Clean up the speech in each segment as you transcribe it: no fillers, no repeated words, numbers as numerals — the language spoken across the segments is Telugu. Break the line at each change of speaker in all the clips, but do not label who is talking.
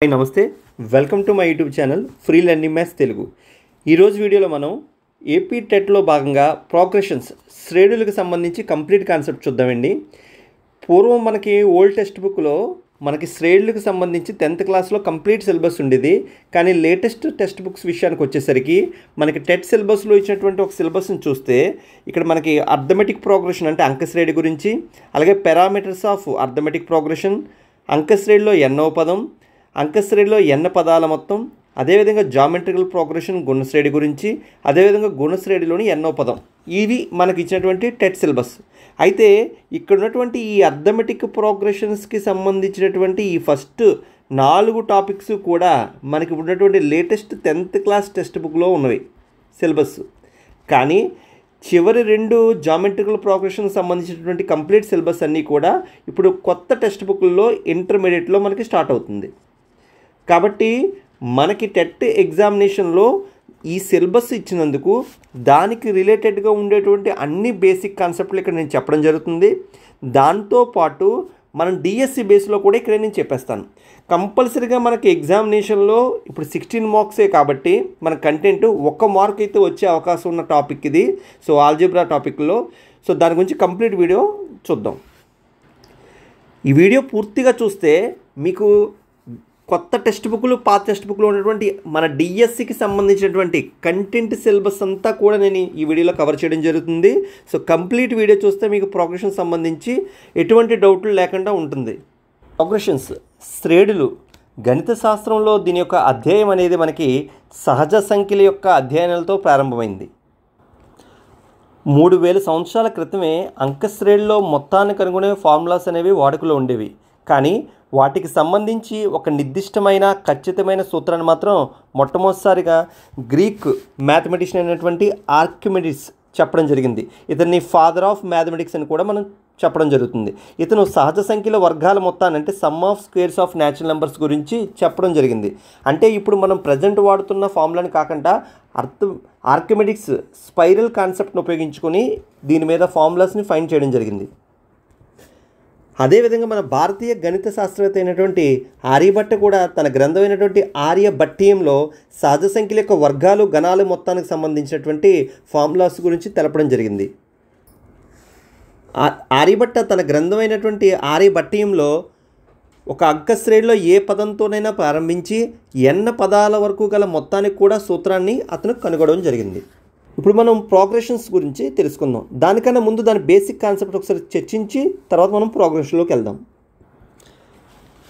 హాయ్ నమస్తే welcome to my YouTube channel free learning maths Telugu. ఈరోజు వీడియోలో మనం ఏపీ టెట్లో భాగంగా ప్రోగ్రెషన్స్ శ్రేణులకు సంబంధించి కంప్లీట్ కాన్సెప్ట్ చూద్దామండి. పూర్వం మనకి ఓల్డ్ టెక్స్ట్ బుక్లో మనకి శ్రేణులకు సంబంధించి 10th క్లాస్లో కంప్లీట్ సిలబస్ ఉండేది. కానీ లేటెస్ట్ టెక్స్ట్ బుక్స్ విషయానికి వచ్చేసరికి మనకి టెట్ సిలబస్లో ఇచ్చినటువంటి ఒక సిలబస్ని చూస్తే ఇక్కడ మనకి అర్థమెటిక్ ప్రోగ్రెషన్ అంటే అంకశ్రేణి గురించి, అలాగే పారామీటర్స్ ఆఫ్ అర్థమెటిక్ ప్రోగ్రెషన్, అంకశ్రేణిలో ఎన్నో పదం, అంకశ్రేణిలో ఎన్న పదాల మొత్తం, అదేవిధంగా జామెట్రికల్ ప్రోగ్రెషన్ గుణశ్రేణి గురించి, అదేవిధంగా గుణశ్రేణిలోని ఎన్నో పదం, ఇవి మనకి ఇచ్చినటువంటి టెట్ సిలబస్. అయితే ఇక్కడ ఉన్నటువంటి ఈ అర్థమెటిక్ ప్రోగ్రెషన్స్కి సంబంధించినటువంటి ఈ ఫస్ట్ 4 టాపిక్స్ కూడా మనకి ఉన్నటువంటి లేటెస్ట్ 10th క్లాస్ టెక్స్ట్ బుక్లో ఉన్నవి సిలబస్. కానీ చివరి 2 జామెట్రికల్ ప్రోగ్రెషన్కి సంబంధించినటువంటి కంప్లీట్ సిలబస్ అన్నీ కూడా ఇప్పుడు కొత్త టెక్స్ట్ బుక్లో ఇంటర్మీడియట్లో మనకి స్టార్ట్ అవుతుంది. కాబట్టి మనకి టెట్ ఎగ్జామినేషన్లో ఈ సిలబస్ ఇచ్చినందుకు దానికి రిలేటెడ్గా ఉండేటువంటి అన్ని బేసిక్ కాన్సెప్ట్లు ఇక్కడ నేను చెప్పడం జరుగుతుంది. దాంతోపాటు మనం డిఎస్సి బేస్లో కూడా ఇక్కడ నేను చెప్పేస్తాను. కంపల్సరీగా మనకి ఎగ్జామినేషన్లో ఇప్పుడు 16 మార్క్సే కాబట్టి మన కంటెంట్ 1 మార్క్ అయితే వచ్చే అవకాశం ఉన్న టాపిక్ ఇది. సో ఆల్జీబ్రా టాపిక్లో దాని గురించి కంప్లీట్ వీడియో చూద్దాం. ఈ వీడియో పూర్తిగా చూస్తే మీకు కొత్త టెక్స్ట్ బుక్లు, పాత టెక్స్ట్ బుక్లో ఉన్నటువంటి మన డిఎస్సికి సంబంధించినటువంటి కంటెంట్ సిలబస్ అంతా కూడా నేను ఈ వీడియోలో కవర్ చేయడం జరుగుతుంది. సో కంప్లీట్ వీడియో చూస్తే మీకు ప్రోగ్రెషన్ సంబంధించి ఎటువంటి డౌట్లు లేకుండా ఉంటుంది. ప్రోగ్రెషన్స్ శ్రేణులు గణిత శాస్త్రంలో దీని యొక్క అధ్యాయం అనేది మనకి సహజ సంఖ్యల యొక్క అధ్యయనాలతో ప్రారంభమైంది. 3000 సంవత్సరాల క్రితమే అంకశ్రేణిలో మొత్తాన్ని కనుగొనే ఫార్ములాస్ అనేవి వాడుకలో ఉండేవి. కానీ వాటికి సంబంధించి ఒక నిర్దిష్టమైన ఖచ్చితమైన సూత్రాన్ని మాత్రం మొట్టమొదటిసారిగా గ్రీక్ మ్యాథమెటిషియన్ అయినటువంటి ఆర్కిమెడిస్ చెప్పడం జరిగింది. ఇతన్ని ఫాదర్ ఆఫ్ మ్యాథమెటిక్స్ అని కూడా మనం చెప్పడం జరుగుతుంది. ఇతను సహజ సంఖ్యల వర్గాల మొత్తాన్ని అంటే some of squares of natural numbers గురించి చెప్పడం జరిగింది. అంటే ఇప్పుడు మనం ప్రజెంట్ వాడుతున్న ఫార్ములాని కాకుండా ఆర్కిమెడిక్స్ స్పైరల్ కాన్సెప్ట్ను ఉపయోగించుకొని దీని మీద ఫార్ములాస్ని ఫైండ్ చేయడం జరిగింది. అదేవిధంగా మన భారతీయ గణిత శాస్త్రవేత్త అయినటువంటి ఆర్యభట్ట కూడా తన గ్రంథమైనటువంటి ఆర్యభట్టీయంలో సహజ సంఖ్యల యొక్క వర్గాలు గణాలు మొత్తానికి సంబంధించినటువంటి ఫార్ములాస్ గురించి తెలపడం జరిగింది. ఆర్యభట్ట తన గ్రంథమైనటువంటి ఆర్యభట్టీయంలో ఒక అంకశ్రేణిలో ఏ పదంతోనైనా ప్రారంభించి ఎన్న పదాల వరకు గల మొత్తానికి కూడా సూత్రాన్ని అతను కనుగొనడం జరిగింది. ఇప్పుడు మనం ప్రోగ్రెషన్స్ గురించి తెలుసుకుందాం. దానికన్నా ముందు దాని బేసిక్ కాన్సెప్ట్ ఒకసారి చర్చించి తర్వాత మనం ప్రోగ్రెషన్లోకి వెళ్దాం.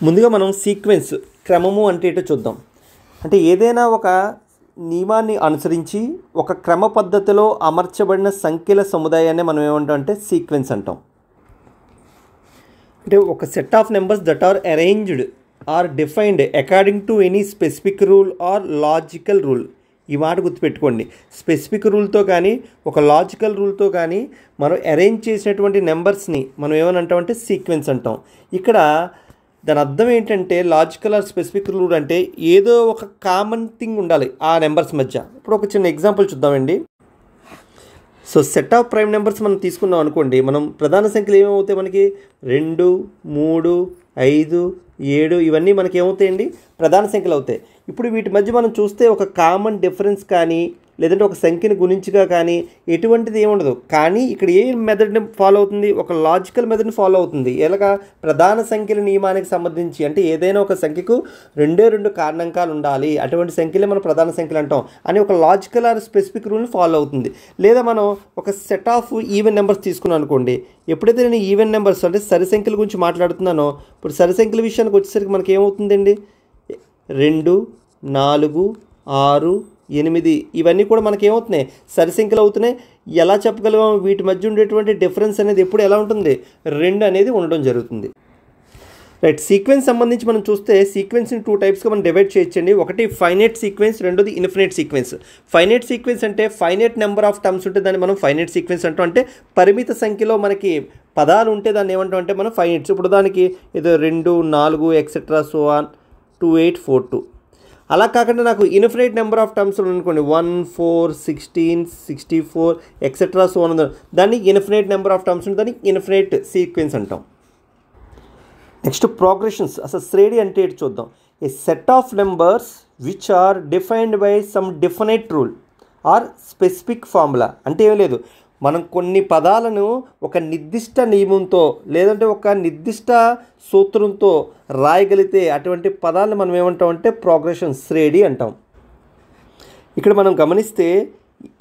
ముందుగా మనం సీక్వెన్స్ క్రమము అంటే ఏంటో చూద్దాం. అంటే ఏదైనా ఒక నియమాన్ని అనుసరించి ఒక క్రమ పద్ధతిలో అమర్చబడిన సంఖ్యల సముదాయాన్ని మనం ఏమంటాం అంటే సీక్వెన్స్ అంటాం. అంటే ఒక set of numbers that are arranged or defined according to any specific rule or logical rule. ఈ మాట గుర్తుపెట్టుకోండి. స్పెసిఫిక్ రూల్తో కానీ ఒక లాజికల్ రూల్తో కానీ మనం అరేంజ్ చేసినటువంటి నెంబర్స్ని మనం ఏమని అంటామంటే సీక్వెన్స్ అంటాం. ఇక్కడ దాని అర్థం ఏంటంటే లాజికల్ ఆర్ స్పెసిఫిక్ రూల్ అంటే ఏదో ఒక కామన్ థింగ్ ఉండాలి ఆ నెంబర్స్ మధ్య. ఇప్పుడు ఒక చిన్న ఎగ్జాంపుల్ చూద్దామండి. సెట్ ఆఫ్ ప్రైమ్ నెంబర్స్ మనం తీసుకున్నాం అనుకోండి. మనం ప్రధాన సంఖ్యలు ఏమవుతాయి మనకి 2, 3, 5, 7 ఇవన్నీ మనకి ఏమవుతాయండి ప్రధాన సంఖ్యలు అవుతాయి. ఇప్పుడు వీటి మధ్య మనం చూస్తే ఒక కామన్ డిఫరెన్స్ కానీ లేదంటే ఒక సంఖ్యని గుణించగా కానీ ఎటువంటిది ఏముండదు. కానీ ఇక్కడ ఏ మెథడ్ని ఫాలో అవుతుంది, ఒక లాజికల్ మెథడ్ని ఫాలో అవుతుంది. ఎలాగా ప్రధాన సంఖ్యల నియమానికి సంబంధించి అంటే ఏదైనా ఒక సంఖ్యకు 2 కారణాంకాలు ఉండాలి, అటువంటి సంఖ్యలే మనం ప్రధాన సంఖ్యలు అంటాం అని ఒక లాజికల్ ఆర్ స్పెసిఫిక్ రూల్ని ఫాలో అవుతుంది. లేదా మనం ఒక సెట్ ఆఫ్ ఈవెన్ నెంబర్స్ తీసుకున్నాం అనుకోండి. ఎప్పుడైతే నేను ఈవెన్ నెంబర్స్ అంటే సరి సంఖ్యల గురించి మాట్లాడుతున్నానో ఇప్పుడు సరి సంఖ్యల విషయానికి వచ్చేసరికి మనకి ఏమవుతుందండి 2, 4, 6, 8 ఇవన్నీ కూడా మనకి ఏమవుతున్నాయి సరి సంఖ్యలు అవుతున్నాయి. ఎలా చెప్పగలం వీటి మధ్య ఉండేటువంటి డిఫరెన్స్ అనేది ఎప్పుడు ఎలా ఉంటుంది 2 అనేది ఉండడం జరుగుతుంది. రైట్. సీక్వెన్స్ సంబంధించి మనం చూస్తే సీక్వెన్స్ని 2 టైప్స్గా మనం డివైడ్ చేయొచ్చండి. ఒకటి ఫైనైట్ సీక్వెన్స్, రెండోది ఇన్ఫినైట్ సీక్వెన్స్. ఫైనైట్ సీక్వెన్స్ అంటే ఫైనైట్ నెంబర్ ఆఫ్ టర్మ్స్ ఉంటే దాన్ని మనం ఫైనైట్ సీక్వెన్స్ అంటాం. అంటే పరిమిత సంఖ్యలో మనకి పదాలు ఉంటే దాన్ని ఏమంటాం అంటే మనం ఫైనైట్స్. ఇప్పుడు దానికి ఏదో 2, 4 ఎక్సెట్రా సో ఆన్ 2, 8, 4, 2 అలా కాకుండా నాకు ఇన్ఫినైట్ నెంబర్ ఆఫ్ టర్మ్స్ అనుకోండి 1, 4, 16, 64 ఎక్సెట్రా సో ఆన్ దాన్ని ఇన్ఫినైట్ నెంబర్ ఆఫ్ టర్మ్స్ దాన్ని ఇన్ఫినైట్ సీక్వెన్స్ అంటాం. Next progressions. అసలు శ్రేణి అంటే ఏంటి చూద్దాం. A set of numbers which are defined by some definite rule or specific formula. అంటే ఏం లేదు, మనం కొన్ని పదాలను ఒక నిర్దిష్ట నియమంతో లేదంటే ఒక నిర్దిష్ట సూత్రంతో రాయగలిగితే అటువంటి పదాలను మనం ఏమంటాం అంటే ప్రోగ్రెషన్ శ్రేణి అంటాం. ఇక్కడ మనం గమనిస్తే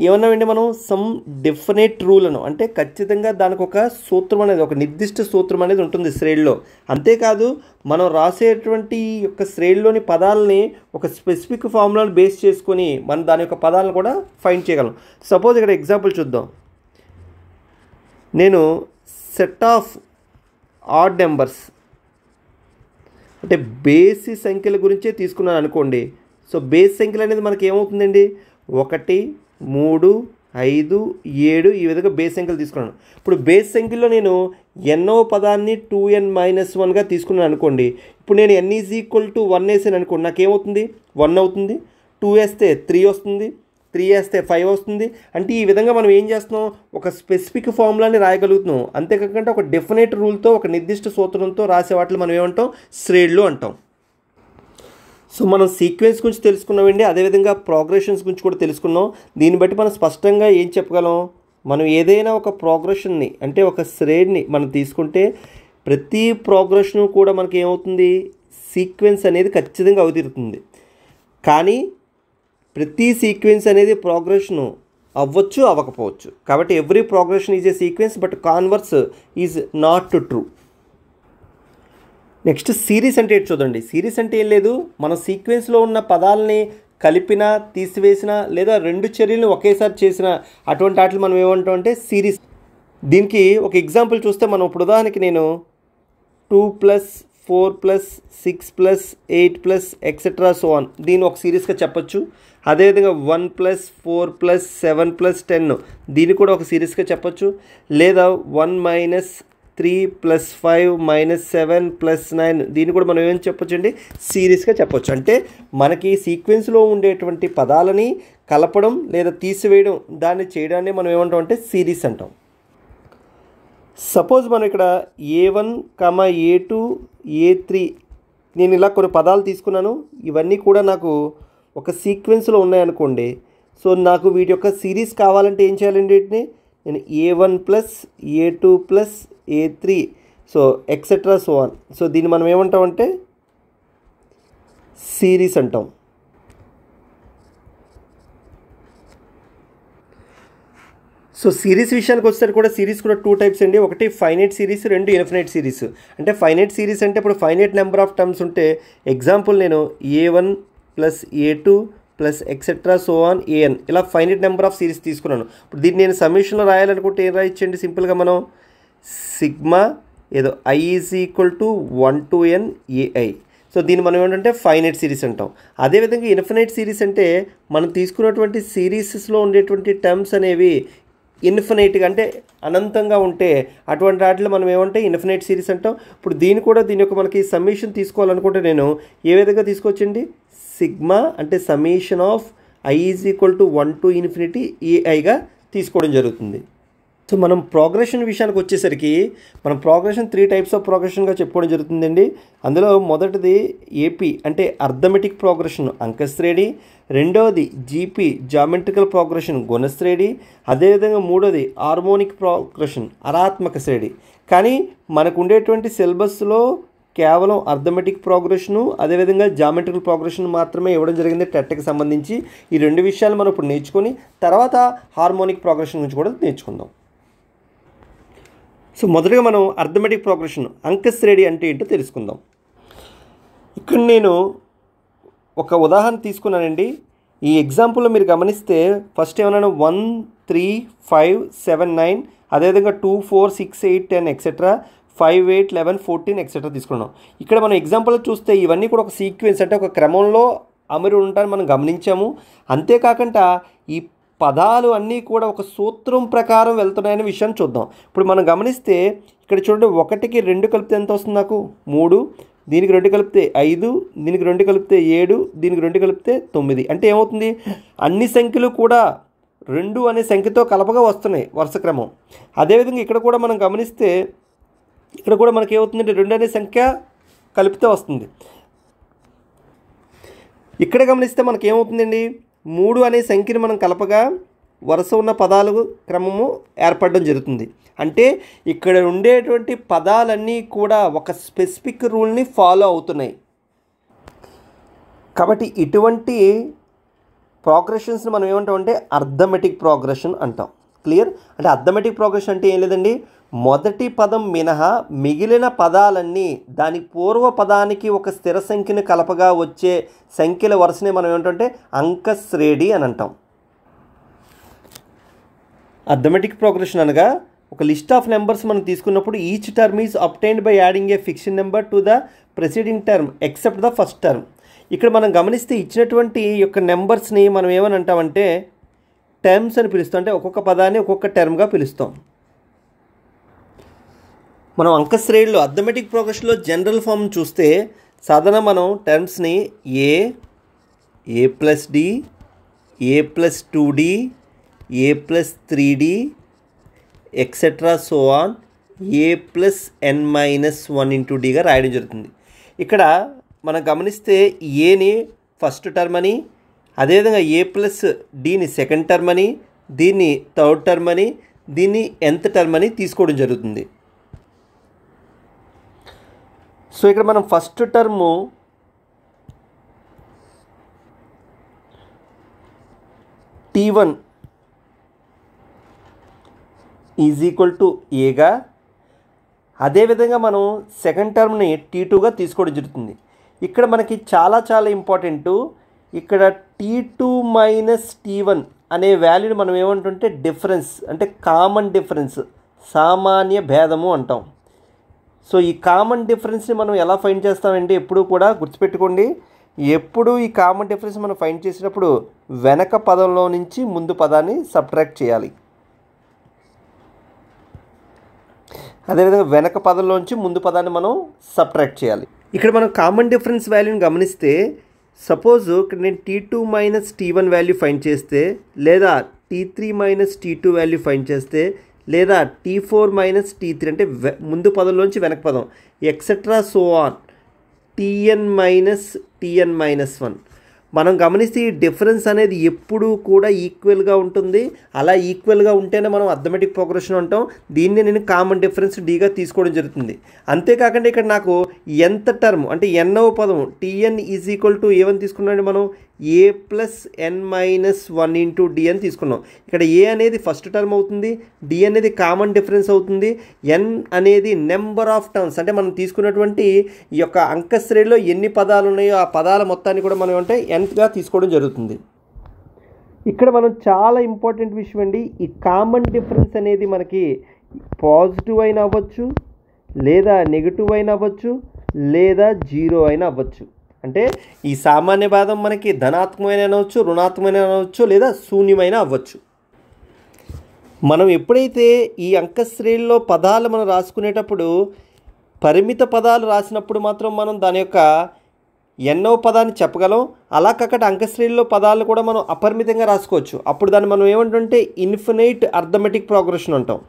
ఏమన్నామండి, మనం సమ్ డెఫినెట్ రూల్ అను అంటే ఖచ్చితంగా దానికి ఒక సూత్రం అనేది, ఒక నిర్దిష్ట సూత్రం అనేది ఉంటుంది శ్రేణిలో. అంతేకాదు మనం రాసేటువంటి యొక్క శ్రేణిలోని పదాలని ఒక స్పెసిఫిక్ ఫార్ములాను బేస్ చేసుకొని మనం దాని యొక్క పదాలను కూడా ఫైండ్ చేయగలం. సపోజ్ ఇక్కడ ఎగ్జాంపుల్ చూద్దాం. నేను సెట్ ఆఫ్ ఆడ్ నెంబర్స్ అంటే బేసి సంఖ్యల గురించే తీసుకున్నాను అనుకోండి. సో బేస్ సంఖ్యలు అనేది మనకి ఏమవుతుందండి, 1, 3, 5, 7 ఈ విధంగా బేస్ సంఖ్యలు తీసుకున్నాను. ఇప్పుడు బేస్ సంఖ్యలో నేను ఎన్నో పదాన్ని 2n-1గా తీసుకున్నాను అనుకోండి. ఇప్పుడు నేను n = 1 వేసాను అనుకోండి, నాకేమవుతుంది 1 అవుతుంది. 2 వేస్తే 3 వస్తుంది, 3 వేస్తే 5 వస్తుంది. అంటే ఈ విధంగా మనం ఏం చేస్తున్నాం, ఒక స్పెసిఫిక్ ఫార్ములాని రాయగలుగుతున్నాం. అంతేకాకుండా ఒక డెఫినెట్ రూల్తో ఒక నిర్దిష్ట సూత్రంతో రాసే వాటిని మనం ఏమంటాం, శ్రేణులు అంటాం. సో మనం సీక్వెన్స్ గురించి తెలుసుకున్నామండి, అదేవిధంగా ప్రోగ్రెషన్స్ గురించి కూడా తెలుసుకున్నాం. దీన్ని బట్టి మనం స్పష్టంగా ఏం చెప్పగలం, మనం ఏదైనా ఒక ప్రోగ్రెషన్ని అంటే ఒక శ్రేణిని మనం తీసుకుంటే ప్రతి ప్రోగ్రెషను కూడా మనకి ఏమవుతుంది, సీక్వెన్స్ అనేది ఖచ్చితంగా అవతీరుతుంది. కానీ ప్రతి సీక్వెన్స్ అనేది ప్రోగ్రెషను అవ్వచ్చు అవ్వకపోవచ్చు. కాబట్టి every progression is a sequence but converse is not true. Next series అంటే ఏంటి చూడండి. సిరీస్ అంటే ఏం లేదు, మన సీక్వెన్స్లో ఉన్న పదాలని కలిపినా తీసివేసినా లేదా రెండు చర్యలను ఒకేసారి చేసిన అటువంటి వాటిని మనం ఏమంటాం అంటే సిరీస్. దీనికి ఒక ఎగ్జాంపుల్ చూస్తే మనం ఇప్పుడు ఉదాహరణకి నేను 2 + 4 + 6 + 8 + ఎక్సెట్రా సో ఆన్ దీన్ని ఒక సిరీస్గా చెప్పచ్చు. అదేవిధంగా 1 + 4 + 7 + 10 దీన్ని కూడా ఒక సిరీస్గా చెప్పచ్చు. లేదా 1 - 3 + 5 - 7 + 9 దీన్ని కూడా మనం ఏం చెప్పొచ్చు అండి, సిరీస్గా చెప్పొచ్చు. అంటే మనకి సీక్వెన్స్లో ఉండేటువంటి పదాలని కలపడం లేదా తీసివేయడం దాన్ని చేయడాన్ని మనం ఏమంటాం అంటే సిరీస్ అంటాం. సపోజ్ మనం ఇక్కడ A1, A2, A3 నేను ఇలా కొన్ని పదాలు తీసుకున్నాను. ఇవన్నీ కూడా నాకు ఒక సీక్వెన్స్లో ఉన్నాయనుకోండి. సో నాకు వీటి యొక్క సిరీస్ కావాలంటే ఏం చేయాలండి, వీటిని నేను A1 + A2 + A3 so etcetera so on. So దీన్ని మనం ఏమంటామంటే సిరీస్ అంటాం. సో సిరీస్ విషయానికి వస్తే కూడా సిరీస్ కూడా 2 టైప్స్ అండి. ఒకటి ఫైనైట్ సిరీస్, 2 ఇన్ఫినైట్ సిరీస్. అంటే ఫైనైట్ సిరీస్ అంటే ఇప్పుడు ఫైనైట్ నెంబర్ ఆఫ్ టర్మ్స్ ఉంటే ఎగ్జాంపుల్ నేను A1 + A2 + etcetera so on AN ఇలా ఫైనైట్ నెంబర్ ఆఫ్ సిరీస్ తీసుకున్నాను. ఇప్పుడు దీన్ని నేను సమ్మేషన్లో రాయాలనుకుంటే ఏం రాయొచ్చండి, సింపుల్గా మనం సిగ్మా ఏదో I = 1 to n AI. So దీన్ని మనం ఏంటంటే ఫైనైట్ సిరీస్ అంటాం. అదేవిధంగా ఇన్ఫినైట్ సిరీస్ అంటే మనం తీసుకున్నటువంటి సిరీసెస్లో ఉండేటువంటి టర్మ్స్ అనేవి ఇన్ఫినైట్గా అంటే అనంతంగా ఉంటే అటువంటి వాటిలో మనం ఏమంటే ఇన్ఫినైట్ సిరీస్ అంటాం. ఇప్పుడు దీని యొక్క మనకి సమ్మేషన్ తీసుకోవాలనుకుంటే నేను ఏ విధంగా తీసుకోవచ్చండి, సిగ్మా అంటే summation of I = 1 to ∞ AI తీసుకోవడం జరుగుతుంది. సో మనం ప్రోగ్రెషన్ విషయానికి వచ్చేసరికి మనం ప్రోగ్రెషన్ 3 టైప్స్ ఆఫ్ ప్రోగ్రెషన్గా చెప్పుకోవడం జరుగుతుందండి. అందులో మొదటిది AP అంటే అర్థమెటిక్ ప్రోగ్రెషన్ అంకశ్రేణి, రెండవది GP జామెట్రికల్ ప్రోగ్రెషన్ గుణశ్రేణి, అదేవిధంగా మూడోది హార్మోనిక్ ప్రోగ్రెషన్ అరాత్మక శ్రేణి. కానీ మనకు ఉండేటువంటి సిలబస్లో కేవలం అర్థమెటిక్ ప్రోగ్రెషను అదేవిధంగా జామెట్రికల్ ప్రోగ్రెషన్ మాత్రమే ఇవ్వడం జరిగింది టెట్కి సంబంధించి. ఈ 2 విషయాలు మనం ఇప్పుడు నేర్చుకొని తర్వాత హార్మోనిక్ ప్రోగ్రెషన్ గురించి కూడా నేర్చుకుందాం. సో మొదటగా మనం అర్థమెటిక్ ప్రోగ్రెషన్ అంకశ్రేణి అంటే ఏంటో తెలుసుకుందాం. ఇక్కడ నేను ఒక ఉదాహరణ తీసుకున్నానండి. ఈ ఎగ్జాంపుల్లో మీరు గమనిస్తే ఫస్ట్ ఏమన్నాను 1 3 5 7 9 అదేవిధంగా 2 4 6 8 10 ఎక్సెట్రా 5 8 11 14 ఎక్సెట్రా తీసుకున్నాం. ఇక్కడ మనం ఎగ్జాంపుల్లో చూస్తే ఇవన్నీ కూడా ఒక సీక్వెన్స్ అంటే ఒక క్రమంలో అమరి ఉండటాన్ని మనం గమనించాము. అంతేకాకుండా ఈ పదాలు అన్నీ కూడా ఒక సూత్రం ప్రకారం వెళ్తున్నాయనే విషయాన్ని చూద్దాం. ఇప్పుడు మనం గమనిస్తే ఇక్కడ చూడండి 1కి 2 కలిపితే ఎంత వస్తుంది, నాకు 3, దీనికి 2 కలిపితే 5, దీనికి 2 కలిపితే 7, దీనికి 2 కలిపితే 9. అంటే ఏమవుతుంది, అన్ని సంఖ్యలు కూడా 2 అనే సంఖ్యతో కలపగా వస్తున్నాయి వరుస క్రమం. అదేవిధంగా ఇక్కడ కూడా మనం గమనిస్తే ఇక్కడ కూడా మనకి ఏమవుతుందంటే 2 అనే సంఖ్య కలిపితే వస్తుంది. ఇక్కడ గమనిస్తే మనకి ఏమవుతుందండి, 3 అనే సంఖ్యను మనం కలపగా వరుస ఉన్న పదాలు క్రమము ఏర్పడడం జరుగుతుంది. అంటే ఇక్కడ ఉండేటువంటి పదాలన్నీ కూడా ఒక స్పెసిఫిక్ రూల్ని ఫాలో అవుతున్నాయి. కాబట్టి ఇటువంటి ప్రోగ్రెషన్స్ని మనం ఏమంటామంటే అర్థమెటిక్ ప్రోగ్రెషన్ అంటాం. క్లియర్? అంటే అర్థమెటిక్ ప్రోగ్రెషన్ అంటే ఏం లేదండి, మొదటి పదం మినహా మిగిలిన పదాలన్నీ దాని పూర్వ పదానికి ఒక స్థిర సంఖ్యను కలపగా వచ్చే సంఖ్యల వరుసనే మనం ఏమంటామంటే అంకశ్రేణి అని అంటాం. అర్థమెటిక్ ప్రోగ్రెషన్ అనగా ఒక లిస్ట్ ఆఫ్ నెంబర్స్ మనం తీసుకున్నప్పుడు each term is obtained by adding A fiction number to the preceding term except the first term. ఇక్కడ మనం గమనిస్తే ఇచ్చినటువంటి యొక్క నెంబర్స్ని మనం ఏమని అంటామంటే టర్మ్స్ అని పిలుస్తాం. అంటే ఒక్కొక్క పదాన్ని ఒక్కొక్క టర్మ్గా పిలుస్తాం. మనం అంకశ్రేణిలో అర్థమెటిక్ ప్రోగ్రెషన్లో జనరల్ ఫామ్ చూస్తే సాధారణ మనం టర్మ్స్ని a plus d, a plus 2d, a plus 3d etcetera so on a plus n-1 into డిగా రాయడం జరుగుతుంది. ఇక్కడ మనం గమనిస్తే ఏని ఫస్ట్ టర్మ్ అని, అదేవిధంగా ఏ ప్లస్ డిని సెకండ్ టర్మ్ అని, దీన్ని థర్డ్ టర్మ్ అని, దీన్ని nth టర్మ్ అని తీసుకోవడం జరుగుతుంది. సో ఇక్కడ మనం first term t1 is equal to ఏగా, అదేవిధంగా మనం సెకండ్ టర్మ్ని t2గా తీసుకోవడం జరుగుతుంది. ఇక్కడ మనకి చాలా చాలా ఇంపార్టెంటు, ఇక్కడ t2 మైనస్ t1 అనే వాల్యూని మనం ఏమంటుంటే డిఫరెన్స్, అంటే కామన్ డిఫరెన్స్, సామాన్య భేదము అంటాం. సో ఈ కామన్ డిఫరెన్స్ని మనం ఎలా ఫైండ్ చేస్తామంటే ఎప్పుడు కూడా గుర్తుపెట్టుకోండి, ఎప్పుడు ఈ కామన్ డిఫరెన్స్ మనం ఫైండ్ చేసినప్పుడు వెనక పదంలో నుంచి ముందు పదాన్ని సబ్ట్రాక్ట్ చేయాలి. అదేవిధంగా వెనక పదంలోంచి ముందు పదాన్ని మనం సబ్ట్రాక్ట్ చేయాలి. ఇక్కడ మనం కామన్ డిఫరెన్స్ వాల్యూని గమనిస్తే సపోజ్ ఇక్కడ నేను t2 minus t1 value find చేస్తే, లేదా t3 minus t2 value find చేస్తే, లేదా t4 మైనస్ t3 అంటే ముందు పదంలోంచి వెనక పదం ఎక్సెట్రా సో ఆన్ tn-1 మనం గమనిస్తే ఈ డిఫరెన్స్ అనేది ఎప్పుడూ కూడా ఈక్వల్గా ఉంటుంది. అలా ఈక్వల్గా ఉంటేనే మనం అర్థమెటిక్ ప్రోగ్రెషన్ అంటాం. దీన్ని నేను కామన్ డిఫరెన్స్ డీగా తీసుకోవడం జరుగుతుంది. అంతేకాకుండా ఇక్కడ నాకు nth టర్మ్ అంటే nవ పదం tn ఈజ్ ఈక్వల్ టు ఏమని తీసుకున్నాం మనం, ఏ ప్లస్ n-1 ఇంటూ డి అని తీసుకున్నాం. ఇక్కడ ఏ అనేది ఫస్ట్ టర్మ్ అవుతుంది, డి అనేది కామన్ డిఫరెన్స్ అవుతుంది, ఎన్ అనేది నెంబర్ ఆఫ్ టర్మ్స్ అంటే మనం తీసుకున్నటువంటి ఈ యొక్క అంకశ్రేణిలో ఎన్ని పదాలు ఉన్నాయో ఆ పదాల మొత్తాన్ని కూడా మనం అంటే nగా తీసుకోవడం జరుగుతుంది. ఇక్కడ మనం చాలా ఇంపార్టెంట్ విషయం అండి, ఈ కామన్ డిఫరెన్స్ అనేది మనకి పాజిటివ్ అయినా అవ్వచ్చు, లేదా నెగిటివ్ అయినా అవ్వచ్చు, లేదా జీరో అయినా అవ్వచ్చు. అంటే ఈ సామాన్య భేదం మనకి ధనాత్మకమైన అనవచ్చు, రుణాత్మకమైన అనవచ్చు, లేదా శూన్యమైన అవ్వచ్చు. మనం ఎప్పుడైతే ఈ అంకశ్రేణిలో పదాలు మనం రాసుకునేటప్పుడు పరిమిత పదాలు రాసినప్పుడు మాత్రం మనం దాని యొక్క ఎన్నో పదాన్ని చెప్పగలం. అలా కాకుండా అంకశ్రేణిలో పదాలు కూడా మనం అపరిమితంగా రాసుకోవచ్చు. అప్పుడు దాన్ని మనం ఏమంటుంటే ఇన్ఫినైట్ అర్థమెటిక్ ప్రోగ్రెషన్ అంటాం.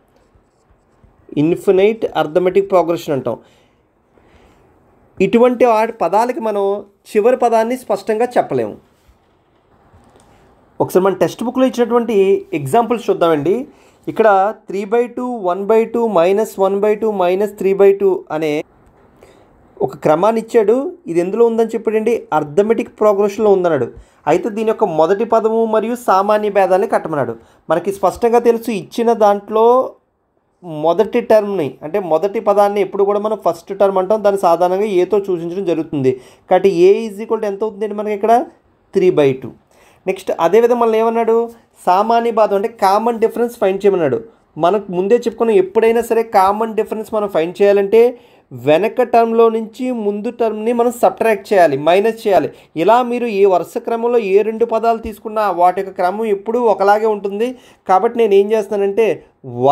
ఇన్ఫినైట్ అర్థమెటిక్ ప్రోగ్రెషన్ అంటాం. ఇటువంటి పదాలకి మనం చివరి పదాన్ని స్పష్టంగా చెప్పలేము. ఒకసారి మన టెక్స్ట్ బుక్లో ఇచ్చినటువంటి ఎగ్జాంపుల్స్ చూద్దామండి. ఇక్కడ 3/2, 1/2, -1/2, -3/2 అనే ఒక క్రమాన్ని ఇచ్చాడు. ఇది ఎందులో ఉందని చెప్పాడండి, అర్థమెటిక్ ప్రోగ్రెషన్లో ఉందన్నాడు. అయితే దీని యొక్క మొదటి పదము మరియు సామాన్య భేదాన్ని కట్టమన్నాడు. మనకి స్పష్టంగా తెలుసు ఇచ్చిన దాంట్లో మొదటి టర్మ్ని అంటే మొదటి పదాన్ని ఎప్పుడు కూడా మనం ఫస్ట్ టర్మ్ అంటాం. దాన్ని సాధారణంగా ఏతో సూచించడం జరుగుతుంది. కాబట్టి ఏ ఈజ్ ఈక్వల్ టు ఎంత అవుతుందండి మనకి ఇక్కడ 3/2. నెక్స్ట్ అదేవిధంగా మళ్ళీ ఏమన్నాడు, సామాన్య భేదం అంటే కామన్ డిఫరెన్స్ ఫైండ్ చేయమన్నాడు. మనకు ముందే చెప్పుకున్నాం, ఎప్పుడైనా సరే కామన్ డిఫరెన్స్ మనం ఫైండ్ చేయాలంటే వెనక టర్మ్లో నుంచి ముందు టర్మ్ని మనం సబ్ట్రాక్ట్ చేయాలి, మైనస్ చేయాలి. ఇలా మీరు ఏ వరుస క్రమంలో ఏ రెండు పదాలు తీసుకున్నా వాటి యొక్క క్రమం ఎప్పుడూ ఒకలాగే ఉంటుంది. కాబట్టి నేను ఏం చేస్తానంటే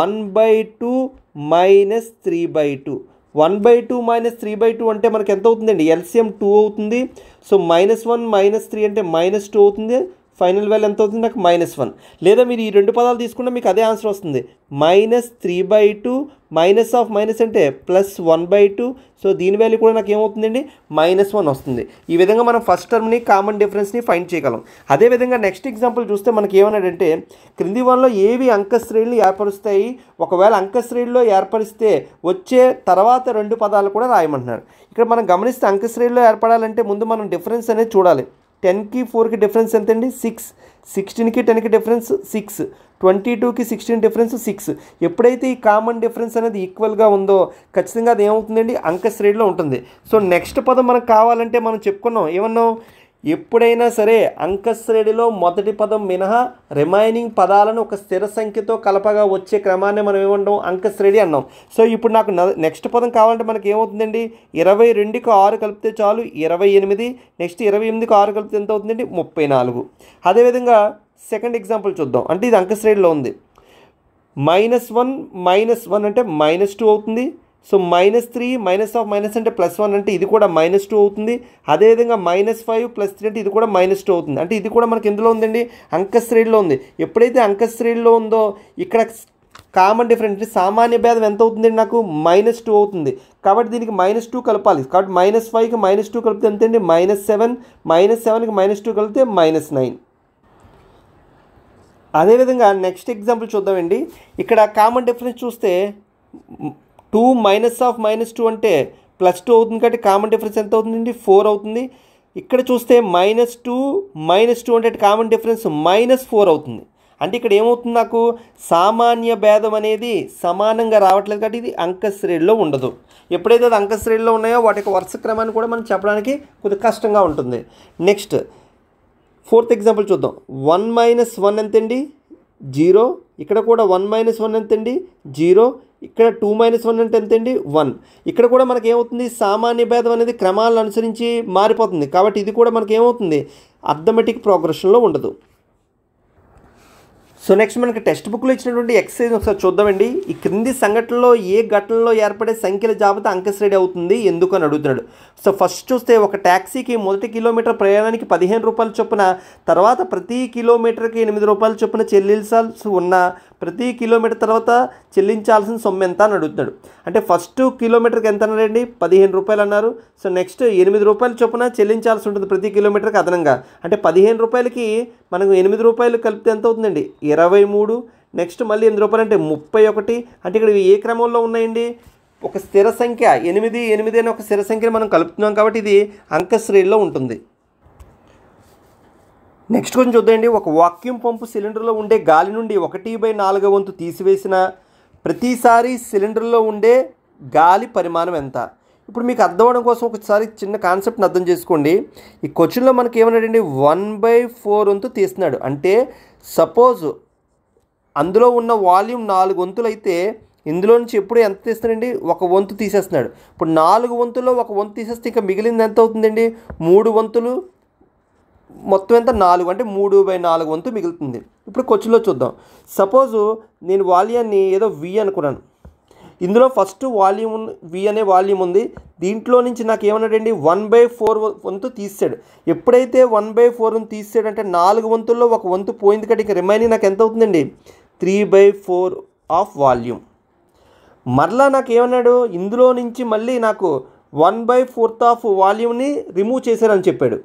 1/2 - 3/2, 1/2 - 3/2 అంటే మనకి ఎంత అవుతుందండి, ఎల్సిఎం 2 అవుతుంది. సో -1 - 3 అంటే -2 అవుతుంది. ఫైనల్ వాల్యూ ఎంత అవుతుంది నాకు -1. లేదా మీరు ఈ రెండు పదాలు తీసుకున్నా మీకు అదే ఆన్సర్ వస్తుంది. -3/2 మైనస్ ఆఫ్ మైనస్ అంటే +1/2. సో దీని వాల్యూ కూడా నాకు ఏమవుతుందండి -1 వస్తుంది. ఈ విధంగా మనం ఫస్ట్ టర్మ్ని కామన్ డిఫరెన్స్ని ఫైండ్ చేయగలం. అదేవిధంగా నెక్స్ట్ ఎగ్జాంపుల్ చూస్తే మనకి ఏమన్నాడంటే క్రింది వాళ్ళలో ఏవి అంక శ్రేణులు ఏర్పరుస్తాయి, ఒకవేళ అంక శ్రేణిలో ఏర్పరిస్తే వచ్చే తర్వాత రెండు పదాలు కూడా రాయమంటున్నారు. ఇక్కడ మనం గమనిస్తే అంక శ్రేణిలో ఏర్పడాలంటే ముందు మనం డిఫరెన్స్ అనేది చూడాలి. 10కి 4కి డిఫరెన్స్ ఎంతండి 6, 16కి 10కి డిఫరెన్స్ 6, 22కి 16 డిఫరెన్స్ 6. ఎప్పుడైతే ఈ కామన్ డిఫరెన్స్ అనేది ఈక్వల్గా ఉందో ఖచ్చితంగా అది ఏమవుతుందండి అంక శ్రేణిలో ఉంటుంది. సో నెక్స్ట్ పదం మనకు కావాలంటే మనం చెప్పుకున్నాం ఏమన్నాం, ఎప్పుడైనా సరే అంక శ్రేణిలో మొదటి పదం మినహా రిమైనింగ్ పదాలను ఒక స్థిర సంఖ్యతో కలపగా వచ్చే క్రమాన్ని మనం ఏమంటాం అంక శ్రేణి అన్నాం. సో ఇప్పుడు నాకు నెక్స్ట్ పదం కావాలంటే మనకి ఏమవుతుందండి 22కి 6 కలిపితే చాలు 28, నెక్స్ట్ 28కి 6 కలిపితే ఎంత అవుతుందండి 34. అదేవిధంగా సెకండ్ ఎగ్జాంపుల్ చూద్దాం. అంటే ఇది అంక శ్రేణిలో ఉంది. -1 అంటే -2 అవుతుంది. సో -3 మైనస్ ఆఫ్ మైనస్ అంటే +1 అంటే ఇది కూడా -2 అవుతుంది. అదేవిధంగా -5 +3 అంటే ఇది కూడా -2 అవుతుంది. అంటే ఇది కూడా మనకి ఎందులో ఉందండి అంక శ్రేణిలో ఉంది. ఎప్పుడైతే అంక శ్రేణిలో ఉందో ఇక్కడ కామన్ డిఫరెన్స్ సామాన్య భేదం ఎంత అవుతుందండి నాకు -2 అవుతుంది. కాబట్టి దీనికి -2 కలపాలి. కాబట్టి -5కి -2 కలిపితే ఎంతండి -7, -7కి -2 కలిపితే -9. అదేవిధంగా నెక్స్ట్ ఎగ్జాంపుల్ చూద్దామండి. ఇక్కడ కామన్ డిఫరెన్స్ చూస్తే 2 మైనస్ ఆఫ్ -2 అంటే +2 అవుతుంది. కాబట్టి కామన్ డిఫరెన్స్ ఎంత అవుతుందండి 4 అవుతుంది. ఇక్కడ చూస్తే -2 అంటే కామన్ డిఫరెన్స్ -4 అవుతుంది. అంటే ఇక్కడ ఏమవుతుంది నాకు సామాన్య భేదం అనేది సమానంగా రావట్లేదు కాబట్టి ఇది అంక శ్రేణిలో ఉండదు. ఎప్పుడైతే అది అంక శ్రేణిలో ఉన్నాయో వాటి యొక్క వరుస క్రమాన్ని కూడా మనం చెప్పడానికి కొద్దిగా కష్టంగా ఉంటుంది. నెక్స్ట్ ఫోర్త్ ఎగ్జాంపుల్ చూద్దాం. 1 - 1 ఎంతండి 0. ఇక్కడ కూడా 1 - 1 ఎంతండి 0. ఇక్కడ 2 - 1 అంటే ఎంతండి 1. ఇక్కడ కూడా మనకి ఏమవుతుంది సామాన్య భేదం అనేది క్రమాలను అనుసరించి మారిపోతుంది. కాబట్టి ఇది కూడా మనకి ఏమవుతుంది అర్థమెటిక్ ప్రోగ్రెషన్లో ఉండదు. సో నెక్స్ట్ మనకి టెక్స్ట్ బుక్లో ఇచ్చినటువంటి ఎక్సర్సైజ్ ఒకసారి చూద్దామండి. ఈ క్రింది సంఘటనలో ఏ ఘటనలో ఏర్పడే సంఖ్యల జాబితా అంక శ్రేణి అవుతుంది ఎందుకు అని అడుగుతున్నాడు. సో ఫస్ట్ చూస్తే ఒక ట్యాక్సీకి మొదటి కిలోమీటర్ ప్రయాణానికి 15 రూపాయల చొప్పున, తర్వాత ప్రతి కిలోమీటర్కి 8 రూపాయల చొప్పున చెల్లించాల్సి ఉన్న ప్రతి కిలోమీటర్ తర్వాత చెల్లించాల్సిన సొమ్ము ఎంత అని అడుగుతున్నాడు. అంటే ఫస్ట్ కిలోమీటర్కి ఎంత అన్నారండి 15 రూపాయలు అన్నారు. సో నెక్స్ట్ 8 రూపాయల చొప్పున చెల్లించాల్సి ఉంటుంది ప్రతి కిలోమీటర్కి అదనంగా. అంటే 15 రూపాయలకి మనకు 8 రూపాయలు కలిపితే ఎంత అవుతుందండి 23. నెక్స్ట్ మళ్ళీ 8 రూపాయలు అంటే 31. అంటే ఇక్కడ ఏ క్రమంలో ఉన్నాయండి ఒక స్థిర సంఖ్య 8 అనే ఒక స్థిర సంఖ్యను మనం కలుపుతున్నాం కాబట్టి ఇది అంక శ్రేణిలో ఉంటుంది. నెక్స్ట్ కొంచెం చూద్దామండి. ఒక వాక్యూమ్ పంపు సిలిండర్లో ఉండే గాలి నుండి 1/4 వంతు తీసివేసిన ప్రతిసారి సిలిండర్లో ఉండే గాలి పరిమాణం ఎంత? ఇప్పుడు మీకు అర్థం అవడం కోసం ఒకసారి చిన్న కాన్సెప్ట్ని అర్థం చేసుకోండి. ఈ క్వశ్చన్లో మనకి ఏమన్నాడండి 1/4 వంతు తీస్తున్నాడు. అంటే సపోజ్ అందులో ఉన్న వాల్యూమ్ 4 వంతులు అయితే ఇందులో నుంచి ఎప్పుడు ఎంత తీస్తాడండి 1 వంతు తీసేస్తున్నాడు. ఇప్పుడు 4 వంతుల్లో 1 వంతు తీసేస్తే ఇంకా మిగిలింది ఎంత అవుతుందండి 3 వంతులు. మొత్తం ఎంత 4 అంటే 3/4 వంతు మిగులుతుంది. ఇప్పుడు క్వశ్చన్లో చూద్దాం. సపోజు నేను వాల్యూమ్ని ఏదో V అనుకున్నాను. ఇందులో ఫస్ట్ వాల్యూమ్ V అనే వాల్యూమ్ ఉంది. దీంట్లో నుంచి నాకు ఏమన్నాడండి 1/4 వంతు తీసాడు. ఎప్పుడైతే 1/4 వంతు తీసాడు అంటే 4 వంతుల్లో 1 వంతు పోయింది కాబట్టి ఇంకా రిమైనింగ్ నాకు ఎంత అవుతుందండి 3/4 ఆఫ్ వాల్యూమ్. మరలా నాకు ఏమన్నాడు ఇందులో నుంచి మళ్ళీ నాకు 1/4 ఆఫ్ వాల్యూమ్ని రిమూవ్ చేశారని చెప్పాడు.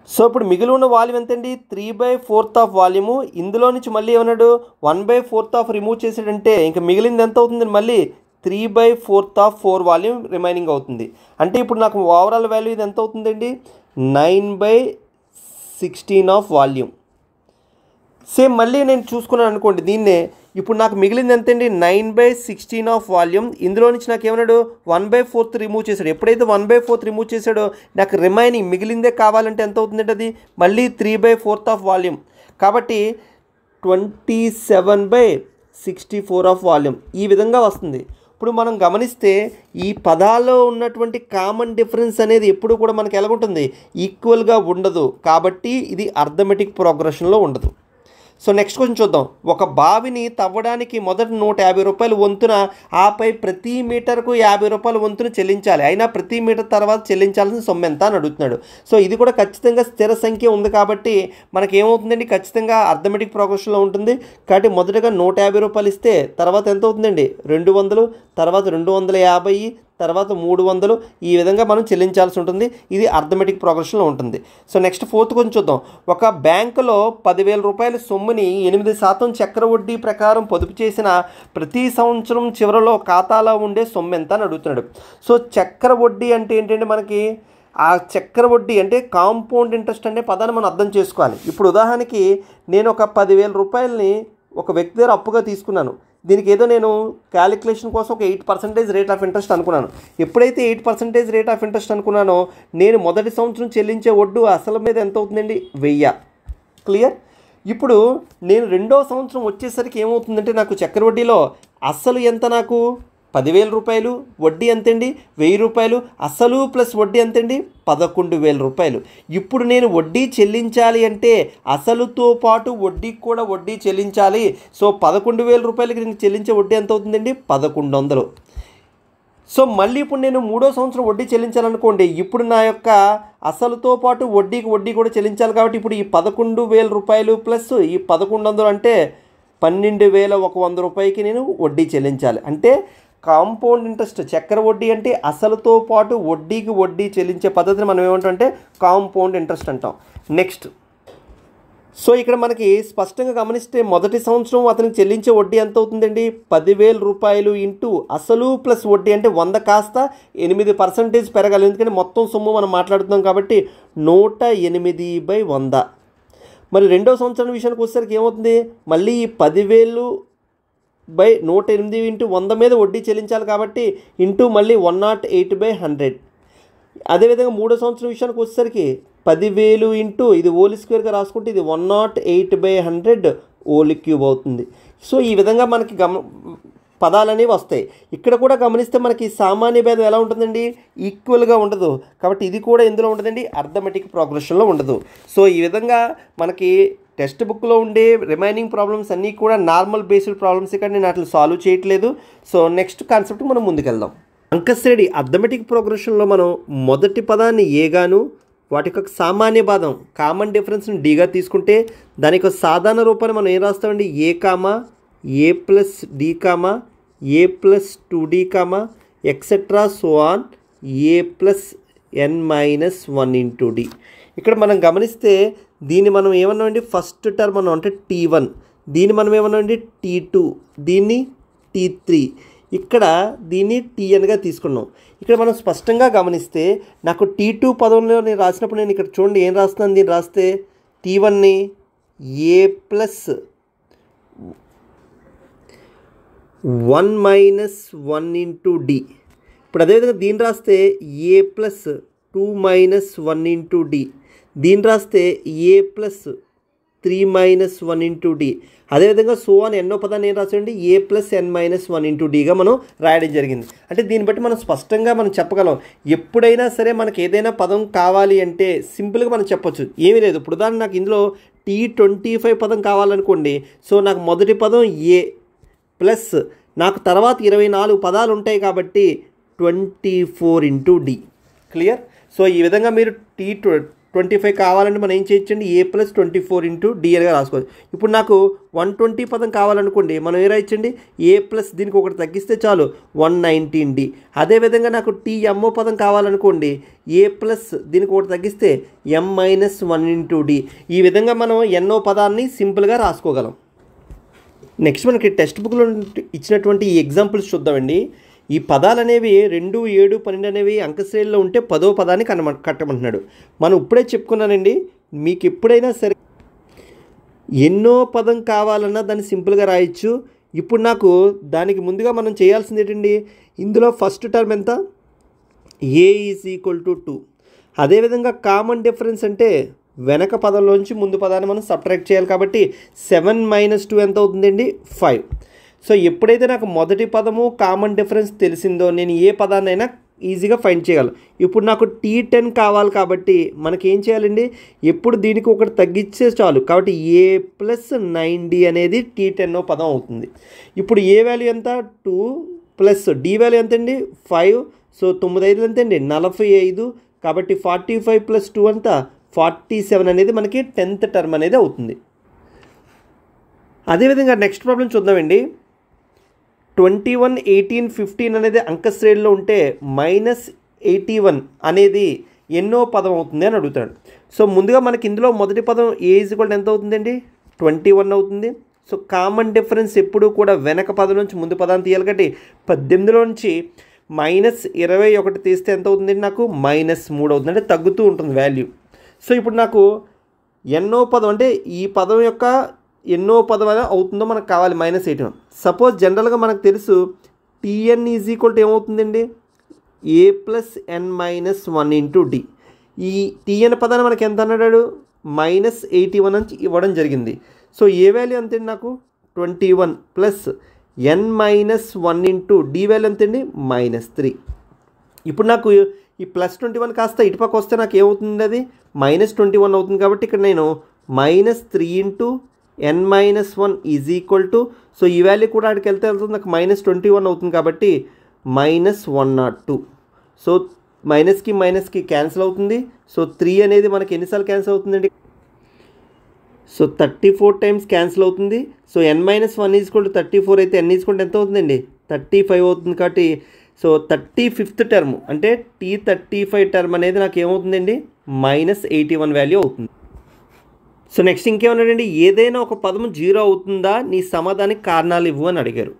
సో ఇప్పుడు మిగిలి ఉన్న వాల్యూమ్ ఎంతండి 3/4 ఆఫ్ వాల్యూము. ఇందులో నుంచి మళ్ళీ ఏమన్నాడు 1/4 ఆఫ్ రిమూవ్ చేసాడంటే ఇంకా మిగిలింది ఎంత అవుతుంది మళ్ళీ 3/4 ఆఫ్ 4 వాల్యూమ్ రిమైనింగ్ అవుతుంది. అంటే ఇప్పుడు నాకు ఓవరాల్ వాల్యూ ఇది ఎంత అవుతుందండి 9/16 ఆఫ్ వాల్యూమ్. సేమ్ మళ్ళీ నేను చూసుకున్నాను అనుకోండి దీన్నే. ఇప్పుడు నాకు మిగిలింది ఎంతండి 9/16 ఆఫ్ వాల్యూమ్. ఇందులో నుంచి నాకు ఏమన్నాడు 1/4 రిమూవ్ చేశాడు. ఎప్పుడైతే 1/4 రిమూవ్ చేశాడో నాకు రిమైనింగ్ మిగిలిందే కావాలంటే ఎంత అవుతుందంటే అది మళ్ళీ 3/4 ఆఫ్ వాల్యూమ్. కాబట్టి 27/64 ఆఫ్ వాల్యూమ్ ఈ విధంగా వస్తుంది. ఇప్పుడు మనం గమనిస్తే ఈ పదాల్లో ఉన్నటువంటి కామన్ డిఫరెన్స్ అనేది ఎప్పుడు కూడా మనకి ఎలాగుంటుంది ఈక్వల్గా ఉండదు. కాబట్టి ఇది అర్థమెటిక్ ప్రోగ్రెషన్లో ఉండదు. సో నెక్స్ట్ క్వశ్చన్ చూద్దాం. ఒక బావిని తవ్వడానికి మొదట 150 రూపాయలు వంతున, ఆపై ప్రతి మీటర్కు 50 రూపాయల వంతున చెల్లించాలి. అయినా ప్రతి మీటర్ తర్వాత చెల్లించాల్సిన సొమ్ము ఎంత అని అడుగుతున్నాడు. సో ఇది కూడా ఖచ్చితంగా స్థిర సంఖ్య ఉంది కాబట్టి మనకి ఏమవుతుందండి, ఖచ్చితంగా అర్థమెటిక్ ప్రోగ్రెషన్లో ఉంటుంది. కాబట్టి మొదటగా 150 రూపాయలు ఇస్తే తర్వాత ఎంత అవుతుందండి, 200, తర్వాత 250, తర్వాత 300, ఈ విధంగా మనం చెల్లించాల్సి ఉంటుంది. ఇది అర్థమెటిక్ ప్రోగ్రెషన్లో ఉంటుంది. సో నెక్స్ట్ ఫోర్త్ కొంచెం చూద్దాం. ఒక బ్యాంకులో 10,000 రూపాయల సొమ్ముని 8% చక్ర వడ్డీ ప్రకారం పొదుపు చేసిన ప్రతి సంవత్సరం చివరిలో ఖాతాలో ఉండే సొమ్ము ఎంత అని అడుగుతున్నాడు. సో చక్ర వడ్డీ అంటే ఏంటంటే మనకి ఆ చక్ర వడ్డీ అంటే కాంపౌండ్ ఇంట్రెస్ట్ అనే పదాన్ని మనం అర్థం చేసుకోవాలి. ఇప్పుడు ఉదాహరణకి నేను ఒక 10,000 రూపాయలని ఒక వ్యక్తి దగ్గర అప్పుగా తీసుకున్నాను. దీనికి ఏదో నేను క్యాలిక్యులేషన్ కోసం ఒక 8% రేట్ ఆఫ్ ఇంట్రెస్ట్ అనుకున్నాను. ఎప్పుడైతే 8% రేట్ ఆఫ్ ఇంట్రెస్ట్ అనుకున్నానో నేను మొదటి సంవత్సరం చెల్లించే వడ్డీ అసలు మీద ఎంత అవుతుందండి, 1000. క్లియర్. ఇప్పుడు నేను రెండో సంవత్సరం వచ్చేసరికి ఏమవుతుందంటే నాకు చక్ర వడ్డీలో అసలు ఎంత, నాకు 10,000 రూపాయలు, వడ్డీ ఎంతండి 1000 రూపాయలు, అసలు ప్లస్ వడ్డీ ఎంతండి 11,000 రూపాయలు. ఇప్పుడు నేను వడ్డీ చెల్లించాలి అంటే అసలుతో పాటు వడ్డీకి కూడా వడ్డీ చెల్లించాలి. సో 11,000 రూపాయలకి నేను చెల్లించే వడ్డీ ఎంత అవుతుందండి, 1100. సో మళ్ళీ ఇప్పుడు నేను మూడో సంవత్సరం వడ్డీ చెల్లించాలనుకోండి, ఇప్పుడు నా యొక్క అసలుతో పాటు వడ్డీ కూడా చెల్లించాలి. కాబట్టి ఇప్పుడు ఈ 11,000 రూపాయలు ప్లస్ ఈ 1100 అంటే 12,100 రూపాయలకి నేను వడ్డీ చెల్లించాలి. అంటే కాంపౌండ్ ఇంట్రెస్ట్ చక్ర వడ్డీ అంటే అసలుతో పాటు వడ్డీకి వడ్డీ చెల్లించే పద్ధతిని మనం ఏమంటామంటే కాంపౌండ్ ఇంట్రెస్ట్ అంటాం. నెక్స్ట్, సో ఇక్కడ మనకి స్పష్టంగా గమనిస్తే మొదటి సంవత్సరం అతనికి చెల్లించే వడ్డీ ఎంత అవుతుందండి, 10,000 రూపాయలు ఇంటూ అసలు ప్లస్ వడ్డీ అంటే 100 కాస్త 8% పెరగాలి. ఎందుకంటే మొత్తం సొమ్ము మనం మాట్లాడుతున్నాం కాబట్టి 108/100. మరి రెండో సంవత్సరం విషయానికి వచ్చేసరికి ఏమవుతుంది, మళ్ళీ ఈ 10,000/108 ఇంటూ 100 మీద వడ్డీ చెల్లించాలి కాబట్టి ఇంటూ మళ్ళీ 108/100. అదేవిధంగా మూడో సంవత్సరం విషయానికి వచ్చేసరికి 10,000 ఇంటూ ఇది హోల్ స్క్వేర్గా రాసుకుంటే ఇది 108/100 హోల్ క్యూబ్ అవుతుంది. సో ఈ విధంగా మనకి పదాలు అనేవి వస్తాయి. ఇక్కడ కూడా గమనిస్తే మనకి సామాన్య భేదం ఎలా ఉంటుందండి, ఈక్వల్గా ఉండదు. కాబట్టి ఇది కూడా ఎందులో ఉండదండి, అర్థమెటిక్ ప్రోగ్రెషన్లో ఉండదు. సో ఈ విధంగా మనకి టెక్స్ట్ బుక్లో ఉండే రిమైనింగ్ ప్రాబ్లమ్స్ అన్నీ కూడా నార్మల్ బేస్డ్ ప్రాబ్లమ్స్. ఇక్కడ నేను అట్లా సాల్వ్ చేయట్లేదు. సో నెక్స్ట్ కాన్సెప్ట్ మనం ముందుకెళ్దాం. అంకశ్రేణి అర్థమెటిక్ ప్రోగ్రెషన్లో మనం మొదటి పదాన్ని ఏగాను, వాటి యొక్క సామాన్య భాగం కామన్ డిఫరెన్స్ని డీగా తీసుకుంటే దాని యొక్క సాధారణ రూపాన్ని మనం ఏం రాస్తామండి, a, a plus d, a plus 2d, etcetera so on a plus n-1 into d. ఇక్కడ మనం గమనిస్తే దీన్ని మనం ఏమన్నామండి, ఫస్ట్ టర్మ్ మనం అంటే t1, దీన్ని మనం ఏమన్నామండి t2, దీన్ని t3, ఇక్కడ దీన్ని tnగా తీసుకున్నాం. ఇక్కడ మనం స్పష్టంగా గమనిస్తే నాకు t2 పదంలో నేను రాసినప్పుడు నేను ఇక్కడ చూడండి ఏం రాస్తున్నాను, దీన్ని రాస్తే t1ని a ప్లస్ 1-1 ఇంటూ d. ఇప్పుడు అదేవిధంగా దీన్ని రాస్తే a ప్లస్ 2-1 ఇంటూ d, దీన్ని రాస్తే a ప్లస్ 3-1 ఇంటూ d. అదేవిధంగా సో అని ఎన్నో పదాన్ని ఏం రాసామండి, a ప్లస్ n-1 ఇంటూ dగా మనం రాయడం జరిగింది. అంటే దీన్ని బట్టి మనం స్పష్టంగా మనం చెప్పగలం. ఎప్పుడైనా సరే మనకి ఏదైనా పదం కావాలి అంటే సింపుల్గా మనం చెప్పొచ్చు, ఏమీ లేదు. ఇప్పుడు ఉదాహరణ నాకు ఇందులో T25 పదం కావాలనుకోండి. సో నాకు మొదటి పదం a ప్లస్ నాకు తర్వాత 24 పదాలు ఉంటాయి కాబట్టి 24 ఇంటూ d. క్లియర్. సో ఈ విధంగా మీరు T25 కావాలంటే మనం ఏం చేయొచ్చండి, a ప్లస్ 24 ఇంటూ d అనిగా రాసుకోవచ్చు. ఇప్పుడు నాకు 120 పదం కావాలనుకోండి, మనం ఏం రాయొచ్చండి, a ప్లస్ దీనికి ఒకటి తగ్గిస్తే చాలు 119d. అదేవిధంగా నాకు tm పదం కావాలనుకోండి, a ప్లస్ దీనికి ఒకటి తగ్గిస్తే m-1 ఇంటూ d. ఈ విధంగా మనం ఎన్నో పదాన్ని సింపుల్గా రాసుకోగలం. నెక్స్ట్ మనకి టెక్స్ట్ బుక్లో ఇచ్చినటువంటి ఈ ఎగ్జాంపుల్స్ చూద్దామండి. ఈ పదాలు అనేవి 2, 7, 12 అనేవి అంకశ్రేణిలో ఉంటే 10వ పదాన్ని కట్టమంటున్నాడు. మనం ఇప్పుడే చెప్పుకున్నానండి, మీకు ఎప్పుడైనా సరే ఎన్నో పదం కావాలన్నా దాన్ని సింపుల్గా రాయొచ్చు. ఇప్పుడు నాకు దానికి ముందుగా మనం చేయాల్సింది ఏంటండి, ఇందులో ఫస్ట్ టర్మ్ ఎంత, a = 2. అదేవిధంగా కామన్ డిఫరెన్స్ అంటే వెనక పదంలోంచి ముందు పదాన్ని మనం సబ్ట్రాక్ట్ చేయాలి కాబట్టి 7 - 2 ఎంత అవుతుందండి, 5. సో ఎప్పుడైతే నాకు మొదటి పదము కామన్ డిఫరెన్స్ తెలిసిందో నేను ఏ పదాన్నైనా ఈజీగా ఫైండ్ చేయగలం. ఇప్పుడు నాకు T10 కావాలి కాబట్టి మనకి ఏం చేయాలండి, ఎప్పుడు దీనికి ఒకటి తగ్గిస్తే చాలు. కాబట్టి A ప్లస్ 9D అనేది T10 పదం అవుతుంది. ఇప్పుడు ఏ వాల్యూ ఎంత 2 ప్లస్ D వాల్యూ ఎంత అండి 5. సో 9 ఎంత అండి 45. కాబట్టి 45 ప్లస్ 2 అంతా 47 అనేది మనకి 10th టర్మ్ అనేది అవుతుంది. అదేవిధంగా నెక్స్ట్ ప్రాబ్లం చూద్దామండి. 21, 18, 15 అనేది అంక శ్రేణిలో ఉంటే -81 అనేది ఎన్నో పదం అవుతుంది అని అడుగుతాడు. సో ముందుగా మనకి ఇందులో మొదటి పదం A = ఎంత అవుతుందండి 21 అవుతుంది. సో కామన్ డిఫరెన్స్ ఎప్పుడు కూడా వెనక పదం నుంచి ముందు పదాన్ని తీయాలి. కాబట్టి 18లో నుంచి -21 తీస్తే ఎంత అవుతుందండి, నాకు -3 అవుతుంది. అంటే తగ్గుతూ ఉంటుంది వాల్యూ. సో ఇప్పుడు నాకు ఎన్నో పదం అంటే ఈ పదం యొక్క ఎన్నో పదం అవుతుందో మనకు కావాలి -81. సపోజ్ జనరల్గా మనకు తెలుసు Tn = ఏమవుతుందండి A plus n minus 1 into D. ఈ Tn పదాన్ని మనకి ఎంత అన్నాడు -81 అని ఇవ్వడం జరిగింది. సో ఏ వాల్యూ అంతండి నాకు 21 plus n minus 1 into D value ఎంతండి -3. ఇప్పుడు నాకు ఈ +21 కాస్త ఇటుపక్క వస్తే నాకు ఏమవుతుంది, అది -21 అవుతుంది. కాబట్టి ఇక్కడ నేను -3 into n-1 is equal to, so ఈ వాల్యూ కూడా అక్కడికి వెళ్తుంది, నాకు -21 అవుతుంది. కాబట్టి -102. సో మైనస్కి మైనస్కి క్యాన్సిల్ అవుతుంది. సో 3 అనేది మనకి ఎన్నిసార్లు క్యాన్సిల్ అవుతుందండి, సో 34 టైమ్స్ క్యాన్సిల్ అవుతుంది. So n-1 is equal to 34 అయితే n ఈజ్ ఈక్వల్ టు ఎంత అవుతుందండి 35 అవుతుంది. కాబట్టి సో 35th టర్మ్ అంటే T35 టర్మ్ అనేది నాకు ఏమవుతుందండి -81 వాల్యూ అవుతుంది. సో నెక్స్ట్ ఇంకేమన్నాడండి, ఏదైనా ఒక పదము 0 అవుతుందా, నీ సమాధానికి కారణాలు ఇవ్వు అని అడిగారు.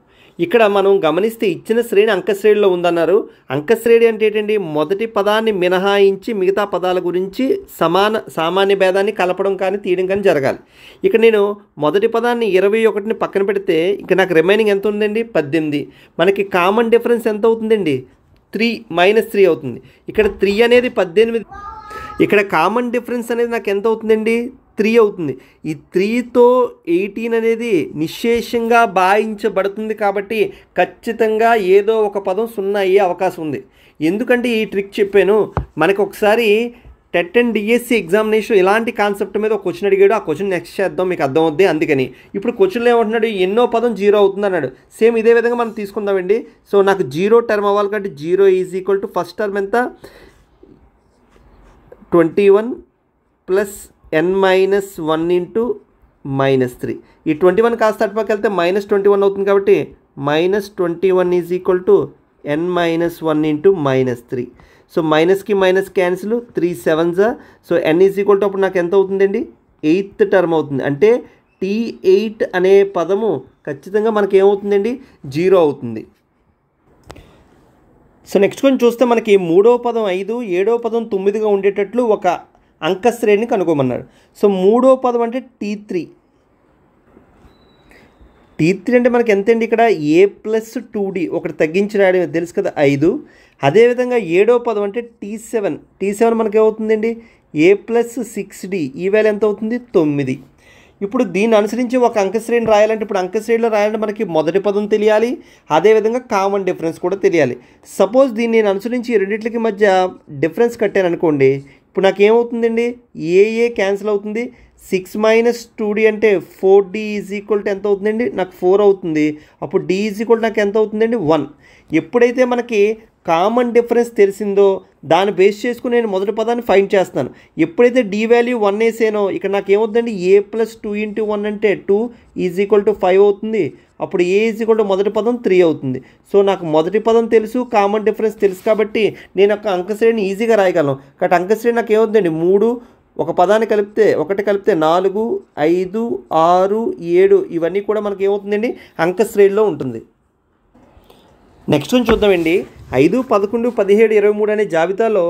ఇక్కడ మనం గమనిస్తే ఇచ్చిన శ్రేణి అంకశ్రేణిలో ఉందన్నారు. అంకశ్రేణి అంటే ఏంటండి, మొదటి పదాన్ని మినహాయించి మిగతా పదాల గురించి సామాన్య భేదాన్ని కలపడం కానీ తీయడం కానీ జరగాలి. ఇక్కడ నేను మొదటి పదాన్ని 21ని పక్కన పెడితే ఇక నాకు రిమైనింగ్ ఎంత ఉందండి 18. మనకి కామన్ డిఫరెన్స్ ఎంత అవుతుందండి 3 -3 అవుతుంది. ఇక్కడ 3 అనేది 18. ఇక్కడ కామన్ డిఫరెన్స్ అనేది నాకు ఎంత అవుతుందండి 3 అవుతుంది. ఈ 3తో 18 అనేది నిశ్శేషంగా భావించబడుతుంది. కాబట్టి ఖచ్చితంగా ఏదో ఒక పదం 0 అయ్యే అవకాశం ఉంది. ఎందుకంటే ఈ ట్రిక్ చెప్పాను. మనకు ఒకసారి టెట్ అండ్ డిఎస్సి ఎగ్జామినేషన్ ఇలాంటి కాన్సెప్ట్ మీద ఒక క్వశ్చన్ అడిగాడు. ఆ క్వశ్చన్ నెక్స్ట్ చేద్దాం, మీకు అర్థమవుద్ది. అందుకని ఇప్పుడు క్వశ్చన్లో ఏమంటున్నాడు, ఎన్నో పదం 0 అవుతుంది అన్నాడు. సేమ్ ఇదే విధంగా మనం తీసుకుందామండి. సో నాకు 0 టర్మ్ అవ్వాలి కాబట్టి 0 is equal to first term ఎంత 21 ప్లస్ n-1 ఇంటూ -3. ఈ 21 కాస్త అటుపక్క వెళ్తే -21 అవుతుంది. కాబట్టి -21 is equal to n-1 into -3. So మైనస్కి minus cancel 3 7s. So n is equal to అప్పుడు నాకు ఎంత అవుతుందండి 8th టర్మ్ అవుతుంది. అంటే T8 అనే పదము ఖచ్చితంగా మనకి ఏమవుతుందండి 0 అవుతుంది. సో నెక్స్ట్ కొంచెం చూస్తే మనకి 3వ పదం 5, 7వ పదం 9గా ఉండేటట్లు ఒక అంక శ్రేణిని కనుక్కోమన్నాడు. సో 3వ పదం అంటే T3. అంటే మనకి ఎంత అండి, ఇక్కడ A ప్లస్ 2D ఒకటి తగ్గించి రాయడం తెలుసు కదా 5. అదేవిధంగా 7వ పదం అంటే T7 మనకి ఏమవుతుందండి A ప్లస్ 6D, ఈ వాల్యూ ఎంత అవుతుంది 9. ఇప్పుడు దీన్ని అనుసరించి ఒక అంక శ్రేణి రాయాలంటే, ఇప్పుడు అంక శ్రేణిలో రాయాలంటే మనకి మొదటి పదం తెలియాలి, అదేవిధంగా కామన్ డిఫరెన్స్ కూడా తెలియాలి. సపోజ్ దీన్ని నేను అనుసరించి రెండింటికి మధ్య డిఫరెన్స్ కట్టాను అనుకోండి, ఇప్పుడు నాకు ఏమవుతుందండి ఏ క్యాన్సిల్ అవుతుంది. 6 - 2D అంటే 4D ఈజ్ ఈక్వల్ టు ఎంత అవుతుందండి, నాకు 4 అవుతుంది. అప్పుడు D ఈజ్ ఈక్వల్ నాకు ఎంత అవుతుందండి 1. ఎప్పుడైతే మనకి కామన్ డిఫరెన్స్ తెలిసిందో దాన్ని బేస్ చేసుకుని నేను మొదటి పదాన్ని ఫైండ్ చేస్తాను. ఎప్పుడైతే D వాల్యూ 1 వేసానో ఇక్కడ నాకు ఏమవుతుందండి A ప్లస్ 2 ఇంటూ 1 అంటే 2 ఈజ్ ఈక్వల్ టు 5 అవుతుంది. అప్పుడు A ఈజ్ ఈక్వల్ టు మొదటి పదం 3 అవుతుంది. సో నాకు మొదటి పదం తెలుసు, కామన్ డిఫరెన్స్ తెలుసు, కాబట్టి నేను ఒక అంకశ్రేణిని ఈజీగా రాయగలను. కాబట్టి అంకశ్రేణి నాకు ఏమవుతుందండి 3, ఒక పదాన్ని కలిపితే 4, 5, 6, 7 ఇవన్నీ కూడా మనకి ఏమవుతుందండి అంకశ్రేణిలో ఉంటుంది. నెక్స్ట్ నుంచి చూద్దామండి. 5, 11, 17, 23 అనే జాబితాలో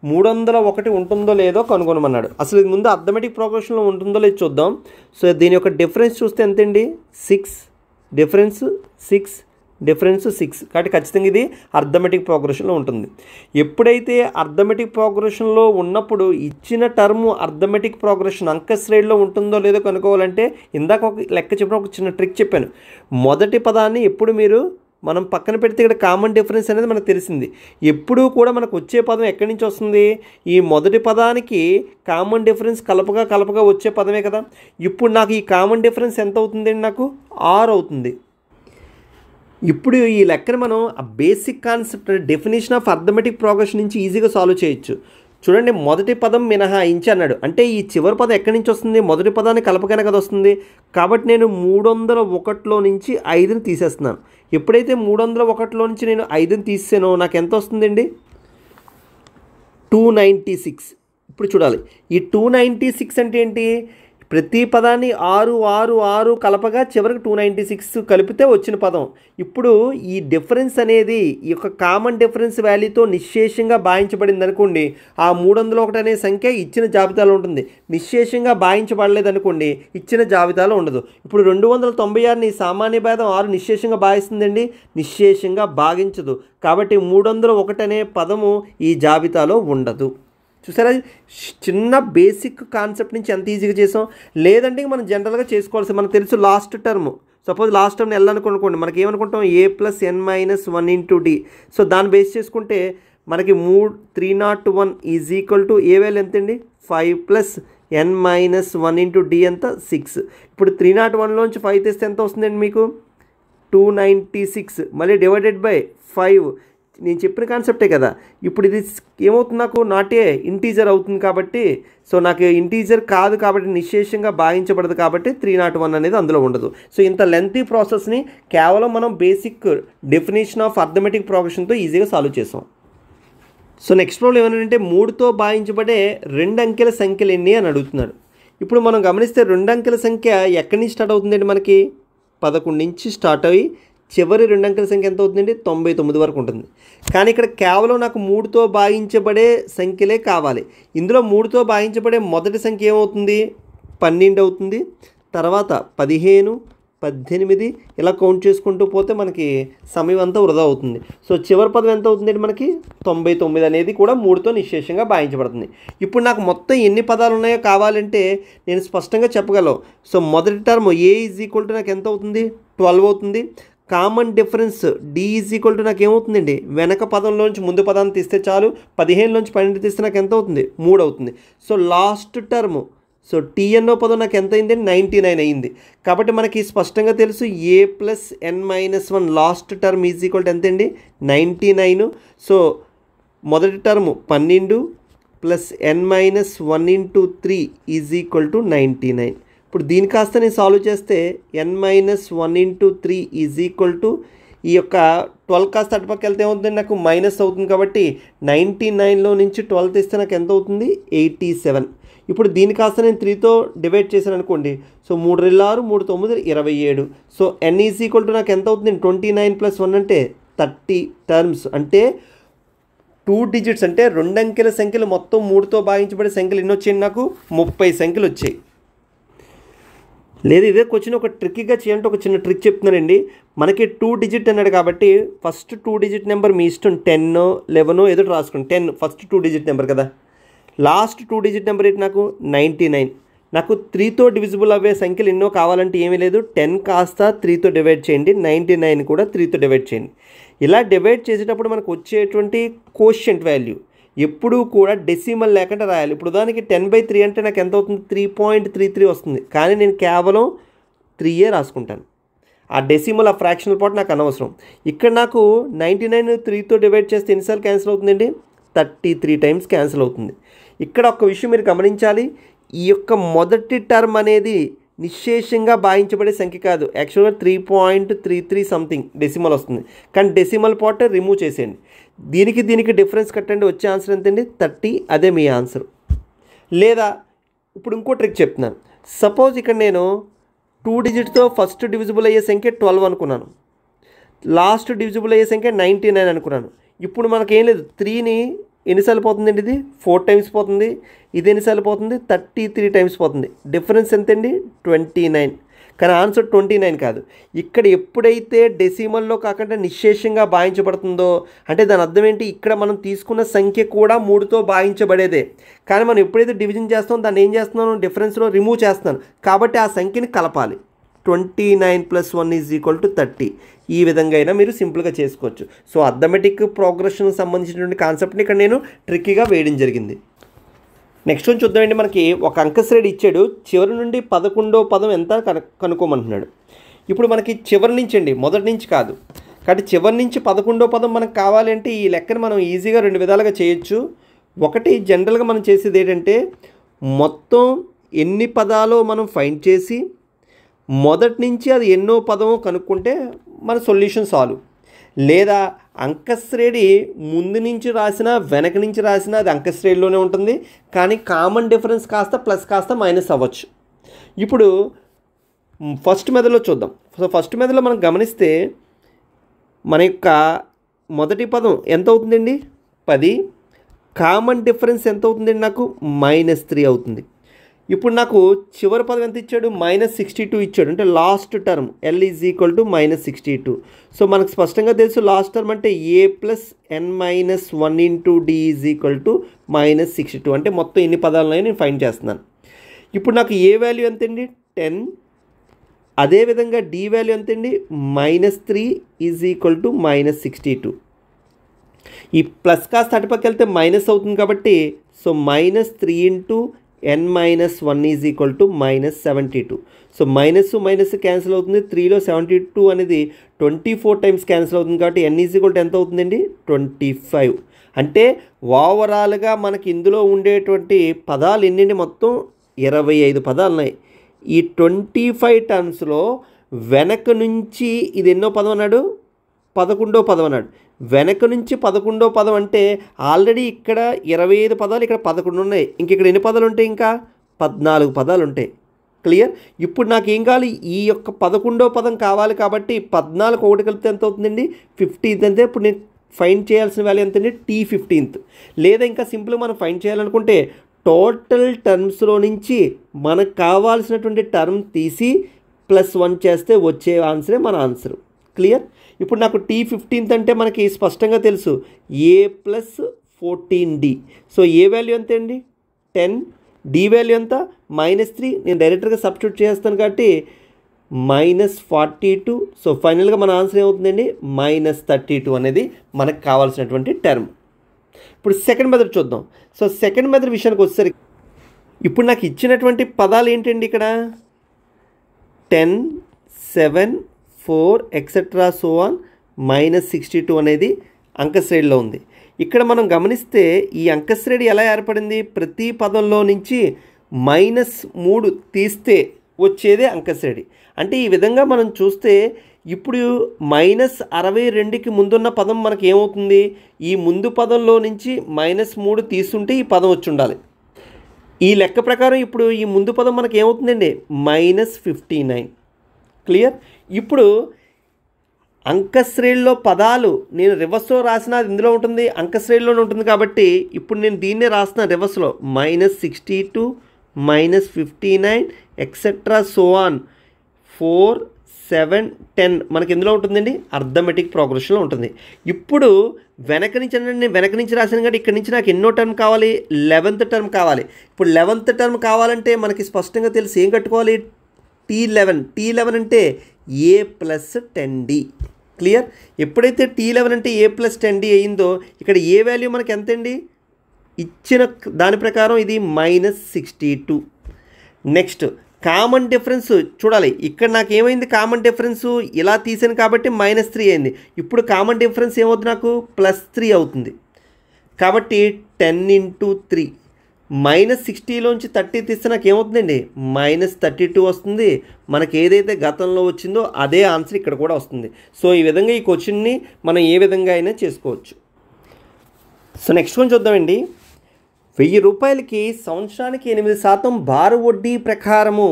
301 ఉంటుందో లేదో కనుగొనమన్నాడు. అసలు ఇది ముందు అర్థమెటిక్ ప్రోగ్రెషన్లో ఉంటుందో లేదో చూద్దాం. సో దీని యొక్క డిఫరెన్స్ చూస్తే ఎంతండి 6, డిఫరెన్స్ 6, డిఫరెన్స్ 6. కాబట్టి ఖచ్చితంగా ఇది అర్థమెటిక్ ప్రోగ్రెషన్లో ఉంటుంది. ఎప్పుడైతే అర్థమెటిక్ ప్రోగ్రెషన్లో ఉన్నప్పుడు ఇచ్చిన టర్ము అర్థమెటిక్ ప్రోగ్రెషన్ అంకశ్రేణిలో ఉంటుందో లేదో కనుక్కోవాలంటే ఇందాక ఒక లెక్క చెప్పిన ఒక చిన్న ట్రిక్ చెప్పాను. మొదటి పదాన్ని ఎప్పుడు మీరు మనం పక్కన పెడితే ఇక్కడ కామన్ డిఫరెన్స్ అనేది మనకు తెలిసింది. ఎప్పుడూ కూడా మనకు వచ్చే పదం ఎక్కడి నుంచి వస్తుంది? ఈ మొదటి పదానికి కామన్ డిఫరెన్స్ కలపగా వచ్చే పదమే కదా. ఇప్పుడు నాకు ఈ కామన్ డిఫరెన్స్ ఎంత అవుతుందండి? నాకు 6 అవుతుంది. ఇప్పుడు ఈ లెక్కను మనం ఆ basic concept definition of arithmetic progression నుంచి ఈజీగా సాల్వ్ చేయొచ్చు. చూడండి, మొదటి పదం మినహాయించి అన్నాడు. అంటే ఈ చివరి పదం ఎక్కడి నుంచి వస్తుంది? మొదటి పదాన్ని కలపగానే కదా వస్తుంది. కాబట్టి నేను 301లో నుంచి 5ని తీసేస్తున్నాను. ఎప్పుడైతే 301లో నుంచి నేను 5ని తీసానో నాకు ఎంత వస్తుందండి? 296. ఇప్పుడు చూడాలి, ఈ 296 అంటే ఏంటి? ప్రతి పదాన్ని 6 కలపగా చివరికి 296 కలిపితే వచ్చిన పదం. ఇప్పుడు ఈ డిఫరెన్స్ అనేది ఈ యొక్క కామన్ డిఫరెన్స్ వాల్యూతో నిశ్శేషంగా భాగించబడింది అనుకోండి, ఆ 301 అనే సంఖ్య ఇచ్చిన జాబితాలో ఉంటుంది. నిశ్శేషంగా భాగించబడలేదు అనుకోండి, ఇచ్చిన జాబితాలో ఉండదు. ఇప్పుడు 296ని సామాన్య భేదం 6 నిశ్శేషంగా భాగిస్తుందండి, నిశ్శేషంగా భాగించదు. కాబట్టి 301 అనే పదము ఈ జాబితాలో ఉండదు. చూసారా, చిన్న బేసిక్ కాన్సెప్ట్ నుంచి ఎంత ఈజీగా చేసాం. లేదంటే మనం జనరల్గా చేసుకోవాల్సి మనకు తెలుసు last term. Suppose last term L అనుకోండి, మనకి ఏమనుకుంటాం? a + n - 1 × d. సో దాన్ని బేస్ చేసుకుంటే మనకి 301 = ఏ వాల్యూ ఎంతండి? 5 + n - 1 × d ఎంత? 6. ఇప్పుడు 301లోంచి 5 తెస్తే ఎంత వస్తుందండి మీకు? 296. మళ్ళీ డివైడెడ్ బై 5. నేను చెప్పిన కాన్సెప్టే కదా. ఇప్పుడు ఇది ఏమవుతుంది? నాకు నాట్ ఏ ఇంటీజర్ అవుతుంది కాబట్టి, సో నాకు ఇంటీజర్ కాదు కాబట్టి నిశ్శేషంగా భాగించబడదు కాబట్టి 301 అనేది అందులో ఉండదు. సో ఇంత లెంతీ ప్రాసెస్ని కేవలం మనం బేసిక్ డెఫినేషన్ ఆఫ్ అర్థమెటిక్ ప్రోగ్రెషన్తో ఈజీగా సాల్వ్ చేసాం. సో నెక్స్ట్ ప్రాబ్లం ఏమనంటే 3తో భాగించబడే 2 అంకెల సంఖ్యలు ఎన్ని అని అడుగుతున్నాడు. ఇప్పుడు మనం గమనిస్తే 2 అంకెల సంఖ్య ఎక్కడి నుంచి స్టార్ట్ అవుతుందండి? మనకి 11 నుంచి స్టార్ట్ అయ్యి చివరి 2 అంకెల సంఖ్య ఎంత అవుతుందండి? 99 వరకు ఉంటుంది. కానీ ఇక్కడ కేవలం నాకు 3తో భాగించబడే సంఖ్యలే కావాలి. ఇందులో 3తో భాగించబడే మొదటి సంఖ్య ఏమవుతుంది? 12 అవుతుంది. తర్వాత 15, 18 ఇలా కౌంట్ చేసుకుంటూ పోతే మనకి సమయం అంతా వృధా అవుతుంది. సో చివరి పదం ఎంత అవుతుందండి? మనకి 99 అనేది కూడా 3తో నిశ్శేషంగా భాగించబడుతుంది. ఇప్పుడు నాకు మొత్తం ఎన్ని పదాలు ఉన్నాయో కావాలంటే నేను స్పష్టంగా చెప్పగలను. సో మొదటి టర్మ్ a = నాకు ఎంత అవుతుంది? 12 అవుతుంది. కామన్ డిఫరెన్స్ d = నాకు ఏమవుతుందండి? వెనక పదంలోంచి ముందు పదాన్ని తీస్తే చాలు. 15లోంచి 12 తీస్తే నాకు ఎంత అవుతుంది? 3 అవుతుంది. So last term, so t అన్నో పదం నాకు ఎంత అయిందండి? 99 అయింది. కాబట్టి మనకి స్పష్టంగా తెలుసు a + n - 1 లాస్ట్ టర్మ్ = ఎంత అండి? 99. సో మొదటి టర్మ్ 12 + n - 1 × 3 = 99. ఇప్పుడు దీని కాస్త నేను సాల్వ్ చేస్తే n - 1 × 3 ఈ యొక్క 12 కాస్త అటుపక్క వెళ్తే ఏమవుతుంది? నాకు మైనస్ అవుతుంది. కాబట్టి 99లో నుంచి 12 తీస్తే నాకు ఎంత అవుతుంది? 87. ఇప్పుడు దీని కాస్త నేను 3తో డివైడ్ చేశాను అనుకోండి. సో 3 × 6, 3 × 9 27. సో n = నాకు ఎంత అవుతుంది? 29 + 1 అంటే 30 టర్మ్స్. అంటే 2 డిజిట్స్ అంటే 2 అంకెల సంఖ్యలు మొత్తం 3తో భాగించబడే సంఖ్యలు ఎన్ని వచ్చాయి? నాకు 30 సంఖ్యలు వచ్చాయి. లేదు, ఇదే క్వశ్చన్ ఒక ట్రిక్కీగా చేయాలంటే ఒక చిన్న ట్రిక్ చెప్తున్నానండి. మనకి 2 డిజిట్ అన్నాడు కాబట్టి ఫస్ట్ 2 డిజిట్ నెంబర్ మీ ఇష్టం. 10, 11 ఏదో రాసుకోండి. 10 ఫస్ట్ 2 డిజిట్ నెంబర్ కదా. లాస్ట్ 2 డిజిట్ నెంబర్ ఏంటి? నాకు 99. నాకు 3తో డివిజిబుల్ అవ్వే సంఖ్యలు ఎన్నో కావాలంటే ఏమీ లేదు, 10 కాస్త 3తో డివైడ్ చేయండి, 99 కూడా 3తో డివైడ్ చేయండి. ఇలా డివైడ్ చేసేటప్పుడు మనకు వచ్చేటువంటి కోషియంట్ వాల్యూ ఎప్పుడూ కూడా డెసిమల్ లేకుండా రాయాలి. ఇప్పుడు దానికి 10/3 అంటే నాకు ఎంత అవుతుంది? 3.33 వస్తుంది. కానీ నేను కేవలం 3 రాసుకుంటాను. ఆ డెసిమల్, ఆ ఫ్రాక్షనల్ పార్ట్ నాకు అనవసరం. ఇక్కడ నాకు 99 3తో డివైడ్ చేస్తే ఎన్నిసార్లు క్యాన్సిల్ అవుతుందండి? 33 టైమ్స్ క్యాన్సిల్ అవుతుంది. ఇక్కడ ఒక విషయం మీరు గమనించాలి. ఈ యొక్క మొదటి టర్మ్ అనేది నిశ్శేషంగా భాగించబడే సంఖ్య కాదు. యాక్చువల్గా 3.33 సంథింగ్ డెసిమల్ వస్తుంది. కానీ డెసిమల్ పార్ట్ రిమూవ్ చేసేయండి. దీనికి డిఫరెన్స్ కట్టండి. వచ్చే ఆన్సర్ ఎంతండి? 30. అదే మీ ఆన్సర్. లేదా ఇప్పుడు ఇంకో ట్రిక్ చెప్తున్నాను. సపోజ్ ఇక్కడ నేను 2 డిజిట్తో ఫస్ట్ డివిజిబుల్ అయ్యే సంఖ్య 12 అనుకున్నాను, లాస్ట్ డివిజిబుల్ అయ్యే సంఖ్య 99 అనుకున్నాను. ఇప్పుడు మనకేం లేదు, 3ని ఎన్నిసార్లు పోతుందండి? ఇది 4 టైమ్స్ పోతుంది. ఇది ఎన్నిసార్లు పోతుంది? 33 టైమ్స్ పోతుంది. డిఫరెన్స్ ఎంతండి? 29. కానీ ఆన్సర్ 29 కాదు. ఇక్కడ ఎప్పుడైతే డెసిమల్లో కాకుండా నిశ్శేషంగా భాగించబడుతుందో అంటే దాని అర్థం ఏంటి? ఇక్కడ మనం తీసుకున్న సంఖ్య కూడా 3తో భాగించబడేదే. కానీ మనం ఎప్పుడైతే డివిజన్ చేస్తామో దాన్ని ఏం చేస్తున్నాను? డిఫరెన్స్లో రిమూవ్ చేస్తున్నాను. కాబట్టి ఆ సంఖ్యని కలపాలి. 29 + 1 = 30. ఈ విధంగా అయినా మీరు సింపుల్గా చేసుకోవచ్చు. సో అర్థమెటిక్ ప్రోగ్రెషన్ సంబంధించినటువంటి కాన్సెప్ట్ని ఇక్కడ నేను ట్రిక్కీగా వేయడం జరిగింది. నెక్స్ట్ వన్ చూద్దామండి. మనకి ఒక అంకశ్రేణి ఇచ్చాడు, చివరి నుండి 11వ పదం ఎంత కనుక్కోమంటున్నాడు. ఇప్పుడు మనకి చివరి నుంచి అండి, మొదటి నుంచి కాదు, కాబట్టి చివరి నుంచి 11వ పదం మనకు కావాలంటే ఈ లెక్కను మనం ఈజీగా 2 విధాలుగా చేయొచ్చు. ఒకటి జనరల్గా మనం చేసేది ఏంటంటే మొత్తం ఎన్ని పదాలో మనం ఫైండ్ చేసి మొదటి నుంచి అది ఎన్నో పదమో కనుక్కుంటే మన సొల్యూషన్ సాల్వ్. లేదా అంకశ్రేణి ముందు నుంచి రాసినా వెనక నుంచి రాసినా అది అంకశ్రేణిలోనే ఉంటుంది, కానీ కామన్ డిఫరెన్స్ కాస్త ప్లస్ కాస్త మైనస్ అవ్వచ్చు. ఇప్పుడు ఫస్ట్ మెథడ్లో చూద్దాం. సో ఫస్ట్ మెథడ్లో మనం గమనిస్తే మన యొక్క మొదటి పదం ఎంత అవుతుందండి? 10. కామన్ డిఫరెన్స్ ఎంత అవుతుందండి? నాకు -3 అవుతుంది. ఇప్పుడు నాకు చివరి పదం ఎంత ఇచ్చాడు? -62 ఇచ్చాడు. అంటే లాస్ట్ టర్మ్ L = -62. సో మనకు స్పష్టంగా తెలుసు లాస్ట్ టర్మ్ అంటే A + n - 1 × D = -62. అంటే మొత్తం ఎన్ని పదాలున్నాయో నేను ఫైండ్ చేస్తున్నాను. ఇప్పుడు నాకు ఏ వాల్యూ ఎంతండి? 10. అదేవిధంగా D వాల్యూ ఎంతండి? -3 = -62. ఈ ప్లస్ కాస్త అటుపక్క వెళ్తే మైనస్ అవుతుంది కాబట్టి so -3 × n - 1 = -72. So minus cancel అవుతుంది. 3లో 72 అనేది 24 టైమ్స్ క్యాన్సిల్ అవుతుంది కాబట్టి n = ఎంత అవుతుందండి? 25. అంటే ఓవరాల్గా మనకి ఇందులో ఉండేటువంటి పదాలు ఎన్నండి? మొత్తం 25 పదాలు ఉన్నాయి. ఈ 25 టర్మ్స్లో వెనక నుంచి ఇది ఎన్నో పదం అన్నాడు? 11వ పదం అన్నాడు. వెనక నుంచి 11వ పదం అంటే ఆల్రెడీ ఇక్కడ 25 పదాలు, ఇక్కడ 11 ఉన్నాయి. ఇంక ఇక్కడ ఎన్ని పదాలు ఉంటాయి? ఇంకా 14 పదాలు ఉంటాయి. క్లియర్? ఇప్పుడు నాకు ఏం కావాలి? ఈ యొక్క 11వ పదం కావాలి కాబట్టి 14 ఒకటి కలిపితే ఎంత అవుతుందండి? 15. అంటే ఇప్పుడు నేను ఫైండ్ చేయాల్సిన వాల్యూ ఎంతండి? T15. లేదా ఇంకా సింపుల్గా మనం ఫైండ్ చేయాలనుకుంటే టోటల్ టర్మ్స్లో నుంచి మనకు కావాల్సినటువంటి టర్మ్ తీసి +1 చేస్తే వచ్చే ఆన్సరే మన ఆన్సర్. క్లియర్? ఇప్పుడు నాకు T15 అంటే మనకి స్పష్టంగా తెలుసు A + 14D. So A value ఎంత అండి? 10. D వాల్యూ ఎంత? -3. నేను డైరెక్ట్గా సబ్స్టిట్యూట్ చేస్తాను కాబట్టి -42. సో ఫైనల్గా మన ఆన్సర్ ఏమవుతుందండి? -32 అనేది మనకు కావాల్సినటువంటి టర్మ్. ఇప్పుడు సెకండ్ మెథడ్ చూద్దాం. సో సెకండ్ మెథడ్ విషయానికి వచ్చేసరికి ఇప్పుడు నాకు ఇచ్చినటువంటి పదాలు ఏంటండి? ఇక్కడ 10, 7, 4 ఎక్సెట్రా సో ఆన్ -62 అనేది అంకశ్రేణిలో ఉంది. ఇక్కడ మనం గమనిస్తే ఈ అంకశ్రేణి ఎలా ఏర్పడింది? ప్రతి పదంలో నుంచి -3 తీస్తే వచ్చేదే అంకశ్రేణి. అంటే ఈ విధంగా మనం చూస్తే ఇప్పుడు -62కి ముందున్న పదం మనకి ఏమవుతుంది? ఈ ముందు పదంలో నుంచి -3 తీసుంటే ఈ పదం వచ్చి ఉండాలి. ఈ లెక్క ప్రకారం ఇప్పుడు ఈ ముందు పదం మనకి ఏమవుతుందండి? -59. క్లియర్? ఇప్పుడు అంకశ్రేణిలో పదాలు నేను రివర్స్లో రాసిన అది ఇందులో ఉంటుంది, అంకశ్రేణిలోనే ఉంటుంది కాబట్టి ఇప్పుడు నేను దీన్నే రాస్తున్నా రివర్స్లో. -62 -59 ఎక్సెట్రా సో ఆన్ 4, 7, 10 మనకి ఎందులో ఉంటుందండి? అర్థమెటిక్ ప్రోగ్రెషన్లో ఉంటుంది. ఇప్పుడు వెనక నుంచి అంటే నేను వెనక నుంచి రాశాను కాబట్టి ఇక్కడ నుంచి నాకు ఎన్నో టర్మ్ కావాలి? 11th టర్మ్ కావాలి. ఇప్పుడు 11th టర్మ్ కావాలంటే మనకి స్పష్టంగా తెలిసి ఏం కట్టుకోవాలి? T11 అంటే A + 10D. క్లియర్? ఎప్పుడైతే T11 అంటే A + 10D అయిందో ఇక్కడ ఏ వాల్యూ మనకి ఎంతండి? ఇచ్చిన దాని ప్రకారం ఇది -62. నెక్స్ట్ కామన్ డిఫరెన్స్ చూడాలి. ఇక్కడ నాకు ఏమైంది? కామన్ డిఫరెన్స్ ఇలా తీసాను కాబట్టి -3 అయింది. ఇప్పుడు కామన్ డిఫరెన్స్ ఏమవుతుంది? నాకు +3 అవుతుంది. కాబట్టి 10 × 3 -60లోంచి 30 తీస్తే నాకు ఏమవుతుందండి? -32 వస్తుంది. మనకి ఏదైతే గతంలో వచ్చిందో అదే ఆన్సర్ ఇక్కడ కూడా వస్తుంది. సో ఈ విధంగా ఈ క్వశ్చన్ని మనం ఏ విధంగా అయినా చేసుకోవచ్చు. సో నెక్స్ట్ వన్ చూద్దామండి. 1000 రూపాయలకి సంవత్సరానికి 8% భార వడ్డీ ప్రకారము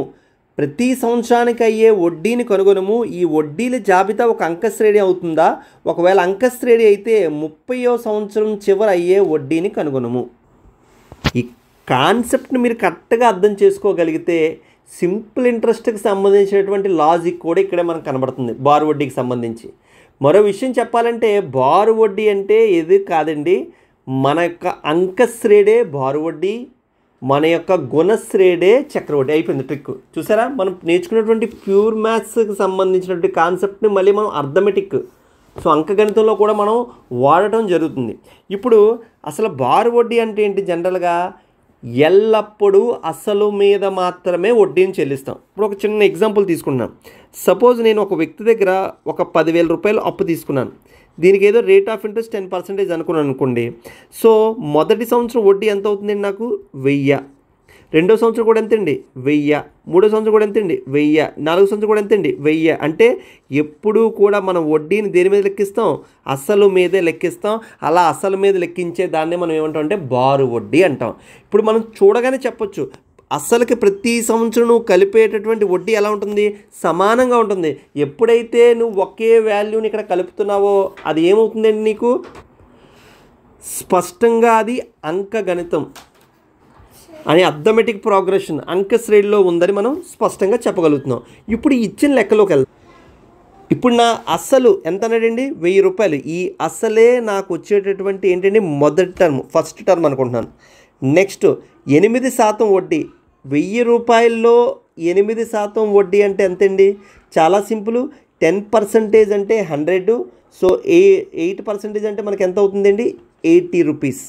ప్రతి సంవత్సరానికి అయ్యే వడ్డీని కనుగొనము. ఈ వడ్డీల జాబితా ఒక అంకశ్రేణి అవుతుందా? ఒకవేళ అంకశ్రేణి అయితే 30వ సంవత్సరం చివర అయ్యే వడ్డీని కనుగొనము. ఈ కాన్సెప్ట్ని మీరు కరెక్ట్గా అర్థం చేసుకోగలిగితే సింపుల్ ఇంట్రెస్ట్కి సంబంధించినటువంటి లాజిక్ కూడా ఇక్కడే మనకు కనబడుతుంది బారు వడ్డీకి సంబంధించి. మరో విషయం చెప్పాలంటే బారు వడ్డీ అంటే ఇది కాదండి, మన యొక్క అంకశ్రేణే బారు వడ్డీ. మన యొక్క గుణశ్రేడే చక్రవడ్డీ. అయిపోయింది ట్రిక్. చూసారా, మనం నేర్చుకున్నటువంటి ప్యూర్ మ్యాథ్స్కి సంబంధించినటువంటి కాన్సెప్ట్ని మళ్ళీ మనం అర్థమెటిక్, సో అంకగణితంలో కూడా మనం వాడటం జరుగుతుంది. ఇప్పుడు అసలు బారు వడ్డీ అంటే ఏంటి? జనరల్గా ఎల్లప్పుడూ అసలు మీద మాత్రమే వడ్డీని చెల్లిస్తాం. ఇప్పుడు ఒక చిన్న ఎగ్జాంపుల్ తీసుకున్నాం. సపోజ్ నేను ఒక వ్యక్తి దగ్గర ఒక 10,000 రూపాయలు అప్పు తీసుకున్నాను. దీనికి ఏదో రేట్ ఆఫ్ ఇంట్రెస్ట్ 10% అనుకున్నాను అనుకోండి. సో మొదటి సంవత్సరం వడ్డీ ఎంత అవుతుందండి? నాకు 1000. రెండో సంవత్సరం కూడా ఎంతండి? 1000. మూడో సంవత్సరం కూడా ఎంతండి? 1000. నాలుగో సంవత్సరం కూడా ఎంతండి? 1000. అంటే ఎప్పుడూ కూడా మనం వడ్డీని దేని మీద లెక్కిస్తాం? అసలు మీదే లెక్కిస్తాం. అలా అసలు మీద లెక్కించే దాన్నే మనం ఏమంటాం అంటే బారు వడ్డీ అంటాం. ఇప్పుడు మనం చూడగానే చెప్పొచ్చు, అసలుకి ప్రతి సంవత్సరం నువ్వు కలిపేటటువంటి వడ్డీ ఎలా ఉంటుంది? సమానంగా ఉంటుంది. ఎప్పుడైతే నువ్వు ఒకే వాల్యూని ఇక్కడ కలుపుతున్నావో అది ఏమవుతుందండి నీకు? స్పష్టంగా అది అంకగణితం అని అర్థమెటిక్ ప్రోగ్రెషన్ అంక శ్రేణిలో ఉందని మనం స్పష్టంగా చెప్పగలుగుతున్నాం. ఇప్పుడు ఇచ్చిన లెక్కలోకి వెళ్తాం. ఇప్పుడు నా అసలు ఎంత అన్నాడండి? 1000 రూపాయలు. ఈ అసలే నాకు వచ్చేటటువంటి ఏంటండి? మొదటి టర్మ్, ఫస్ట్ టర్మ్ అనుకుంటున్నాను. నెక్స్ట్ 8% వడ్డీ. 1000 రూపాయల్లో 8% వడ్డీ అంటే ఎంతండి? చాలా సింపుల్. 10% అంటే 100. సో 8% అంటే మనకి ఎంత అవుతుందండి? 80 రూపీస్.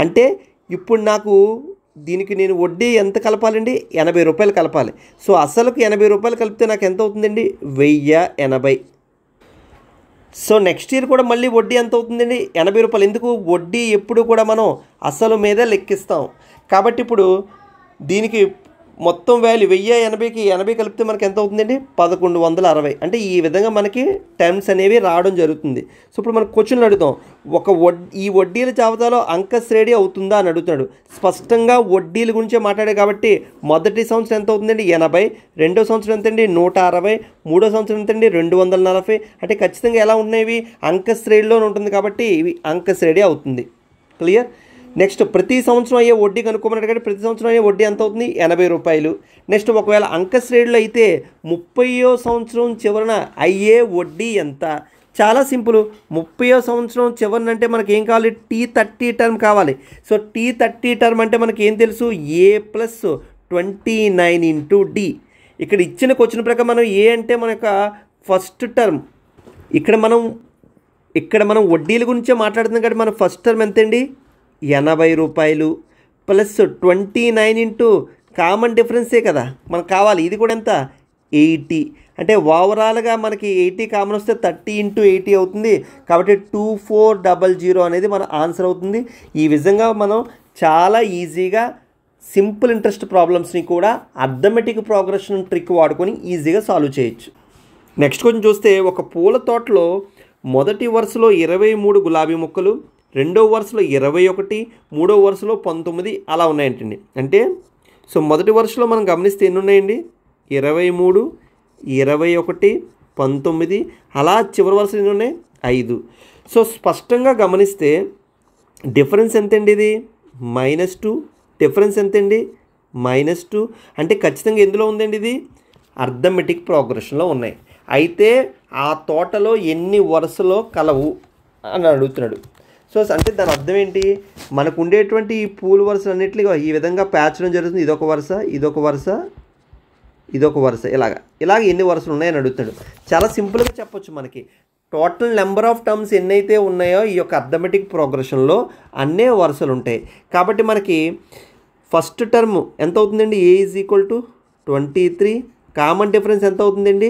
అంటే ఇప్పుడు నాకు దీనికి నేను వడ్డీ ఎంత కలపాలండి? 80 రూపాయలు కలపాలి. సో అసలుకు 80 రూపాయలు కలిపితే నాకు ఎంత అవుతుందండి? 1080. సో నెక్స్ట్ ఇయర్ కూడా మళ్ళీ వడ్డీ ఎంత అవుతుందండి? 80 రూపాయలు. ఎందుకు? వడ్డీ ఎప్పుడు కూడా మనం అసలు మీద లెక్కిస్తాం. కాబట్టి ఇప్పుడు దీనికి మొత్తం వాల్యూ 1080కి 80 కలిపితే మనకి ఎంత అవుతుందండి? 1160. అంటే ఈ విధంగా మనకి టర్మ్స్ అనేవి రావడం జరుగుతుంది. సో ఇప్పుడు మనకు క్వశ్చన్లు అడుగుతాం, ఈ వడ్డీల జాబితాలో అంక శ్రేణి అవుతుందా అని అడుగుతున్నాడు. స్పష్టంగా వడ్డీల గురించే మాట్లాడే కాబట్టి మొదటి సంవత్సరం ఎంత అవుతుందండి? 80. రెండో సంవత్సరం ఎంతండి? 160. మూడో సంవత్సరం ఎంతండి? 240. అంటే ఖచ్చితంగా ఎలా ఉన్నాయి? అంక శ్రేణిలో ఉంటుంది కాబట్టి ఇవి అంక శ్రేణి అవుతుంది. క్లియర్? నెక్స్ట్ ప్రతి సంవత్సరం అయ్యే వడ్డీ కనుక్కోమన్నాడు కాబట్టి ప్రతి సంవత్సరం అయ్యే వడ్డీ ఎంత అవుతుంది? 80 రూపాయలు. నెక్స్ట్ ఒకవేళ అంక శ్రేణిలో అయితే 30వ సంవత్సరం చివరన అయ్యే వడ్డీ ఎంత? చాలా సింపుల్. 30వ సంవత్సరం చివరన అంటే మనకి ఏం కావాలి? T30 టర్మ్ కావాలి. సో T30 టర్మ్ అంటే మనకి ఏం తెలుసు? A + 29 × D. ఇక్కడ ఇచ్చిన క్వశ్చన్ ప్రకారం మనం ఏ అంటే మన యొక్క ఫస్ట్ టర్మ్. ఇక్కడ మనం వడ్డీల గురించే మాట్లాడుతున్నాం కాబట్టి మన ఫస్ట్ టర్మ్ ఎంతండి? 80 రూపాయలు ప్లస్ 29 కామన్ డిఫరెన్సే కదా మనకు కావాలి. ఇది కూడా ఎంత? 80. అంటే ఓవరాల్గా మనకి 80 కామన్ వస్తే 30 × 80 అవుతుంది. కాబట్టి 2400 అనేది మన ఆన్సర్ అవుతుంది. ఈ విధంగా మనం చాలా ఈజీగా సింపుల్ ఇంట్రెస్ట్ ప్రాబ్లమ్స్ని కూడా అర్థమెటిక్ ప్రోగ్రెషన్ ట్రిక్ వాడుకొని ఈజీగా సాల్వ్ చేయొచ్చు. నెక్స్ట్ కొంచెం చూస్తే, ఒక పూల తోటలో మొదటి వరుసలో 23 గులాబీ మొక్కలు, రెండో వరుసలో 21, మూడో వరుసలో 19 అలా ఉన్నాయంటండి. అంటే సో మొదటి వరుసలో మనం గమనిస్తే ఎన్ని ఉన్నాయండి? 23, 21, 19. అలా చివరి వరుసలో ఎన్ని ఉన్నాయి? 5. సో స్పష్టంగా గమనిస్తే డిఫరెన్స్ ఎంతండి? ఇది -2. డిఫరెన్స్ ఎంతండి? -2. అంటే ఖచ్చితంగా ఎందులో ఉందండి? ఇది అర్థమెటిక్ ప్రోగ్రెషన్లో ఉన్నాయి. అయితే ఆ తోటలో ఎన్ని వరుసలో కలవు అని అడుగుతున్నాడు. సో అంటే దాని అర్థం ఏంటి? మనకు ఉండేటువంటి ఈ పూల వరుసలు అన్నింటినీ ఈ విధంగా పేర్చడం జరుగుతుంది. ఇదొక వరుస, ఇదొక వరుస, ఇదొక వరుస, ఇలాగ ఎన్ని వరుసలు ఉన్నాయని అడుగుతాడు. చాలా సింపుల్గా చెప్పొచ్చు. మనకి టోటల్ నెంబర్ ఆఫ్ టర్మ్స్ ఎన్నైతే ఉన్నాయో ఈ యొక్క అర్థమెటిక్ ప్రోగ్రెషన్లో అన్నే వరుసలు ఉంటాయి. కాబట్టి మనకి ఫస్ట్ టర్మ్ ఎంత అవుతుందండి? A = 23. కామన్ డిఫరెన్స్ ఎంత అవుతుందండి?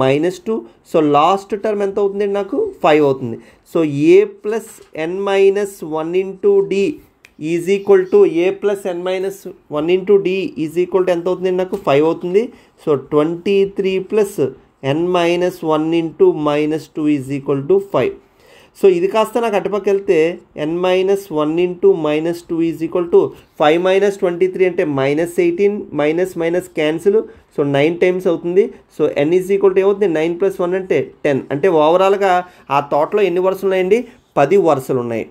-2. సో లాస్ట్ టర్మ్ ఎంత అవుతుందండి? నాకు 5 అవుతుంది. So A + n-1 × D is equal to A + n-1 × D is equal to ఎంత అవుతుందండి? నాకు 5 అవుతుంది. So 23 + n-1 × -2 is equal to 5. So ఇది కాస్త నాకు అటుపక్క వెళ్తే n-1 × -2 ఈజ్ ఈక్వల్ టు 5 - 23 అంటే -18, మైనస్ క్యాన్సిల్. సో 9 టైమ్స్ అవుతుంది. So n is equal to ఏమవుతుంది? 9 + 1 అంటే 10. అంటే ఓవరాల్గా ఆ తోటలో ఎన్ని వరుసలు ఉన్నాయండి? 10 వరుసలు ఉన్నాయి.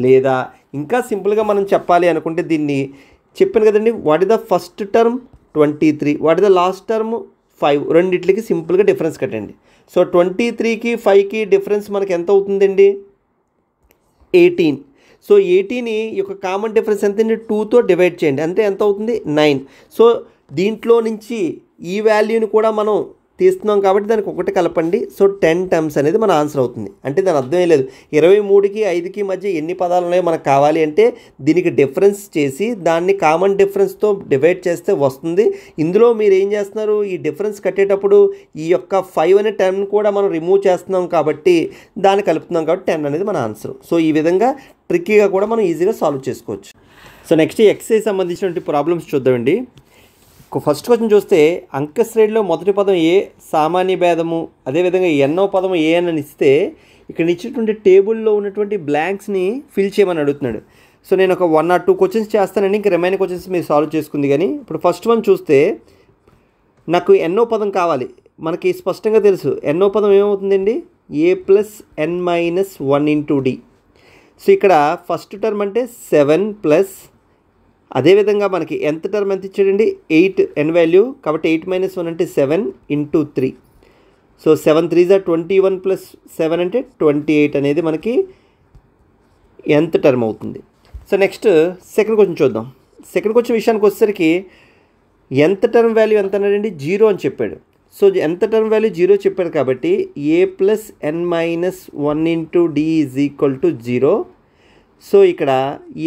లేదా ఇంకా సింపుల్గా మనం చెప్పాలి అనుకుంటే దీన్ని చెప్పాను కదండి. What is the first term? 23. What is the last term? 5. రెండిట్లకి సింపుల్గా డిఫరెన్స్ కట్టండి. సో 23కి 5కి డిఫరెన్స్ మనకి ఎంత అవుతుందండి? 18. సో 18 యొక్క కామన్ డిఫరెన్స్ ఎంత అండి 2తో డివైడ్ చేయండి, అంటే ఎంత అవుతుంది 9. సో దీంట్లో నుంచి ఈ వాల్యూని కూడా మనం తీస్తున్నాం కాబట్టి దానికి ఒకటి కలపండి. సో 10 టర్మ్స్ అనేది మన ఆన్సర్ అవుతుంది. అంటే దాని అర్థమే లేదు, 23కి 5కి మధ్య ఎన్ని పదాలు ఉన్నాయో మనకు కావాలి అంటే దీనికి డిఫరెన్స్ చేసి దాన్ని కామన్ డిఫరెన్స్తో డివైడ్ చేస్తే వస్తుంది. ఇందులో మీరు ఏం చేస్తున్నారు, ఈ డిఫరెన్స్ కట్టేటప్పుడు ఈ యొక్క 5 అనే టర్మ్ కూడా మనం రిమూవ్ చేస్తున్నాం కాబట్టి దాన్ని కలుపుతున్నాం కాబట్టి 10 అనేది మన ఆన్సర్. సో ఈ విధంగా ట్రిక్కీగా కూడా మనం ఈజీగా సాల్వ్ చేసుకోవచ్చు. సో నెక్స్ట్ ఎక్సైజ్ సంబంధించినటువంటి ప్రాబ్లమ్స్ చూద్దామండి. ఫస్ట్ క్వశ్చన్ చూస్తే అంక శ్రేణిలో మొదటి పదం ఏ సామాన్య భేదము, అదేవిధంగా ఎన్నో పదం ఏ అని ఇస్తే ఇక్కడ ఇచ్చినటువంటి టేబుల్లో ఉన్నటువంటి బ్లాంక్స్ని ఫిల్ చేయమని అడుగుతున్నాడు. సో నేను ఒక 1 or 2 క్వశ్చన్స్ చేస్తానండి, ఇంకా రిమైనింగ్ క్వశ్చన్స్ మీరు సాల్వ్ చేసుకుంది. కానీ ఇప్పుడు ఫస్ట్ వన్ చూస్తే నాకు ఎన్నో పదం కావాలి, మనకి స్పష్టంగా తెలుసు ఎన్నో పదం ఏమవుతుందండి a+n-1 × d. సో ఇక్కడ ఫస్ట్ టర్మ్ అంటే 7 ప్లస్, అదేవిధంగా మనకి ఎంత టర్మ్ ఎంత ఇచ్చాడండి 8 n వాల్యూ కాబట్టి 8 - 1 అంటే 7 × 3. సో 7 3 = 21 ప్లస్ 7 అంటే 28 అనేది మనకి ఎంత టర్మ్ అవుతుంది. సో నెక్స్ట్ సెకండ్ క్వశ్చన్ చూద్దాం. సెకండ్ క్వశ్చన్ విషయానికి వచ్చేసరికి ఎంత టర్మ్ వాల్యూ ఎంత అన్నాడండి 0 అని చెప్పాడు. సో ఎంత టర్మ్ వాల్యూ 0 చెప్పాడు కాబట్టి a+n-1 × d = 0. సో ఇక్కడ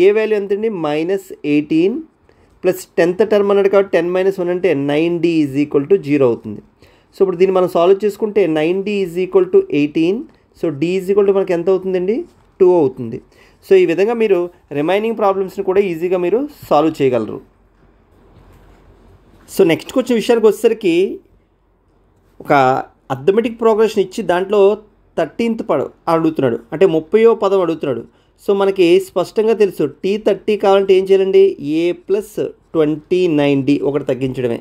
ఏ వాల్యూ ఎంతండి -18 ప్లస్ 10th టర్మ్ అన్నాడు కాబట్టి 10 - 1 అంటే 9d = 0 అవుతుంది. సో ఇప్పుడు దీన్ని మనం సాల్వ్ చేసుకుంటే 9d = 18. సో d = మనకి ఎంత అవుతుందండి 2 అవుతుంది. సో ఈ విధంగా మీరు రిమైనింగ్ ప్రాబ్లమ్స్ని కూడా ఈజీగా మీరు సాల్వ్ చేయగలరు. సో నెక్స్ట్ క్వశ్చన్ విషయానికి వచ్చేసరికి ఒక అర్థమెటిక్ ప్రోగ్రెషన్ ఇచ్చి దాంట్లో 13th పదం అడుగుతున్నాడు, అంటే 30వ పదం అడుగుతున్నాడు. సో మనకి స్పష్టంగా తెలుసు T30 కావాలంటే ఏం చేయాలండి a+29d ఒకటి తగ్గించడమే.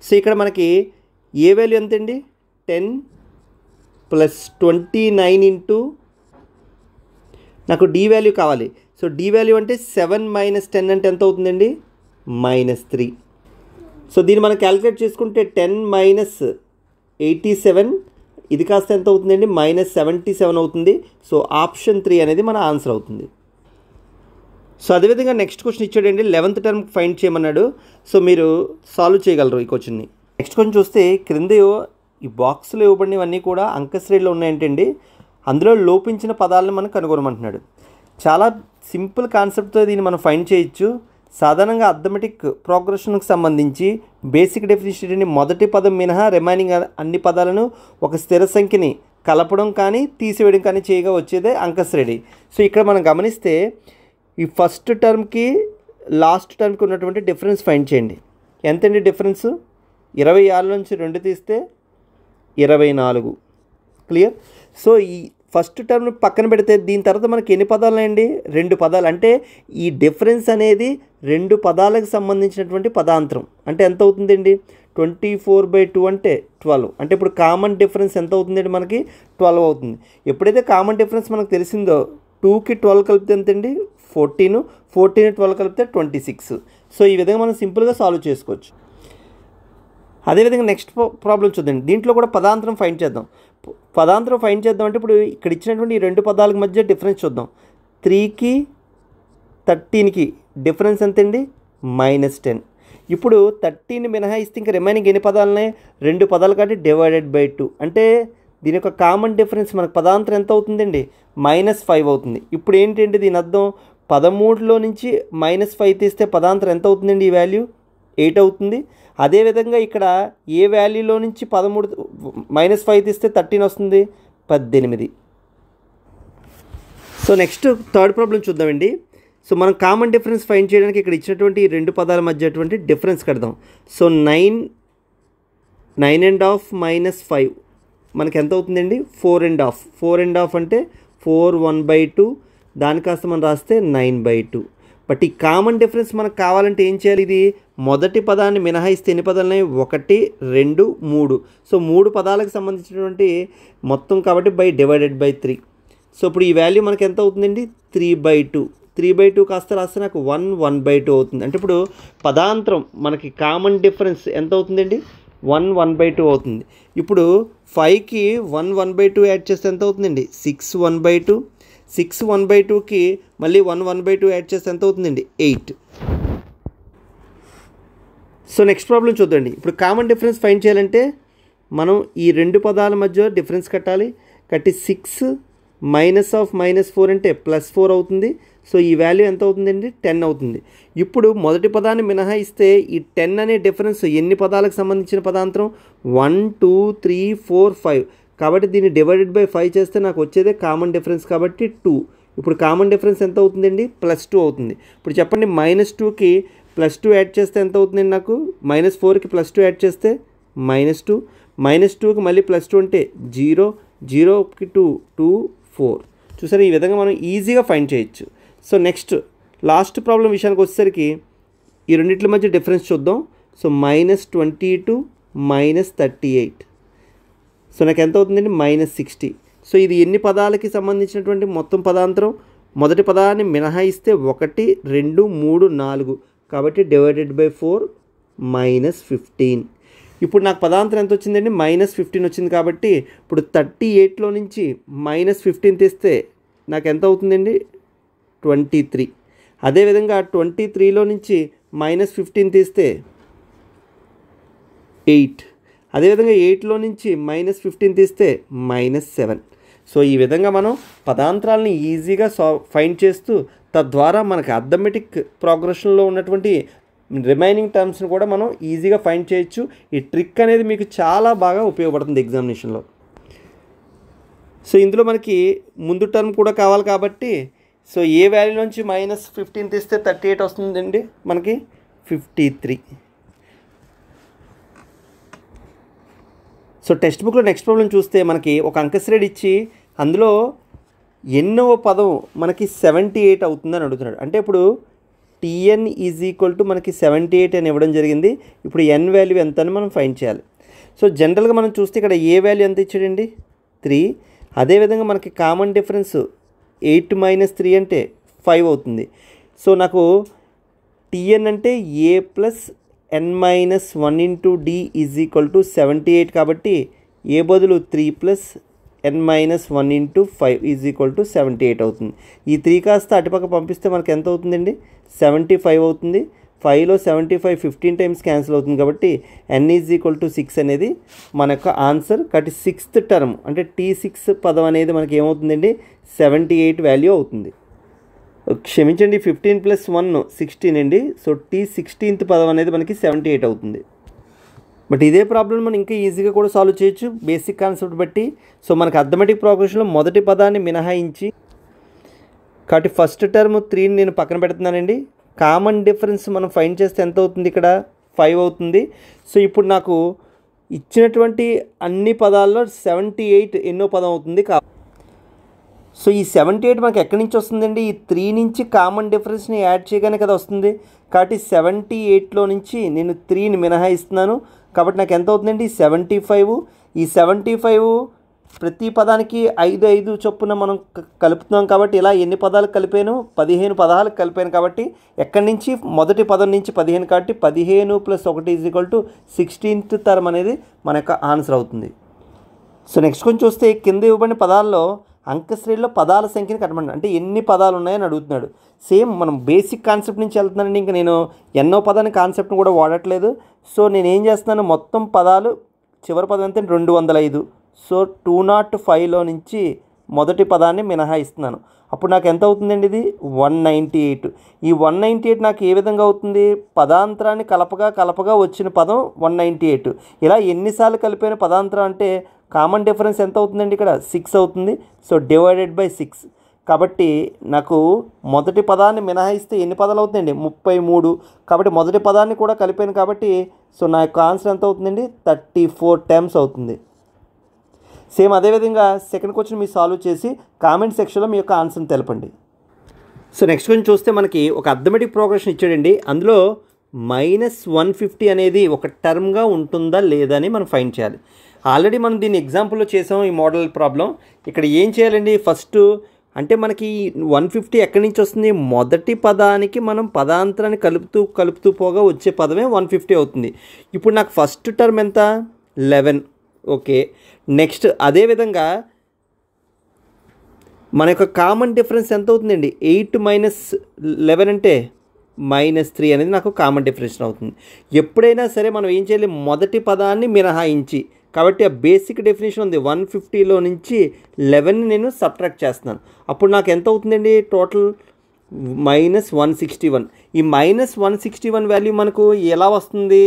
సో ఇక్కడ మనకి ఏ వాల్యూ ఎంతండి 10 + 29 నాకు d వాల్యూ కావాలి. సో d వాల్యూ అంటే 7 - 10 అంటే ఎంత అవుతుందండి -3. సో దీన్ని మనం క్యాలిక్యులేట్ చేసుకుంటే 10 - 87 ఇది కాస్త ఎంత అవుతుందండి -77 అవుతుంది. సో ఆప్షన్ 3 అనేది మన ఆన్సర్ అవుతుంది. సో అదేవిధంగా నెక్స్ట్ క్వశ్చన్ ఇచ్చాడండి 11th టర్మ్ ఫైండ్ చేయమన్నాడు. సో మీరు సాల్వ్ చేయగలరు ఈ క్వశ్చన్ని. నెక్స్ట్ క్వశ్చన్ చూస్తే క్రింద ఈ బాక్స్లో ఇవ్వబడినవన్నీ కూడా అంకశ్రేణిలో ఉన్నాయంటండి, అందులో లోపించిన పదాలను మనం కనుగొనమంటున్నాడు. చాలా సింపుల్ కాన్సెప్ట్తో దీన్ని మనం ఫైండ్ చేయొచ్చు. సాధారణంగా అర్థమెటిక్ ప్రోగ్రెషన్కి సంబంధించి బేసిక్ డెఫినిషన్ మొదటి పదం మినహా రిమైనింగ్ అన్ని పదాలను ఒక స్థిర సంఖ్యని కలపడం కానీ తీసివేయడం కానీ చేయగా వచ్చేదే అంకశ్రేణి. సో ఇక్కడ మనం గమనిస్తే ఈ ఫస్ట్ టర్మ్కి లాస్ట్ టర్మ్కి ఉన్నటువంటి డిఫరెన్స్ ఫైండ్ చేయండి. ఎంతండి డిఫరెన్స్ 26 నుంచి 2 తీస్తే 24. క్లియర్. సో ఈ ఫస్ట్ టర్మ్ పక్కన పెడితే దీని తర్వాత మనకి ఎన్ని పదాలు ఉన్నాయండి 2 పదాలు. అంటే ఈ డిఫరెన్స్ అనేది 2 పదాలకు సంబంధించినటువంటి పదాంతరం. అంటే ఎంత అవుతుందండి 24/2 అంటే 12. అంటే ఇప్పుడు కామన్ డిఫరెన్స్ ఎంత అవుతుందండి మనకి 12 అవుతుంది. ఎప్పుడైతే కామన్ డిఫరెన్స్ మనకు తెలిసిందో 2కి 12 కలిపితే ఎంతండి 14, 14 12 కలిపితే 26. సో ఈ విధంగా మనం సింపుల్గా సాల్వ్ చేసుకోవచ్చు. అదేవిధంగా నెక్స్ట్ ప్రాబ్లం చూద్దాం. దీంట్లో కూడా పదాంతరం ఫైండ్ చేద్దాం. పదాంతరం ఫైండ్ చేద్దాం అంటే ఇప్పుడు ఇక్కడ ఇచ్చినటువంటి ఈ 2 పదాలకు మధ్య డిఫరెన్స్ చూద్దాం. 3కి 13కి డిఫరెన్స్ ఎంతండి -10. ఇప్పుడు 13 మినహాయిస్తే ఇంకా రిమైనింగ్ ఎన్ని పదాలు ఉన్నాయి 2 పదాలు కాబట్టి /2. అంటే దీని యొక్క కామన్ డిఫరెన్స్ మనకు పదాంతరం ఎంత అవుతుందండి -5 అవుతుంది. ఇప్పుడు ఏంటంటే దీని అర్థం 13లో నుంచి -5 తీస్తే పదాంతరం ఎంత అవుతుందండి ఈ వాల్యూ 8 అవుతుంది. అదేవిధంగా ఇక్కడ ఏ వాల్యూలో నుంచి 13 -5 తీస్తే 13 వస్తుంది 18. సో నెక్స్ట్ థర్డ్ ప్రాబ్లం చూద్దామండి. సో మనం కామన్ డిఫరెన్స్ ఫైండ్ చేయడానికి ఇక్కడ ఇచ్చినటువంటి 2 పదాల మధ్య అటువంటి డిఫరెన్స్ కడదాం. సో 9 -1/2 -5 మనకి ఎంత అవుతుందండి 4.5. 4.5 అంటే 4 1/2 దాని కాస్త మనం రాస్తే 9/2. బట్ ఈ కామన్ డిఫరెన్స్ మనకు కావాలంటే ఏం చేయాలి, ఇది మొదటి పదాన్ని మినహాయిస్తే ఎన్ని పదాలు ఉన్నాయి 1 2 3. సో 3 పదాలకు సంబంధించినటువంటి మొత్తం కాబట్టి /3. సో ఇప్పుడు ఈ వాల్యూ మనకి ఎంత అవుతుందండి 3/2. 3/2 కాస్త రాస్తే నాకు 1/2 అవుతుంది. అంటే ఇప్పుడు పదాంతరం మనకి కామన్ డిఫరెన్స్ ఎంత అవుతుందండి 1/2 అవుతుంది. ఇప్పుడు 5కి 1/2 యాడ్ చేస్తే ఎంత అవుతుందండి 6/2. 6 1/2కి మళ్ళీ 1/2 యాడ్ చేస్తే ఎంత అవుతుందండి 8. సో నెక్స్ట్ ప్రాబ్లం చూద్దండి. ఇప్పుడు కామన్ డిఫరెన్స్ ఫైండ్ చేయాలంటే మనం ఈ రెండు పదాల మధ్య డిఫరెన్స్ కట్టాలి. కట్టి 6 -4 అంటే +4 అవుతుంది. సో ఈ వాల్యూ ఎంత అవుతుందండి 10 అవుతుంది. ఇప్పుడు మొదటి పదాన్ని మినహాయిస్తే ఈ 10 అనే డిఫరెన్స్ ఎన్ని పదాలకు సంబంధించిన పదాంతరం 1 2 3 4 5. కాబట్టి దీన్ని డివైడెడ్ బై 5 చేస్తే నాకు వచ్చేదే కామన్ డిఫరెన్స్ కాబట్టి 2. ఇప్పుడు కామన్ డిఫరెన్స్ ఎంత అవుతుందండి +2 అవుతుంది. ఇప్పుడు చెప్పండి -2కి +2 యాడ్ చేస్తే ఎంత అవుతుందండి నాకు -4కి +2 యాడ్ చేస్తే -2 -2కి మళ్ళీ +2 అంటే 0 0కి 2 2 4. చూసారా ఈ విధంగా మనం ఈజీగా ఫైండ్ చేయొచ్చు. సో నెక్స్ట్ లాస్ట్ ప్రాబ్లం విషయానికి వచ్చేసరికి ఈ రెండింటి మధ్య డిఫరెన్స్ చూద్దాం. సో -22 -38. సో నాకు ఎంత అవుతుందండి -60. సో ఇది ఎన్ని పదాలకి సంబంధించినటువంటి మొత్తం పదాంతరం మొదటి పదాన్ని మినహాయిస్తే 1 2 3 4 కాబట్టి డివైడెడ్ బై 4 -15. ఇప్పుడు నాకు పదాంతరం ఎంత వచ్చిందండి -15 వచ్చింది. కాబట్టి ఇప్పుడు 38లో నుంచి -15 తీస్తే నాకు ఎంత అవుతుందండి 23. అదేవిధంగా 23లో నుంచి -15 తీస్తే 8. అదేవిధంగా 8లో నుంచి -15 తీస్తే -7. సో ఈ విధంగా మనం పదాంతరాలని ఈజీగా ఫైండ్ చేస్తూ తద్వారా మనకు అర్థమెటిక్ ప్రోగ్రెషన్లో ఉన్నటువంటి రిమైనింగ్ టర్మ్స్ని కూడా మనం ఈజీగా ఫైండ్ చేయొచ్చు. ఈ ట్రిక్ అనేది మీకు చాలా బాగా ఉపయోగపడుతుంది ఎగ్జామినేషన్లో. సో ఇందులో మనకి ముందు టర్మ్ కూడా కావాలి కాబట్టి సో ఏ వాల్యూ నుంచి -15 తీస్తే 38 వస్తుందండి మనకి 53. సో టెక్స్ట్ బుక్లో నెక్స్ట్ ప్రాబ్లం చూస్తే మనకి ఒక అంకశ్రేణి ఇచ్చి అందులో ఎన్నో పదం మనకి 78 అవుతుందని అడుగుతున్నాడు. అంటే ఇప్పుడు TN = మనకి 78 అని ఇవ్వడం జరిగింది. ఇప్పుడు N వాల్యూ ఎంత అని మనం ఫైండ్ చేయాలి. సో జనరల్గా మనం చూస్తే ఇక్కడ ఏ వాల్యూ ఎంత ఇచ్చాడండి 3. అదేవిధంగా మనకి కామన్ డిఫరెన్స్ 8 - 3 అంటే 5 అవుతుంది. సో నాకు TN అంటే A + N - 1 × D = 78 కాబట్టి A బదులు 3 + N - 1 × 5 = 78 అవుతుంది. ఈ 3 కాస్త అటుపక్క పంపిస్తే మనకు ఎంత అవుతుందండి 75 అవుతుంది. 5లో 75 15 టైమ్స్ క్యాన్సిల్ అవుతుంది కాబట్టి N = 6 అనేది మన యొక్క ఆన్సర్. కాబట్టి 6th టర్మ్ అంటే T6 పదం అనేది మనకి ఏమవుతుందండి 78 వాల్యూ అవుతుంది. క్షమించండి 15 + 1 16 అండి. సో T16th పదం అనేది మనకి 78 అవుతుంది. బట్ ఇదే ప్రాబ్లం మనం ఇంకా ఈజీగా కూడా సాల్వ్ చేయొచ్చు బేసిక్ కాన్సెప్ట్ బట్టి. సో మనకు అర్థమెటిక్ ప్రోగ్రెషన్లో మొదటి పదాన్ని మినహాయించి కాబట్టి ఫస్ట్ టర్మ్ 3ని నేను పక్కన పెడుతున్నానండి. కామన్ డిఫరెన్స్ మనం ఫైండ్ చేస్తే ఎంత అవుతుంది ఇక్కడ 5 అవుతుంది. సో ఇప్పుడు నాకు ఇచ్చినటువంటి అన్ని పదాల్లో 78 ఎన్నో పదం అవుతుంది. సో ఈ 78 మనకి ఎక్కడి నుంచి వస్తుందండి ఈ 3 నుంచి కామన్ డిఫరెన్స్ని యాడ్ చేయగానే కదా వస్తుంది. కాబట్టి 78లో నుంచి నేను 3ని మినహాయిస్తున్నాను. కాబట్టి నాకు ఎంత అవుతుందండి 75. ఈ 75 ప్రతి పదానికి 5 5 చొప్పున మనం కలుపుతున్నాం కాబట్టి ఇలా ఎన్ని పదాలకు కలిపాను 15 పదాలకు కలిపాను. కాబట్టి ఎక్కడి నుంచి మొదటి పదం నుంచి 15 కాబట్టి 15 + 1 = 16th టర్మ్ అనేది మన యొక్క ఆన్సర్ అవుతుంది. సో నెక్స్ట్ కొంచెం చూస్తే కింద ఇవ్వబడిన పదాల్లో అంకశ్రేణిలో పదాల సంఖ్యని కట్టమండి. అంటే ఎన్ని పదాలు ఉన్నాయని అడుగుతున్నాడు. సేమ్ మనం బేసిక్ కాన్సెప్ట్ నుంచి వెళ్తున్నానండి. ఇంకా నేను ఎన్నో పదాన్ని కాన్సెప్ట్ని కూడా వాడట్లేదు. సో నేను ఏం చేస్తున్నాను మొత్తం పదాలు చివరి పదం ఎంత 205. సో 205లో నుంచి మొదటి పదాన్ని మినహాయిస్తున్నాను. అప్పుడు నాకు ఎంత అవుతుందండి ఇది 198. ఈ 198 నాకు ఏ విధంగా అవుతుంది పదాంతరాన్ని కలపగా వచ్చిన పదం 198. ఇలా ఎన్నిసార్లు కలిపిన పదాంతరం అంటే కామన్ డిఫరెన్స్ ఎంత అవుతుందండి ఇక్కడ 6 అవుతుంది. So divided by 6. కాబట్టి నాకు మొదటి పదాన్ని మినహాయిస్తే ఎన్ని పదాలు అవుతుందండి 33. కాబట్టి మొదటి పదాన్ని కూడా కలిపాను కాబట్టి సో నా యొక్క ఆన్సర్ ఎంత అవుతుందండి 34 టైమ్స్ అవుతుంది. సేమ్ అదేవిధంగా సెకండ్ క్వశ్చన్ మీరు సాల్వ్ చేసి కామెంట్ సెక్షన్లో మీ యొక్క ఆన్సర్ని తెలపండి. సో నెక్స్ట్ క్వశ్చన్ చూస్తే మనకి ఒక అర్థమెటిక్ ప్రోగ్రెషన్ ఇచ్చాడండి. అందులో -150 అనేది ఒక టర్మ్గా ఉంటుందా లేదా అని మనం ఫైండ్ చేయాలి. ఆల్రెడీ మనం దీన్ని ఎగ్జాంపుల్లో చేసాం ఈ మోడల్ ప్రాబ్లం. ఇక్కడ ఏం చేయాలండి ఫస్ట్ అంటే మనకి 150 ఎక్కడి నుంచి వస్తుంది మొదటి పదానికి మనం పదాంతరాన్ని కలుపుతూ పోగా వచ్చే పదమే 150 అవుతుంది. ఇప్పుడు నాకు ఫస్ట్ టర్మ్ ఎంత 11. ఓకే నెక్స్ట్ అదేవిధంగా మన యొక్క కామన్ డిఫరెన్స్ ఎంత అవుతుందండి? 8 మైనస్ 11 అంటే -3 అనేది నాకు కామన్ డిఫరెన్స్ అవుతుంది. ఎప్పుడైనా సరే మనం ఏం చేయాలి? మొదటి పదాన్ని మినహాయించి, కాబట్టి ఆ బేసిక్ డెఫినేషన్ ఉంది 150లో నుంచి 11ని నేను సబ్ట్రాక్ట్ చేస్తున్నాను. అప్పుడు నాకు ఎంత అవుతుందండి? టోటల్ -161. ఈ -161 వాల్యూ మనకు ఎలా వస్తుంది?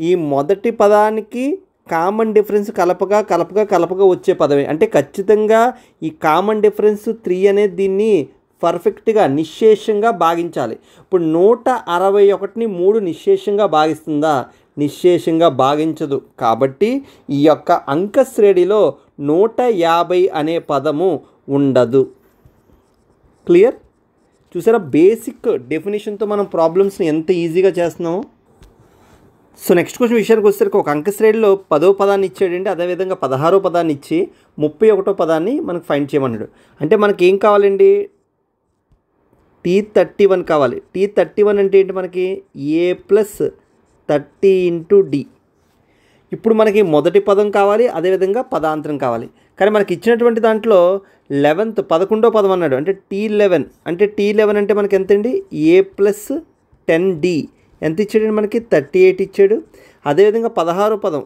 ఈ మొదటి పదానికి కామన్ డిఫరెన్స్ కలపగా వచ్చే పదమే. అంటే ఖచ్చితంగా ఈ కామన్ డిఫరెన్స్ 3 అనేది దీన్ని పర్ఫెక్ట్గా నిశ్శేషంగా భాగించాలి. ఇప్పుడు 161ని 3 నిశ్శేషంగా భాగిస్తుందా? నిశ్శేషంగా భాగించదు. కాబట్టి ఈ యొక్క అంక శ్రేణిలో 150 అనే పదము ఉండదు. క్లియర్? చూసారా, బేసిక్ డెఫినేషన్తో మనం ప్రాబ్లమ్స్ని ఎంత ఈజీగా చేస్తున్నామో. సో నెక్స్ట్ క్వశ్చన్ విషయానికి వచ్చేసరికి ఒక అంక శ్రేణిలో 10వ పదాన్ని ఇచ్చాడండి, అదేవిధంగా 16వ పదాన్ని ఇచ్చి 31వ పదాన్ని మనకు ఫైండ్ చేయమన్నాడు. అంటే మనకి ఏం కావాలండి? T31 కావాలి. T31 అంటే ఏంటి? మనకి A+30 × D. ఇప్పుడు మనకి మొదటి పదం కావాలి, అదేవిధంగా పదాంతరం కావాలి. కానీ మనకి ఇచ్చినటువంటి దాంట్లో 11వ పదం అన్నాడు. అంటే T11 అంటే మనకి ఎంతండి? A+10D. ఎంత ఇచ్చాడండి? మనకి 38 ఇచ్చాడు. అదేవిధంగా 16వ పదం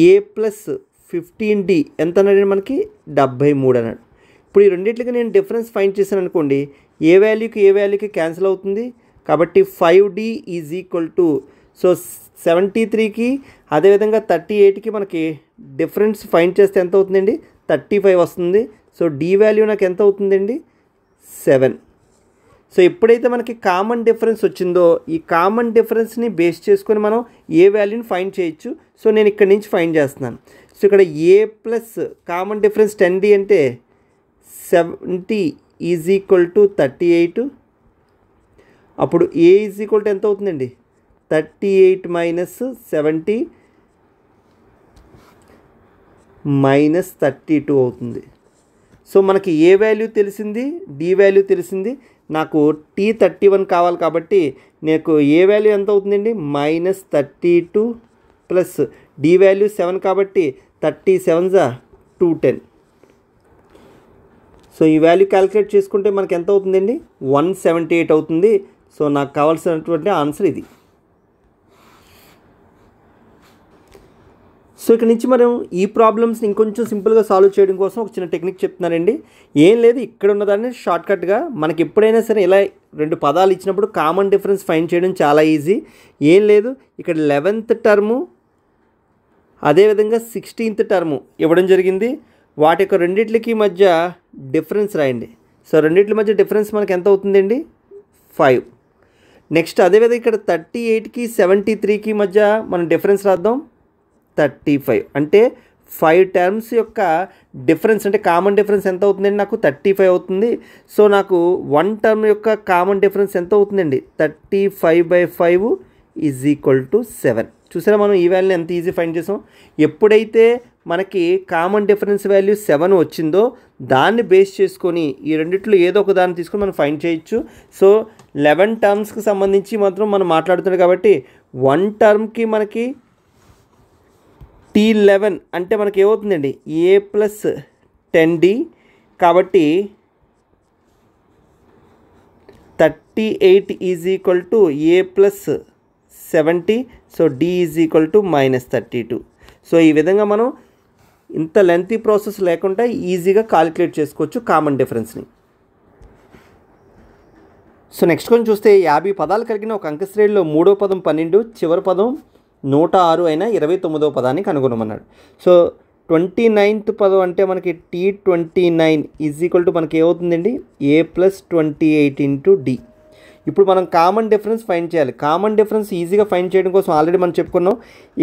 A+15D ఎంత అన్నాడు? మనకి 73 అన్నాడు. ఇప్పుడు ఈ రెండింటికి నేను డిఫరెన్స్ ఫైండ్ చేశాను అనుకోండి, ఏ వాల్యూకి క్యాన్సిల్ అవుతుంది. కాబట్టి 5D is equal to, so 73కి అదేవిధంగా 38కి మనకి డిఫరెన్స్ ఫైండ్ చేస్తే ఎంత అవుతుందండి? 35 వస్తుంది. సో D వాల్యూ నాకు ఎంత అవుతుందండి? 7. సో ఎప్పుడైతే మనకి కామన్ డిఫరెన్స్ వచ్చిందో, ఈ కామన్ డిఫరెన్స్ని బేస్ చేసుకొని మనం ఏ వాల్యూని ఫైండ్ చేయొచ్చు. సో నేను ఇక్కడ నుంచి ఫైండ్ చేస్తున్నాను. సో ఇక్కడ A plus common difference 10D అంటే 70 ఈజ్ ఈక్వల్ టు 38. అప్పుడు A ఈజ్ ఈక్వల్ టు ఎంత అవుతుందండి? 38 మైనస్ 70 మైనస్ 32 అవుతుంది. సో మనకి ఏ వాల్యూ తెలిసింది, D వాల్యూ తెలిసింది. నాకు T31 కావాలి కాబట్టి నాకు ఏ వాల్యూ ఎంత అవుతుందండి? -32 ప్లస్ D వాల్యూ 7 కాబట్టి 37 210. సో ఈ వాల్యూ క్యాలిక్యులేట్ చేసుకుంటే మనకి ఎంత అవుతుందండి? 178 అవుతుంది. సో నాకు కావాల్సినటువంటి ఆన్సర్ ఇది. సో ఇక్కడ నుంచి మనం ఈ ప్రాబ్లమ్స్ని ఇంకొంచెం సింపుల్గా సాల్వ్ చేయడం కోసం ఒక చిన్న టెక్నిక్ చెప్తున్నానండి. ఏం లేదు, ఇక్కడ ఉన్నదాన్ని షార్ట్కట్గా మనకి ఎప్పుడైనా సరే ఇలా 2 పదాలు ఇచ్చినప్పుడు కామన్ డిఫరెన్స్ ఫైండ్ చేయడం చాలా ఈజీ. ఏం లేదు, ఇక్కడ 11th టర్ము అదేవిధంగా 16th టర్ము ఇవ్వడం జరిగింది. వాటి యొక్క రెండిట్లకి మధ్య డిఫరెన్స్ రాయండి. సో రెండిట్ల మధ్య డిఫరెన్స్ మనకి ఎంత అవుతుందండి? 5. నెక్స్ట్ అదేవిధంగా ఇక్కడ 38కి 73కి మధ్య మనం డిఫరెన్స్ రాద్దాం. 35 అంటే 5 టర్మ్స్ యొక్క డిఫరెన్స్ అంటే కామన్ డిఫరెన్స్ ఎంత అవుతుందండి? నాకు 35 అవుతుంది. సో నాకు 1 టర్మ్ యొక్క కామన్ డిఫరెన్స్ ఎంత అవుతుందండి? 35/5 ఈజ్ ఈక్వల్ టు 7. చూసారా మనం ఈ వాల్యూని ఎంత ఈజీ ఫైండ్ చేసాం. ఎప్పుడైతే మనకి కామన్ డిఫరెన్స్ వాల్యూ 7 వచ్చిందో దాన్ని బేస్ చేసుకొని ఈ రెండిట్లో ఏదో ఒక దాన్ని తీసుకొని మనం ఫైండ్ చేయొచ్చు. సో 11 టర్మ్స్కి సంబంధించి మాత్రం మనం మాట్లాడుతున్నాం కాబట్టి 1 టర్మ్కి మనకి T11 అంటే మనకి ఏమవుతుందండి? A+10D. కాబట్టి 38 is equal to A+70. So D is equal to -32. So ఈ విధంగా మనం ఇంత లెంతీ ప్రాసెస్ లేకుండా ఈజీగా కాలిక్యులేట్ చేసుకోవచ్చు కామన్ డిఫరెన్స్ని. సో నెక్స్ట్ కొంచెం చూస్తే 50 పదాలు కలిగిన ఒక అంక శ్రేణిలో 3వ పదం 12, చివరి పదం 106 అయిన 29వ పదాన్ని కనుగొనమన్నాడు. సో 29th పదం అంటే మనకి T29 ఈజ్ ఈక్వల్ టు మనకి ఏమవుతుందండి? A+28 × D. ఇప్పుడు మనం కామన్ డిఫరెన్స్ ఫైండ్ చేయాలి. కామన్ డిఫరెన్స్ ఈజీగా ఫైండ్ చేయడం కోసం ఆల్రెడీ మనం చెప్పుకున్నాం.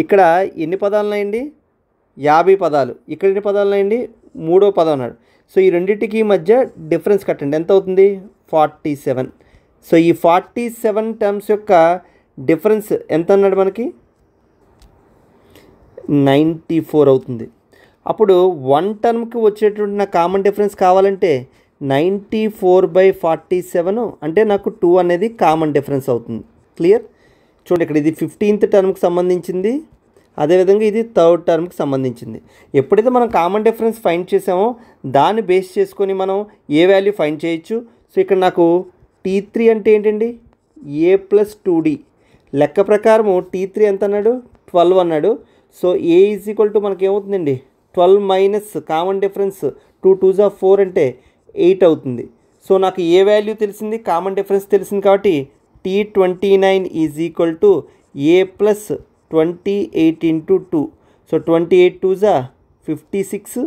ఇక్కడ ఎన్ని పదాలు ఉన్నాయండి? 50 పదాలు. ఇక్కడ ఎన్ని పదాలు ఉన్నాయండి? 3వ పదం అన్నాడు. సో ఈ రెండింటికి మధ్య డిఫరెన్స్ కట్టండి. ఎంత అవుతుంది? 47. సో ఈ 47 టర్మ్స్ యొక్క డిఫరెన్స్ ఎంత అన్నాడు? మనకి 94 అవుతుంది. అప్పుడు 1 టర్మ్కి వచ్చేటువంటి నా కామన్ డిఫరెన్స్ కావాలంటే 94/47 అంటే నాకు 2 అనేది కామన్ డిఫరెన్స్ అవుతుంది. క్లియర్? చూడండి, ఇక్కడ ఇది 15th టర్మ్కి సంబంధించింది, అదేవిధంగా ఇది థర్డ్ టర్మ్కి సంబంధించింది. ఎప్పుడైతే మనం కామన్ డిఫరెన్స్ ఫైండ్ చేసామో దాన్ని బేస్ చేసుకొని మనం ఏ వాల్యూ ఫైండ్ చేయొచ్చు. సో ఇక్కడ నాకు T3 అంటే ఏంటండి, A + 2D. లెక్క ప్రకారము T3 ఎంత అన్నాడు, 12 అన్నాడు. సో A = మనకి ఏమవుతుందండి, 12 మైనస్ కామన్ డిఫరెన్స్ 2 2s 4 అంటే 8 అవుతుంది. సో నాకు ఏ వాల్యూ తెలిసింది, కామన్ డిఫరెన్స్ తెలిసింది కాబట్టి T29 = A + 28 × 2. So 28 2s 56.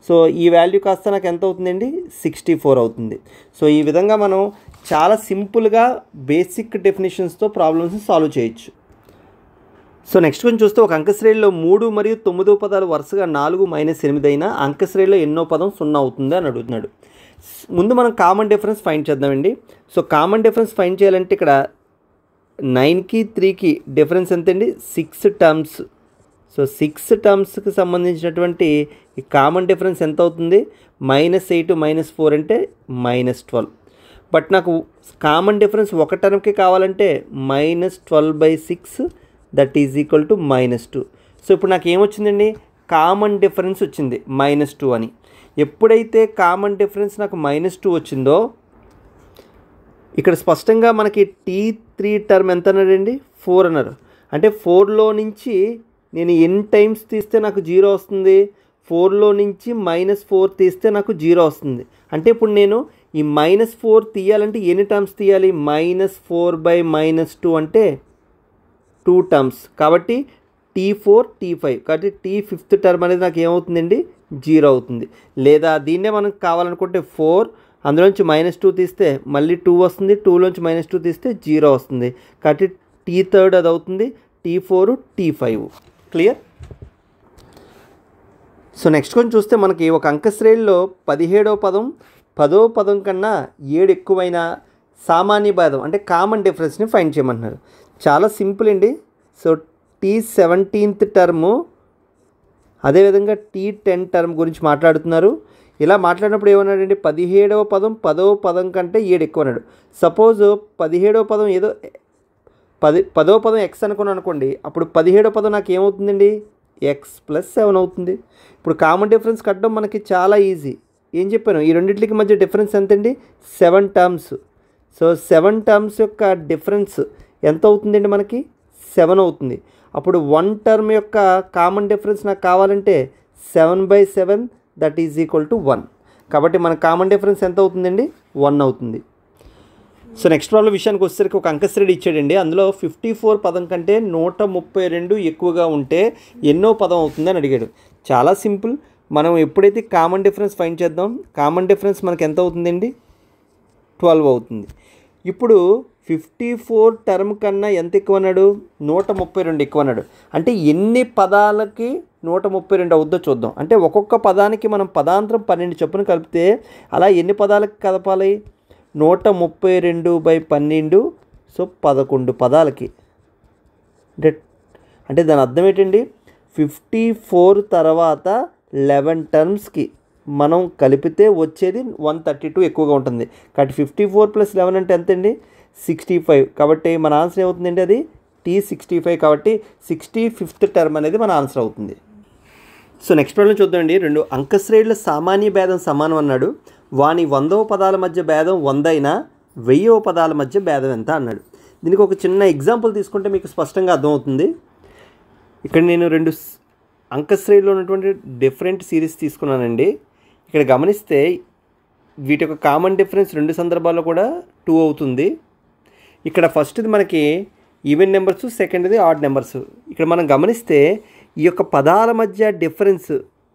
So ఈ వాల్యూ కాస్త నాకు ఎంత అవుతుందండి, 64 అవుతుంది. సో ఈ విధంగా మనం చాలా సింపుల్గా బేసిక్ డెఫినేషన్స్తో ప్రాబ్లమ్స్ని సాల్వ్ చేయొచ్చు. సో నెక్స్ట్ కొంచెం చూస్తే ఒక అంకశ్రేణిలో 3 మరియు 9 పదాలు వరుసగా 4 - 8 అయినా అంకశ్రేణిలో ఎన్నో పదం 0 అవుతుంది అని అడుగుతున్నాడు. ముందు మనం కామన్ డిఫరెన్స్ ఫైండ్ చేద్దామండి. సో కామన్ డిఫరెన్స్ ఫైండ్ చేయాలంటే ఇక్కడ 9కి 3కి డిఫరెన్స్ ఎంతండి, 6 టర్మ్స్. సో 6 టర్మ్స్కి సంబంధించినటువంటి ఈ కామన్ డిఫరెన్స్ ఎంత అవుతుంది, -8 - 4 అంటే -12. బట్ నాకు కామన్ డిఫరెన్స్ ఒక టర్మ్కి కావాలంటే -12/6 that is equal to -2. So ఇప్పుడు నాకు ఏమొచ్చిందండి, కామన్ డిఫరెన్స్ వచ్చింది -2 అని. ఎప్పుడైతే కామన్ డిఫరెన్స్ నాకు -2 వచ్చిందో ఇక్కడ స్పష్టంగా మనకి T3 టర్మ్ ఎంత అన్నాడండి, 4 అన్నారు. అంటే 4లో నుంచి నేను ఎన్ని టైమ్స్ తీస్తే నాకు 0 వస్తుంది, 4లో నుంచి -4 తీస్తే నాకు 0 వస్తుంది. అంటే ఇప్పుడు నేను ఈ -4 తీయాలంటే ఎన్ని టర్మ్స్ తీయాలి, -4/-2 అంటే 2 టర్మ్స్. కాబట్టి T4 T5 కాబట్టి T5th టర్మ్ అనేది నాకు ఏమవుతుందండి, 0 అవుతుంది. లేదా దీన్నే మనకు కావాలనుకుంటే 4 అందులోంచి -2 తీస్తే మళ్ళీ 2 వస్తుంది, 2లోంచి -2 తీస్తే 0 వస్తుంది. కాబట్టి T3 అది అవుతుంది, T4 T5. Clear. So next కొంచెం చూస్తే మనకి ఒక అంకశ్రేణిలో 17వ పదం 10వ పదం కన్నా 7 ఎక్కువైన సామాన్య భేదం అంటే కామన్ డిఫరెన్స్ని ఫైండ్ చేయమంటున్నారు. చాలా సింపుల్ అండి. సో T17th టర్ము అదేవిధంగా T10 టర్మ్ గురించి మాట్లాడుతున్నారు. ఇలా మాట్లాడినప్పుడు ఏమన్నాడండి, 17వ పదం 10వ పదం కంటే 7 ఎక్కువ అన్నాడు. సపోజ్ 17వ పదం ఏదో 10వ పదం x అనుకోండి, అప్పుడు 17వ పదం నాకు ఏమవుతుందండి, x + 7 అవుతుంది. ఇప్పుడు కామన్ డిఫరెన్స్ కట్టడం మనకి చాలా ఈజీ. ఏం చెప్పాను, ఈ రెండింటికి మధ్య డిఫరెన్స్ ఎంతండి, 7 టర్మ్స్. సో 7 టర్మ్స్ యొక్క డిఫరెన్స్ ఎంత అవుతుందండి, మనకి 7 అవుతుంది. అప్పుడు 1 టర్మ్ యొక్క కామన్ డిఫరెన్స్ నాకు కావాలంటే 7/7 దట్ ఈజ్ ఈక్వల్ టు 1. కాబట్టి మన కామన్ డిఫరెన్స్ ఎంత అవుతుందండి, 1 అవుతుంది. సో నెక్స్ట్ ప్రాబ్లం విషయానికి వచ్చేసరికి ఒక అంకశ్రేణి ఇచ్చాడండి. అందులో 54 పదం కంటే 132 ఎక్కువగా ఉంటే ఎన్నో పదం అవుతుందని అడిగాడు. చాలా సింపుల్. మనం ఎప్పుడైతే కామన్ డిఫరెన్స్ ఫైండ్ చేద్దాం, కామన్ డిఫరెన్స్ మనకి ఎంత అవుతుందండి, 12 అవుతుంది. ఇప్పుడు 54 టర్మ్ కన్నా ఎంత ఎక్కువ అన్నాడు, 132 ఎక్కువ అన్నాడు. అంటే ఎన్ని పదాలకి 132 అవుద్దో చూద్దాం. అంటే ఒక్కొక్క పదానికి మనం పదాంతరం 12 చొప్పున కలిపితే అలా ఎన్ని పదాలకి కలపాలి, 132/12. సో 11 పదాలకి. అంటే దాని అర్థం ఏంటండి, 54 తర్వాత 11 టర్మ్స్కి మనం కలిపితే వచ్చేది 132 ఎక్కువగా ఉంటుంది. కాబట్టి 54 + 11 అంటే ఎంత అండి, 65. కాబట్టి మన ఆన్సర్ ఏమవుతుందండి, అది T65. కాబట్టి 65th టర్మ్ అనేది మన ఆన్సర్ అవుతుంది. సో నెక్స్ట్ ప్రాబ్లం చూద్దామండి. 2 అంకశ్రేణుల సామాన్య భేదం సమానం అన్నాడు. వాని 100వ పదాల మధ్య భేదం 100 అయినా 1000వ పదాల మధ్య భేదం ఎంత అన్నాడు. దీనికి ఒక చిన్న ఎగ్జాంపుల్ తీసుకుంటే మీకు స్పష్టంగా అర్థమవుతుంది. ఇక్కడ నేను 2 అంకశ్రేణిలో ఉన్నటువంటి డిఫరెంట్ సిరీస్ తీసుకున్నానండి. ఇక్కడ గమనిస్తే వీటి యొక్క కామన్ డిఫరెన్స్ 2 సందర్భాల్లో కూడా 2 అవుతుంది. ఇక్కడ ఫస్ట్ది మనకి ఈవెన్ నెంబర్స్, సెకండ్ది ఆడ్ నెంబర్స్. ఇక్కడ మనం గమనిస్తే ఈ యొక్క పదాల మధ్య డిఫరెన్స్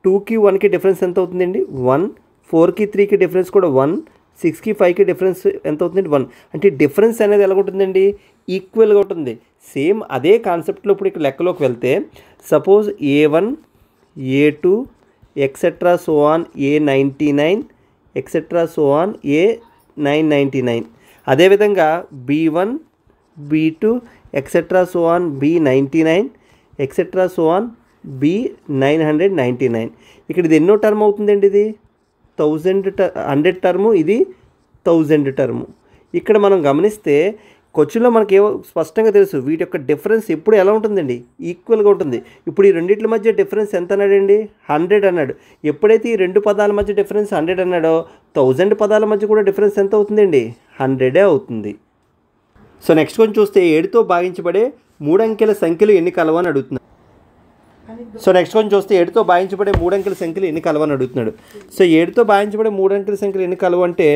2కి 1కి డిఫరెన్స్ ఎంత అవుతుందండి, 1. 4కి 3కి డిఫరెన్స్ కూడా 1. 6కి 5కి డిఫరెన్స్ ఎంత అవుతుందండి, 1. అంటే డిఫరెన్స్ అనేది ఎలా ఉంటుందండి, ఈక్వల్గా ఉంటుంది. సేమ్ అదే కాన్సెప్ట్లో ఇప్పుడు ఇక్కడ లెక్కలోకి వెళ్తే suppose A1 A2 etcetera so on A99 etcetera so on A999. అదేవిధంగా B1 B2 etcetera so on B99 etcetera so on B999. ఇక్కడ ఇది ఎన్నో టర్మ్ అవుతుందండి, ఇది 100 టర్ము, ఇది 1000 టర్ము. ఇక్కడ మనం గమనిస్తే క్వశ్చన్లో మనకి ఏవో స్పష్టంగా తెలుసు వీటి యొక్క డిఫరెన్స్ ఎప్పుడు ఎలా ఉంటుందండి, ఈక్వల్గా ఉంటుంది. ఇప్పుడు ఈ రెండింటి మధ్య డిఫరెన్స్ ఎంత అన్నాడండి, 100 అన్నాడు. ఎప్పుడైతే ఈ రెండు పదాల మధ్య డిఫరెన్స్ 100 అన్నాడో 1000 పదాల మధ్య కూడా డిఫరెన్స్ ఎంత అవుతుందండి, 100 అవుతుంది. సో నెక్స్ట్ కొంచెం చూస్తే 7తో భాగించబడే 3 అంకెల సంఖ్యలు ఎన్ని కలవు అని అడుగుతున్నాడు. సో నెక్స్ట్ కొంచెం చూస్తే 7తో భాగించబడే 3 అంకెల సంఖ్యలు ఎన్ని కలవు అని అడుగుతున్నాడు. సో 7తో భాగించబడే 3 అంకెల సంఖ్యలు ఎన్ని కలవు అంటే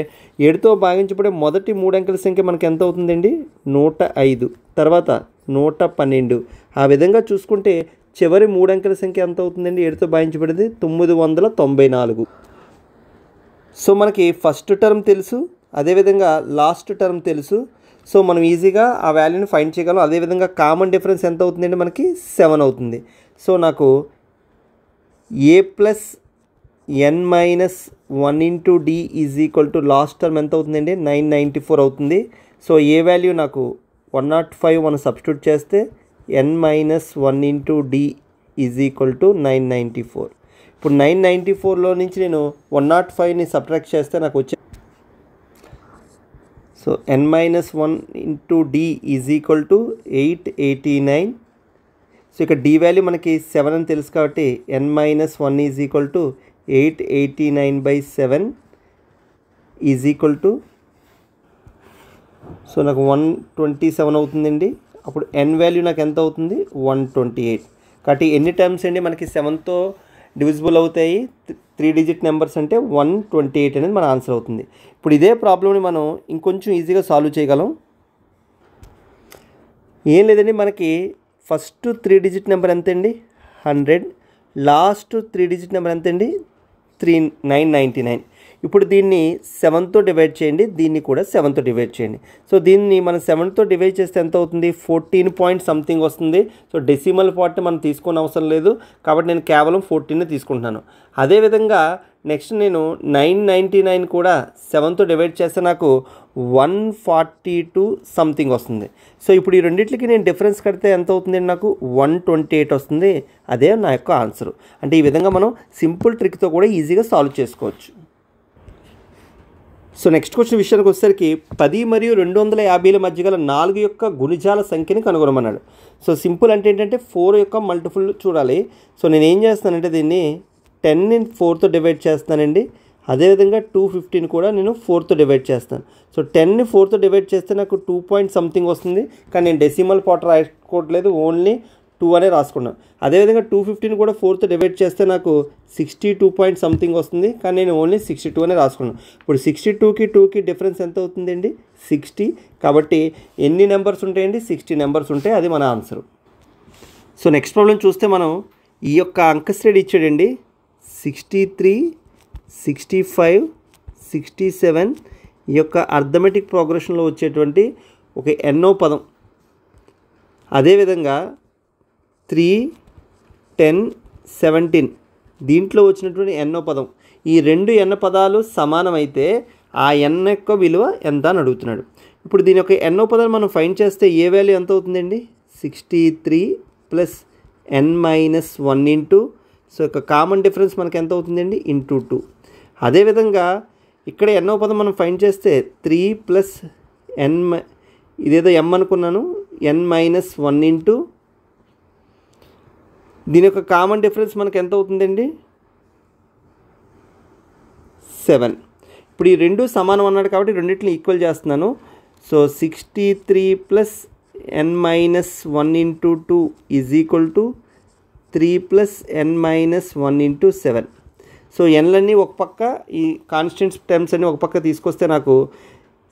7తో భాగించబడే మొదటి 3 అంకెల సంఖ్య మనకి ఎంత అవుతుందండి, 105, తర్వాత 112. ఆ విధంగా చూసుకుంటే చివరి 3 అంకెల సంఖ్య ఎంత అవుతుందండి, 7తో భాగించబడేది 994. సో మనకి ఫస్ట్ టర్మ్ తెలుసు, అదేవిధంగా లాస్ట్ టర్మ్ తెలుసు. సో మనం ఈజీగా ఆ వాల్యూని ఫైండ్ చేయగలం. అదేవిధంగా కామన్ డిఫరెన్స్ ఎంత అవుతుందండి, మనకి 7 అవుతుంది. సో నాకు a plus n minus 1 into d is equal to last term ఎంత అవుతుందండి, 994 అవుతుంది. సో ఏ వాల్యూ నాకు 105 మనం సబ్స్టిట్యూట్ చేస్తే n minus 1 into d is equal to 994. ఇప్పుడు 994లో నుంచి నేను 105ని సబ్ట్రాక్ట్ చేస్తే నాకు వచ్చే so n minus 1 into d is equal to 889. So ఇక్కడ d వాల్యూ మనకి 7 అని తెలుసు కాబట్టి n minus 1 is equal to 889/7 is equal to so నాకు 127 అవుతుందండి. అప్పుడు n వాల్యూ నాకు ఎంత అవుతుంది, 128. కాబట్టి ఎన్ని టర్మ్స్ అండి మనకి 7తో డివిజిబుల్ అవుతాయి 3 డిజిట్ నెంబర్స్ అంటే 128 అనేది మన ఆన్సర్ అవుతుంది. ఇప్పుడు ఇదే ప్రాబ్లమ్ని మనం ఇంకొంచెం ఈజీగా సాల్వ్ చేయగలం. ఏం లేదండి, మనకి ఫస్ట్ 3 డిజిట్ నెంబర్ ఎంతండి, 100. లాస్ట్ 3 డిజిట్ నెంబర్ ఎంతండి, 999. ఇప్పుడు దీన్ని 7తో డివైడ్ చేయండి, దీన్ని కూడా 7తో డివైడ్ చేయండి. సో దీన్ని మనం 7తో డివైడ్ చేస్తే ఎంత అవుతుంది, 14 పాయింట్ సంథింగ్ వస్తుంది. సో డెసిమల్ పార్ట్ని మనం తీసుకునే అవసరం లేదు కాబట్టి నేను కేవలం 14 తీసుకుంటున్నాను. అదేవిధంగా నెక్స్ట్ నేను 999 కూడా 7తో డివైడ్ చేస్తే నాకు 142 సంథింగ్ వస్తుంది. సో ఇప్పుడు ఈ రెండింటికి నేను డిఫరెన్స్ కడితే ఎంత అవుతుంది, నాకు 128 వస్తుంది. అదే నా యొక్క ఆన్సర్. అంటే ఈ విధంగా మనం సింపుల్ ట్రిక్తో కూడా ఈజీగా సాల్వ్ చేసుకోవచ్చు. సో నెక్స్ట్ క్వశ్చన్ విషయానికి వచ్చేసరికి 10 మరియు 250ల మధ్య గల 4 యొక్క గుణిజాల సంఖ్యని కనుగొనమన్నాడు. సో సింపుల్ అంటే ఏంటంటే 4 యొక్క మల్టిపుల్ చూడాలి. సో నేను ఏం చేస్తానంటే దీన్ని 10ని 4తో డివైడ్ చేస్తానండి. అదేవిధంగా 250ని కూడా నేను 4తో డివైడ్ చేస్తాను. సో 10ని 4తో డివైడ్ చేస్తే నాకు 2 పాయింట్ సంథింగ్ వస్తుంది. కానీ నేను డెసిమల్ పార్ట్ రాసుకోవట్లేదు, ఓన్లీ 2 అనే రాసుకున్నాను. అదేవిధంగా 250ని కూడా 4తో డివైడ్ చేస్తే నాకు 62 పాయింట్ సంథింగ్ వస్తుంది. కానీ నేను ఓన్లీ 62 అనే రాసుకున్నాను. ఇప్పుడు 62కి 2కి డిఫరెన్స్ ఎంత అవుతుందండి, 60. కాబట్టి ఎన్ని నెంబర్స్ ఉంటాయండి, 60 నెంబర్స్ ఉంటాయి. అది మన ఆన్సర్. సో నెక్స్ట్ ప్రాబ్లం చూస్తే మనం ఈ యొక్క అంకశ్రేణి ఇచ్చాడండి, 63, 65, 67 ఈ యొక్క అర్థమెటిక్ ప్రోగ్రెషన్లో వచ్చేటువంటి ఒక ఎన్నో పదం. అదేవిధంగా 3, 10, 17 దీంట్లో వచ్చినటువంటి ఎన్నో పదం. ఈ రెండు ఎన్న పదాలు సమానమైతే ఆ ఎన్న యొక్క విలువ ఎంత అని అడుగుతున్నాడు. ఇప్పుడు దీని యొక్క ఎన్నో పదాలు మనం ఫైండ్ చేస్తే ఏ వాల్యూ ఎంత అవుతుందండి, 63 plus n minus 1 into so యొక్క కామన్ డిఫరెన్స్ మనకి ఎంత అవుతుందండి, ఇంటూ 2. అదేవిధంగా ఇక్కడ ఎన్నో పదం మనం ఫైండ్ చేస్తే 3 ప్లస్ n ఇదేదో m అనుకున్నాను, n మైనస్ 1 ఇంటూ దీని యొక్క కామన్ డిఫరెన్స్ మనకి ఎంత అవుతుందండి, 7. ఇప్పుడు ఈ రెండు సమానం అన్నాడు కాబట్టి రెండింటిని ఈక్వల్ చేస్తున్నాను. So 63 plus n minus 1 into 2 is equal to 3 plus n minus 1 into 7. So ఎన్లన్నీ ఒక పక్క, ఈ కాన్స్టెంట్స్ టర్మ్స్ అన్నీ ఒక పక్క తీసుకొస్తే నాకు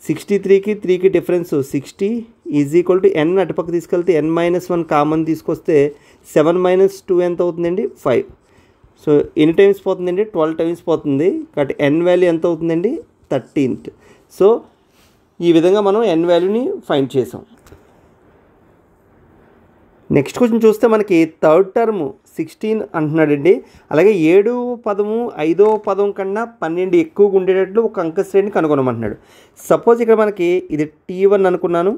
63కి 3కి difference 60 is equal to n అటుపక్క తీసుకెళ్తే n మైనస్ 1 కామన్ తీసుకొస్తే 7 మైనస్ 2 ఎంత అవుతుందండి, 5. సో ఎన్ని టైమ్స్ పోతుందండి, 12 టైమ్స్ పోతుంది. కాబట్టి n వాల్యూ ఎంత అవుతుందండి, 13th. సో ఈ విధంగా మనం n వాల్యూని ఫైండ్ చేసాం. నెక్స్ట్ క్వశ్చన్ చూస్తే మనకి థర్డ్ టర్మ్ 16 అంటున్నాడండి. అలాగే 7వ పదము 5వ పదం కన్నా 12 ఎక్కువగా ఉండేటట్లు ఒక అంకశ్రేణిని కనుగొనమంటున్నాడు. సపోజ్ ఇక్కడ మనకి ఇది T1 అనుకున్నాను,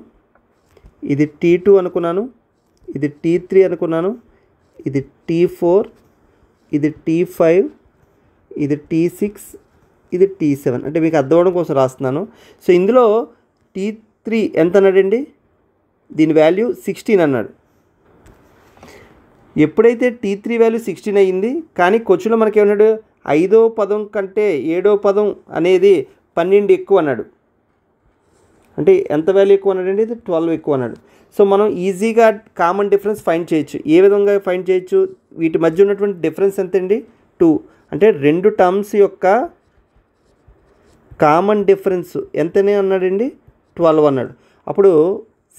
ఇది T2 అనుకున్నాను, ఇది T3 అనుకున్నాను, ఇది T4, ఇది T5, ఇది T6, ఇది T7. అంటే మీకు అర్థం అవడం కోసం రాస్తున్నాను. సో ఇందులో T3 ఎంత అన్నాడండి, దీని వాల్యూ 16 అన్నాడు. ఎప్పుడైతే T3 వాల్యూ 16 అయ్యింది, కానీ క్వశ్చన్లో మనకి ఏమన్నాడు, 5వ పదం కంటే 7వ పదం అనేది 12 ఎక్కువ అన్నాడు. అంటే ఎంత వాల్యూ ఎక్కువ అన్నాడండి, ఇది 12 ఎక్కువ అన్నాడు. సో మనం ఈజీగా కామన్ డిఫరెన్స్ ఫైండ్ చేయొచ్చు. ఏ విధంగా ఫైండ్ చేయొచ్చు, వీటి మధ్య ఉన్నటువంటి డిఫరెన్స్ ఎంతండి, 2. అంటే రెండు టర్మ్స్ యొక్క కామన్ డిఫరెన్స్ ఎంతనే అన్నాడండి, 12 అన్నాడు. అప్పుడు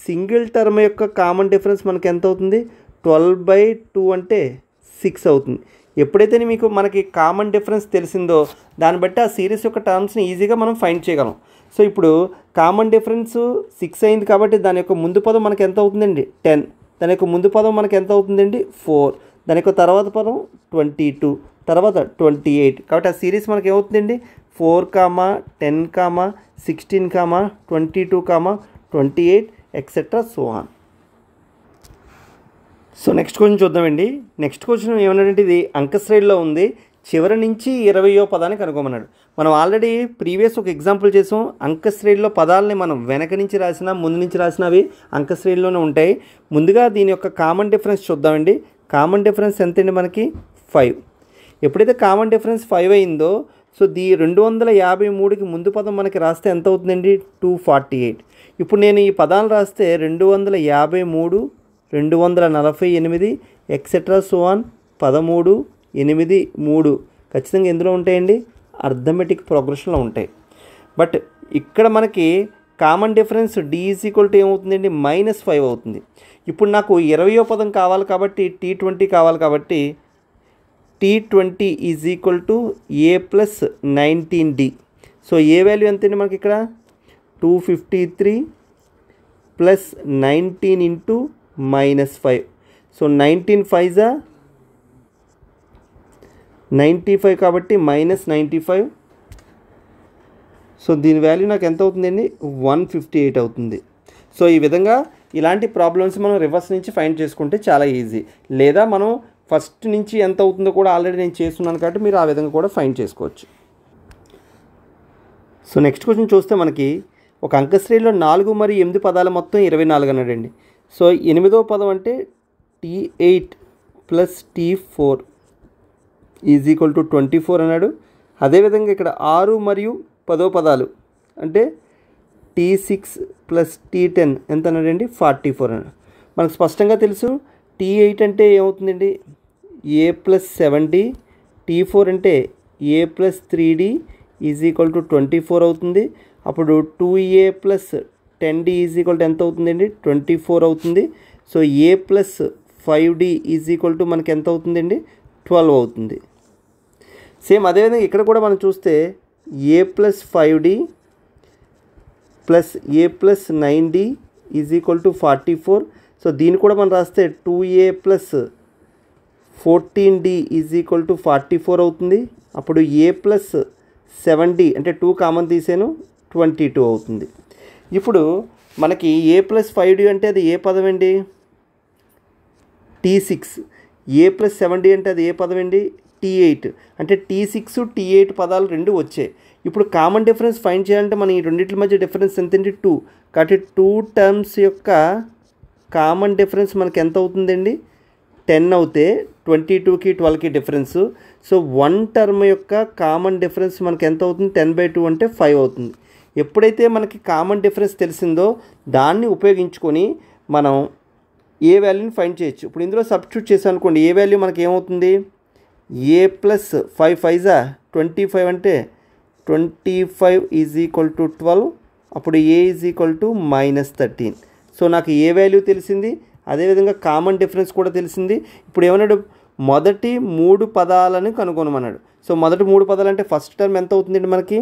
సింగిల్ టర్మ్ యొక్క కామన్ డిఫరెన్స్ మనకి ఎంత అవుతుంది, 12/2 అంటే 6 అవుతుంది. ఎప్పుడైతే మీకు మనకి కామన్ డిఫరెన్స్ తెలిసిందో దాన్ని బట్టి ఆ సిరీస్ యొక్క టర్మ్స్ని ఈజీగా మనం ఫైండ్ చేయగలం. సో ఇప్పుడు కామన్ డిఫరెన్స్ 6 అయింది కాబట్టి దాని యొక్క ముందు పదం మనకి ఎంత అవుతుందండి, 10. దాని యొక్క ముందు పదం మనకి ఎంత అవుతుందండి, 4. దాని యొక్క తర్వాత పదం 22, తర్వాత 28. కాబట్టి ఆ సిరీస్ మనకి ఏమవుతుందండి, 4, 10, 16, 22, 28 etcetera so on. So next question చూద్దామండి. నెక్స్ట్ క్వశ్చన్ ఏమన్నాడంటే, ఇది అంకశ్రేణిలో ఉంది, చివరి నుంచి 20వ పదాన్ని కనుక్కోమన్నాడు. మనం ఆల్రెడీ ప్రీవియస్ ఒక ఎగ్జాంపుల్ చేసాం. అంకశ్రేణిలో పదాలని మనం వెనక నుంచి రాసినా ముందు నుంచి రాసినవి అంకశ్రేణిలోనే ఉంటాయి. ముందుగా దీని యొక్క కామన్ డిఫరెన్స్ చూద్దామండి. కామన్ డిఫరెన్స్ ఎంతండి మనకి, 5. ఎప్పుడైతే కామన్ డిఫరెన్స్ 5 అయిందో, సో 253కి ముందు పదం మనకి రాస్తే ఎంత అవుతుందండి, 248. ఇప్పుడు నేను ఈ పదాలు రాస్తే 253, 248 ఎక్సెట్రా సో ఆన్ 13, 8, 3 ఖచ్చితంగా ఎందులో ఉంటాయండి, అర్థమెటిక్ ప్రోగ్రెషన్లో ఉంటాయి. బట్ ఇక్కడ మనకి కామన్ డిఫరెన్స్ D ఏమవుతుందండి, -5 అవుతుంది. ఇప్పుడు నాకు 20వ పదం కావాలి కాబట్టి T20 కావాలి కాబట్టి T20 A + 19D. So A value ఎంతండి మనకి ఇక్కడ, 253 + 19 × -5. సో 19 5 95 కాబట్టి -95. సో దీని వాల్యూ నాకు ఎంత అవుతుందండి, 158 అవుతుంది. సో ఈ విధంగా ఇలాంటి ప్రాబ్లమ్స్ మనం రివర్స్ నుంచి ఫైండ్ చేసుకుంటే చాలా ఈజీ. లేదా మనం ఫస్ట్ నుంచి ఎంత అవుతుందో కూడా ఆల్రెడీ నేను చేస్తున్నాను కాబట్టి మీరు ఆ విధంగా కూడా ఫైండ్ చేసుకోవచ్చు. సో నెక్స్ట్ క్వశ్చన్ చూస్తే మనకి ఒక అంకశ్రేణిలో 4 మరియు 8 పదాల మొత్తం 24 అన్నాడండి. సో 8వ పదం అంటే T8 + T4 = 24 అన్నాడు. అదేవిధంగా ఇక్కడ 6 మరియు 10వ పదాలు అంటే T6 + T10 ఎంత అన్నాడండి, 44 అన్నాడు. మనకు స్పష్టంగా తెలుసు T8 అంటే ఏమవుతుందండి, A + 7D, T4 అంటే A + 3D = 24 అవుతుంది. అప్పుడు 2A + 10D ఎంత అవుతుందండి, 24 అవుతుంది. సో A + 5D మనకి ఎంత అవుతుందండి, 12 అవుతుంది. సేమ్ అదేవిధంగా ఇక్కడ కూడా మనం చూస్తే A + 5D + A + 9D = 44. So దీన్ని కూడా మనం రాస్తే 2A + 14D = 44 అవుతుంది. అప్పుడు A + 7D అంటే 2 కామన్ తీసాను, 22 అవుతుంది. ఇప్పుడు మనకి A + 5D అంటే అది ఏ పదం అండి, T6. A + 7D అంటే అది ఏ పదం అండి, T8. అంటే T6, T8 పదాలు రెండు వచ్చాయి. ఇప్పుడు కామన్ డిఫరెన్స్ ఫైండ్ చేయాలంటే మన ఈ రెండింటి మధ్య డిఫరెన్స్ ఎంతండి, 2. కాబట్టి 2 టర్మ్స్ యొక్క కామన్ డిఫరెన్స్ మనకి ఎంత అవుతుందండి, 10 అవుతే 22కి 12కి డిఫరెన్స్. సో 1 టర్మ్ యొక్క కామన్ డిఫరెన్స్ మనకి ఎంత అవుతుంది, 10/2 అంటే 5 అవుతుంది. ఎప్పుడైతే మనకి కామన్ డిఫరెన్స్ తెలిసిందో దాన్ని ఉపయోగించుకొని మనం ఏ వాల్యూని ఫైండ్ చేయొచ్చు. ఇప్పుడు ఇందులో సబ్స్టిట్యూట్ చేసాం అనుకోండి, ఏ వాల్యూ మనకి ఏమవుతుంది, A + 5 5 25 అంటే 25 = 12. అప్పుడు A -13. సో నాకు ఏ వాల్యూ తెలిసింది, అదేవిధంగా కామన్ డిఫరెన్స్ కూడా తెలిసింది. ఇప్పుడు ఏమన్నాడు, మొదటి 3 పదాలను కనుగొనమన్నాడు. సో మొదటి 3 పదాలు అంటే ఫస్ట్ టర్మ్ ఎంత అవుతుందండి మనకి,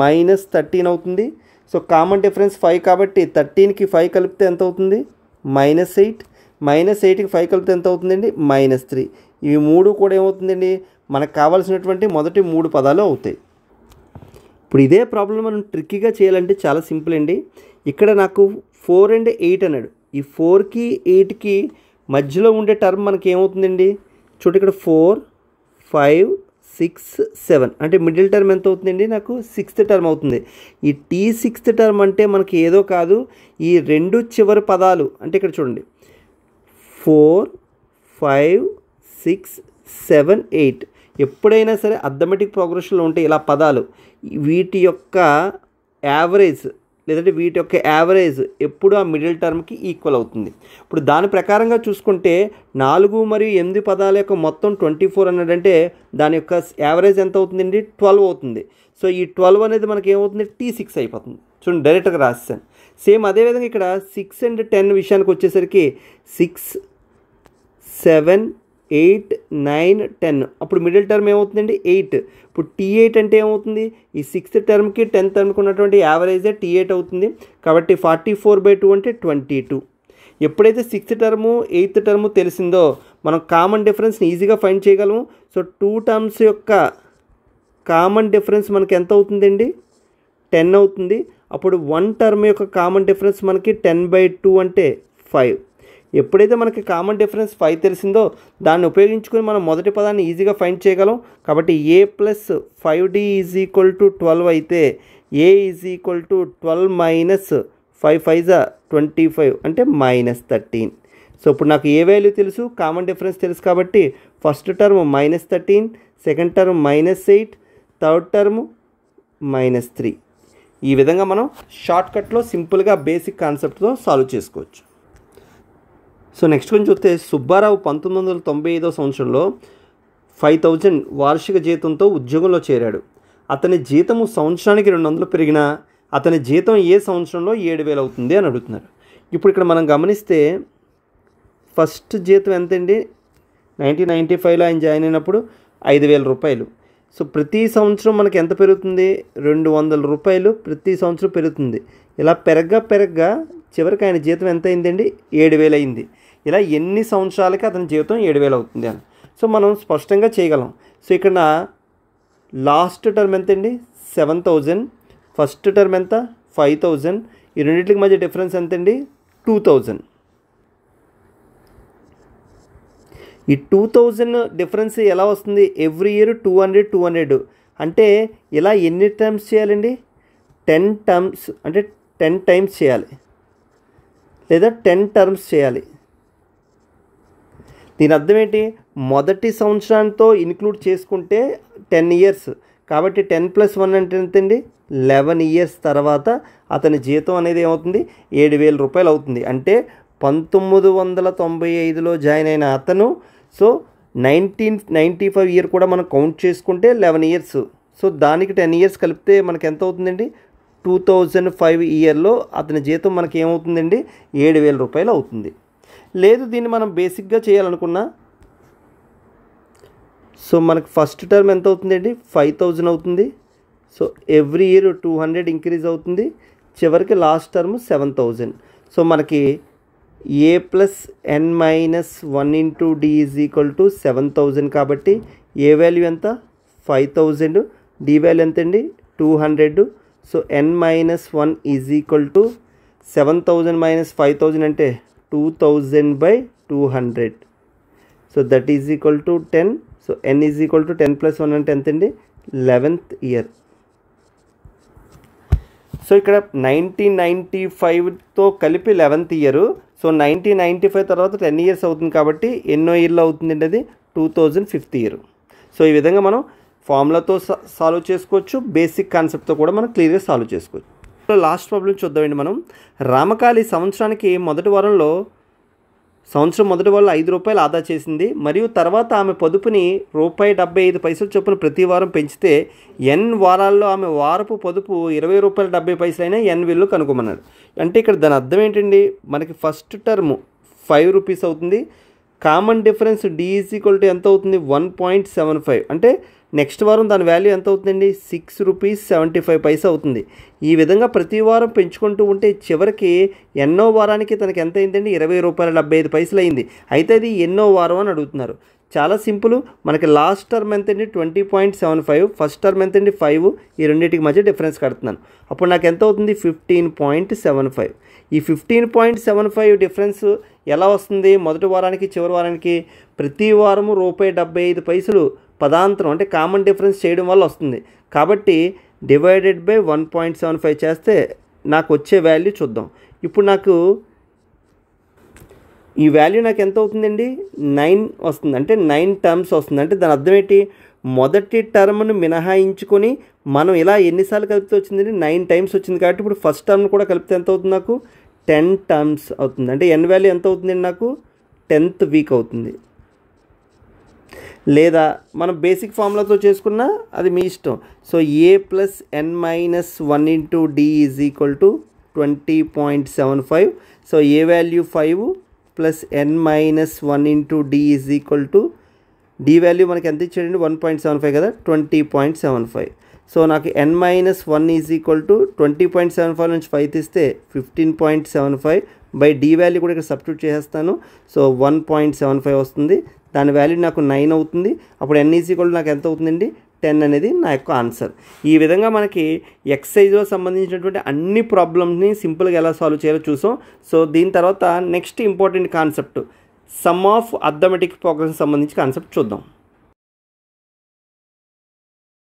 -13 అవుతుంది. సో కామన్ డిఫరెన్స్ 5 కాబట్టి 13కి 5 కలిపితే ఎంత అవుతుంది, -8. -8కి 5 కలిపితే ఎంత అవుతుందండి, -3. ఇవి 3 కూడా ఏమవుతుందండి, మనకు కావాల్సినటువంటి మొదటి 3 పదాలు అవుతాయి. ఇప్పుడు ఇదే ప్రాబ్లం మనం ట్రిక్కీగా చేయాలంటే చాలా సింపుల్ అండి. ఇక్కడ నాకు 4 and 8 అన్నాడు. ఈ 4కి 8కి మధ్యలో ఉండే టర్మ్ మనకి ఏమవుతుందండి, చూడండి ఇక్కడ 4, 5, 6, 7 అంటే మిడిల్ టర్మ్ ఎంత అవుతుందండి? నాకు 6th టర్మ్ అవుతుంది. ఈ టీ 6th టర్మ్ అంటే మనకి ఏదో కాదు, ఈ రెండు చివరి పదాలు అంటే ఇక్కడ చూడండి 4, 5, 6, 7, 8 ఎప్పుడైనా సరే అర్థమెటిక్ ప్రోగ్రెషన్లో ఉంటే ఇలా పదాలు వీటి యొక్క యావరేజ్ లేదంటే వీటి యొక్క యావరేజ్ ఎప్పుడు ఆ మిడిల్ టర్మ్కి ఈక్వల్ అవుతుంది. ఇప్పుడు దాని ప్రకారంగా చూసుకుంటే 4 మరియు 8 పదాల యొక్క మొత్తం 24 అన్నాడంటే దాని యొక్క యావరేజ్ ఎంత అవుతుందండి? 12 అవుతుంది. సో ఈ 12 అనేది మనకి ఏమవుతుంది? T6 అయిపోతుంది. చూడండి డైరెక్ట్గా రాస్తాను. సేమ్ అదేవిధంగా ఇక్కడ 6 and 10 విషయానికి వచ్చేసరికి 6, 7, 8, 9, 10 అప్పుడు మిడిల్ టర్మ్ ఏమవుతుందండి? 8. ఇప్పుడు T8 అంటే ఏమవుతుంది? ఈ 6th టర్మ్కి 10th టర్మ్కి ఉన్నటువంటి యావరేజే T8 అవుతుంది. కాబట్టి 44/2 అంటే 22. ఎప్పుడైతే 6th టర్ము 8th టర్ము తెలిసిందో మనం కామన్ డిఫరెన్స్ని ఈజీగా ఫైండ్ చేయగలము. సో 2 టర్మ్స్ యొక్క కామన్ డిఫరెన్స్ మనకి ఎంత అవుతుందండి? 10 అవుతుంది. అప్పుడు 1 టర్మ్ యొక్క కామన్ డిఫరెన్స్ మనకి 10/2 అంటే 5. ఎప్పుడైతే మనకి కామన్ డిఫరెన్స్ 5 తెలిసిందో దాన్ని ఉపయోగించుకొని మనం మొదటి పదాన్ని ఈజీగా ఫైండ్ చేయగలం. కాబట్టి a + 5d = 12 అయితే a = 12 - 5 5 25 అంటే -13. సో ఇప్పుడు నాకు ఏ వాల్యూ తెలుసు? కామన్ డిఫరెన్స్ తెలుసు కాబట్టి first term -13, second term -8, third term -3. ఈ విధంగా మనం షార్ట్కట్లో సింపుల్గా బేసిక్ కాన్సెప్ట్తో సాల్వ్ చేసుకోవచ్చు. సో నెక్స్ట్ కొంచెం చూస్తే సుబ్బారావు 1995వ సంవత్సరంలో 5000 వార్షిక జీతంతో ఉద్యోగంలో చేరాడు. అతని జీతము సంవత్సరానికి 200 పెరిగినా అతని జీతం ఏ సంవత్సరంలో 7000 అవుతుంది అని అడుగుతున్నారు. ఇప్పుడు ఇక్కడ మనం గమనిస్తే ఫస్ట్ జీతం ఎంతండి? 1995లో ఆయన జాయిన్ అయినప్పుడు 5000 రూపాయలు. సో ప్రతి సంవత్సరం మనకి ఎంత పెరుగుతుంది? 200 రూపాయలు ప్రతి సంవత్సరం పెరుగుతుంది. ఇలా పెరగ్గా చివరికి ఆయన జీతం ఎంత అయిందండి? 7000 అయింది. ఇలా ఎన్ని సంవత్సరాలకి అతని జీతం 7000 అవుతుంది అని సో మనం స్పష్టంగా చేయగలం. సో ఇక్కడ లాస్ట్ టర్మ్ ఎంతండి? 7000. ఫస్ట్ టర్మ్ ఎంత? 5000. ఈ రెండింటికి మధ్య డిఫరెన్స్ ఎంతండి? 2000. ఈ 2000 డిఫరెన్స్ ఎలా వస్తుంది? ఎవ్రీ ఇయర్ 200 అంటే ఇలా ఎన్ని టర్మ్స్ చేయాలండి? 10 టర్మ్స్ అంటే 10 టైమ్స్ చేయాలి లేదా 10 టర్మ్స్ చేయాలి. దీని అర్థం ఏంటి? మొదటి సంవత్సరంతో ఇన్క్లూడ్ చేసుకుంటే 10 ఇయర్స్ కాబట్టి 10 + 1 అంటే ఎంతండి? 11 ఇయర్స్ తర్వాత అతని జీతం అనేది ఏమవుతుంది? 7000 రూపాయలు అవుతుంది. అంటే 1995లో జాయిన్ అయిన అతను సో 1995 ఇయర్ కూడా మనం కౌంట్ చేసుకుంటే 11 ఇయర్స్. సో దానికి 10 ఇయర్స్ కలిపితే మనకి ఎంత అవుతుందండి? 2005 ఇయర్లో అతని జీతం మనకి ఏమవుతుందండి? 7000 రూపాయలు అవుతుంది. లేదు దీన్ని మనం బేసిక్గా చేయాలనుకున్నా సో మనకి ఫస్ట్ టర్మ్ ఎంత అవుతుందండి? 5000 అవుతుంది. సో ఎవ్రీ ఇయర్ 200 ఇంక్రీజ్ అవుతుంది. చివరికి లాస్ట్ టర్మ్ 7000. సో మనకి a + n - 1 × d = 7000 కాబట్టి a వాల్యూ ఎంత? 5000. d వాల్యూ ఎంతండి? 200. సో n - 1 = 7000 - 5000 అంటే 2000/200. So that is equal to 10. So n = 10 + 1 అంటే ఎంతండి? 11th year. సో ఇక్కడ 1995తో కలిపి 11th ఇయర్. సో 1995 తర్వాత 10 ఇయర్స్ అవుతుంది కాబట్టి ఎన్నో ఇయర్లో అవుతుందండి? అది 2005th ఇయర్. సో ఈ విధంగా మనం ఫార్ములాతో సాల్వ్ చేసుకోవచ్చు. బేసిక్ కాన్సెప్ట్తో కూడా మనం క్లియర్గా సాల్వ్ చేసుకోవచ్చు. లాస్ట్ ప్రాబ్లం చూద్దామండి మనం. రామకాళి సంవత్సరం మొదటి వారంలో 5 రూపాయలు ఆదా చేసింది మరియు తర్వాత ఆమె పొదుపుని ₹75 చొప్పున ప్రతి వారం పెంచితే n వారాల్లో ఆమె వారపు పొదుపు ₹20.70 అయినా n విలువ కనుక్కోమన్నాడు. అంటే ఇక్కడ దాని అర్థం ఏంటండి? మనకి ఫస్ట్ టర్మ్ 5 రూపీస్ అవుతుంది. కామన్ డిఫరెన్స్ d = ఎంత అవుతుంది? 1.75 అంటే నెక్స్ట్ వారం దాని వాల్యూ ఎంత అవుతుందండి? ₹6.75 అవుతుంది. ఈ విధంగా ప్రతి వారం పెంచుకుంటూ ఉంటే చివరికి ఎన్నో వారానికి తనకి ఎంత అయిందండి? ₹20.75 అయింది. అయితే అది ఎన్నో వారం అని అడుగుతున్నారు. చాలా సింపుల్. మనకి లాస్ట్ టర్మ్ ఎంతండి? 20.75. ఫస్ట్ టర్మ్ ఎంతండి? 5. ఈ రెండింటికి మధ్య డిఫరెన్స్ కడుతున్నాను. అప్పుడు నాకు ఎంత అవుతుంది? 15.75. ఈ 15.75 డిఫరెన్స్ ఎలా వస్తుంది? మొదటి వారానికి చివరి వారానికి ప్రతి వారము ₹75 పదాంతరం అంటే కామన్ డిఫరెన్స్ చేయడం వల్ల వస్తుంది. కాబట్టి డివైడెడ్ బై 1.75 చేస్తే నాకు వచ్చే వాల్యూ చూద్దాం. ఇప్పుడు నాకు ఈ వాల్యూ నాకు ఎంత అవుతుందండి? 9 వస్తుంది. అంటే 9 టర్మ్స్ వస్తుంది. అంటే దాని అర్థం ఏంటి? మొదటి టర్మ్ను మినహాయించుకొని మనం ఇలా ఎన్నిసార్లు కలిపితే వచ్చిందండి? 9 టైమ్స్ వచ్చింది. కాబట్టి ఇప్పుడు ఫస్ట్ టర్మ్ కూడా కలిపితే ఎంత అవుతుంది? నాకు 10 టర్మ్స్ అవుతుంది. అంటే n వాల్యూ ఎంత అవుతుందండి? నాకు 10th వీక్ అవుతుంది. లేదా మనం బేసిక్ ఫార్ములాతో చేసుకున్నా అది మీ ఇష్టం. So a plus n minus 1 into d is equal to 20.75. So a value 5 plus n minus 1 into d is equal to d value మనకి ఎంత ఇచ్చాడండి? 1.75 కదా, 20.75. సో నాకు n minus 1 is equal to 20.75 నుంచి 5 తీస్తే 15.75 బై d వాల్యూ కూడా ఇక్కడ సబ్స్టిట్యూట్ చేసేస్తాను. సో 1.75 వస్తుంది. దాని వాల్యూ నాకు 9 అవుతుంది. అప్పుడు n ఈజ్ ఈక్వల్ నాకు ఎంత అవుతుందండి? 10 అనేది నా యొక్క ఆన్సర్. ఈ విధంగా మనకి ఎక్సైజ్లో సంబంధించినటువంటి అన్ని ప్రాబ్లమ్స్ని సింపుల్గా ఎలా సాల్వ్ చేయాలో చూసాం. సో దీని తర్వాత next important concept some of arithmetic progression సంబంధించి కాన్సెప్ట్ చూద్దాం.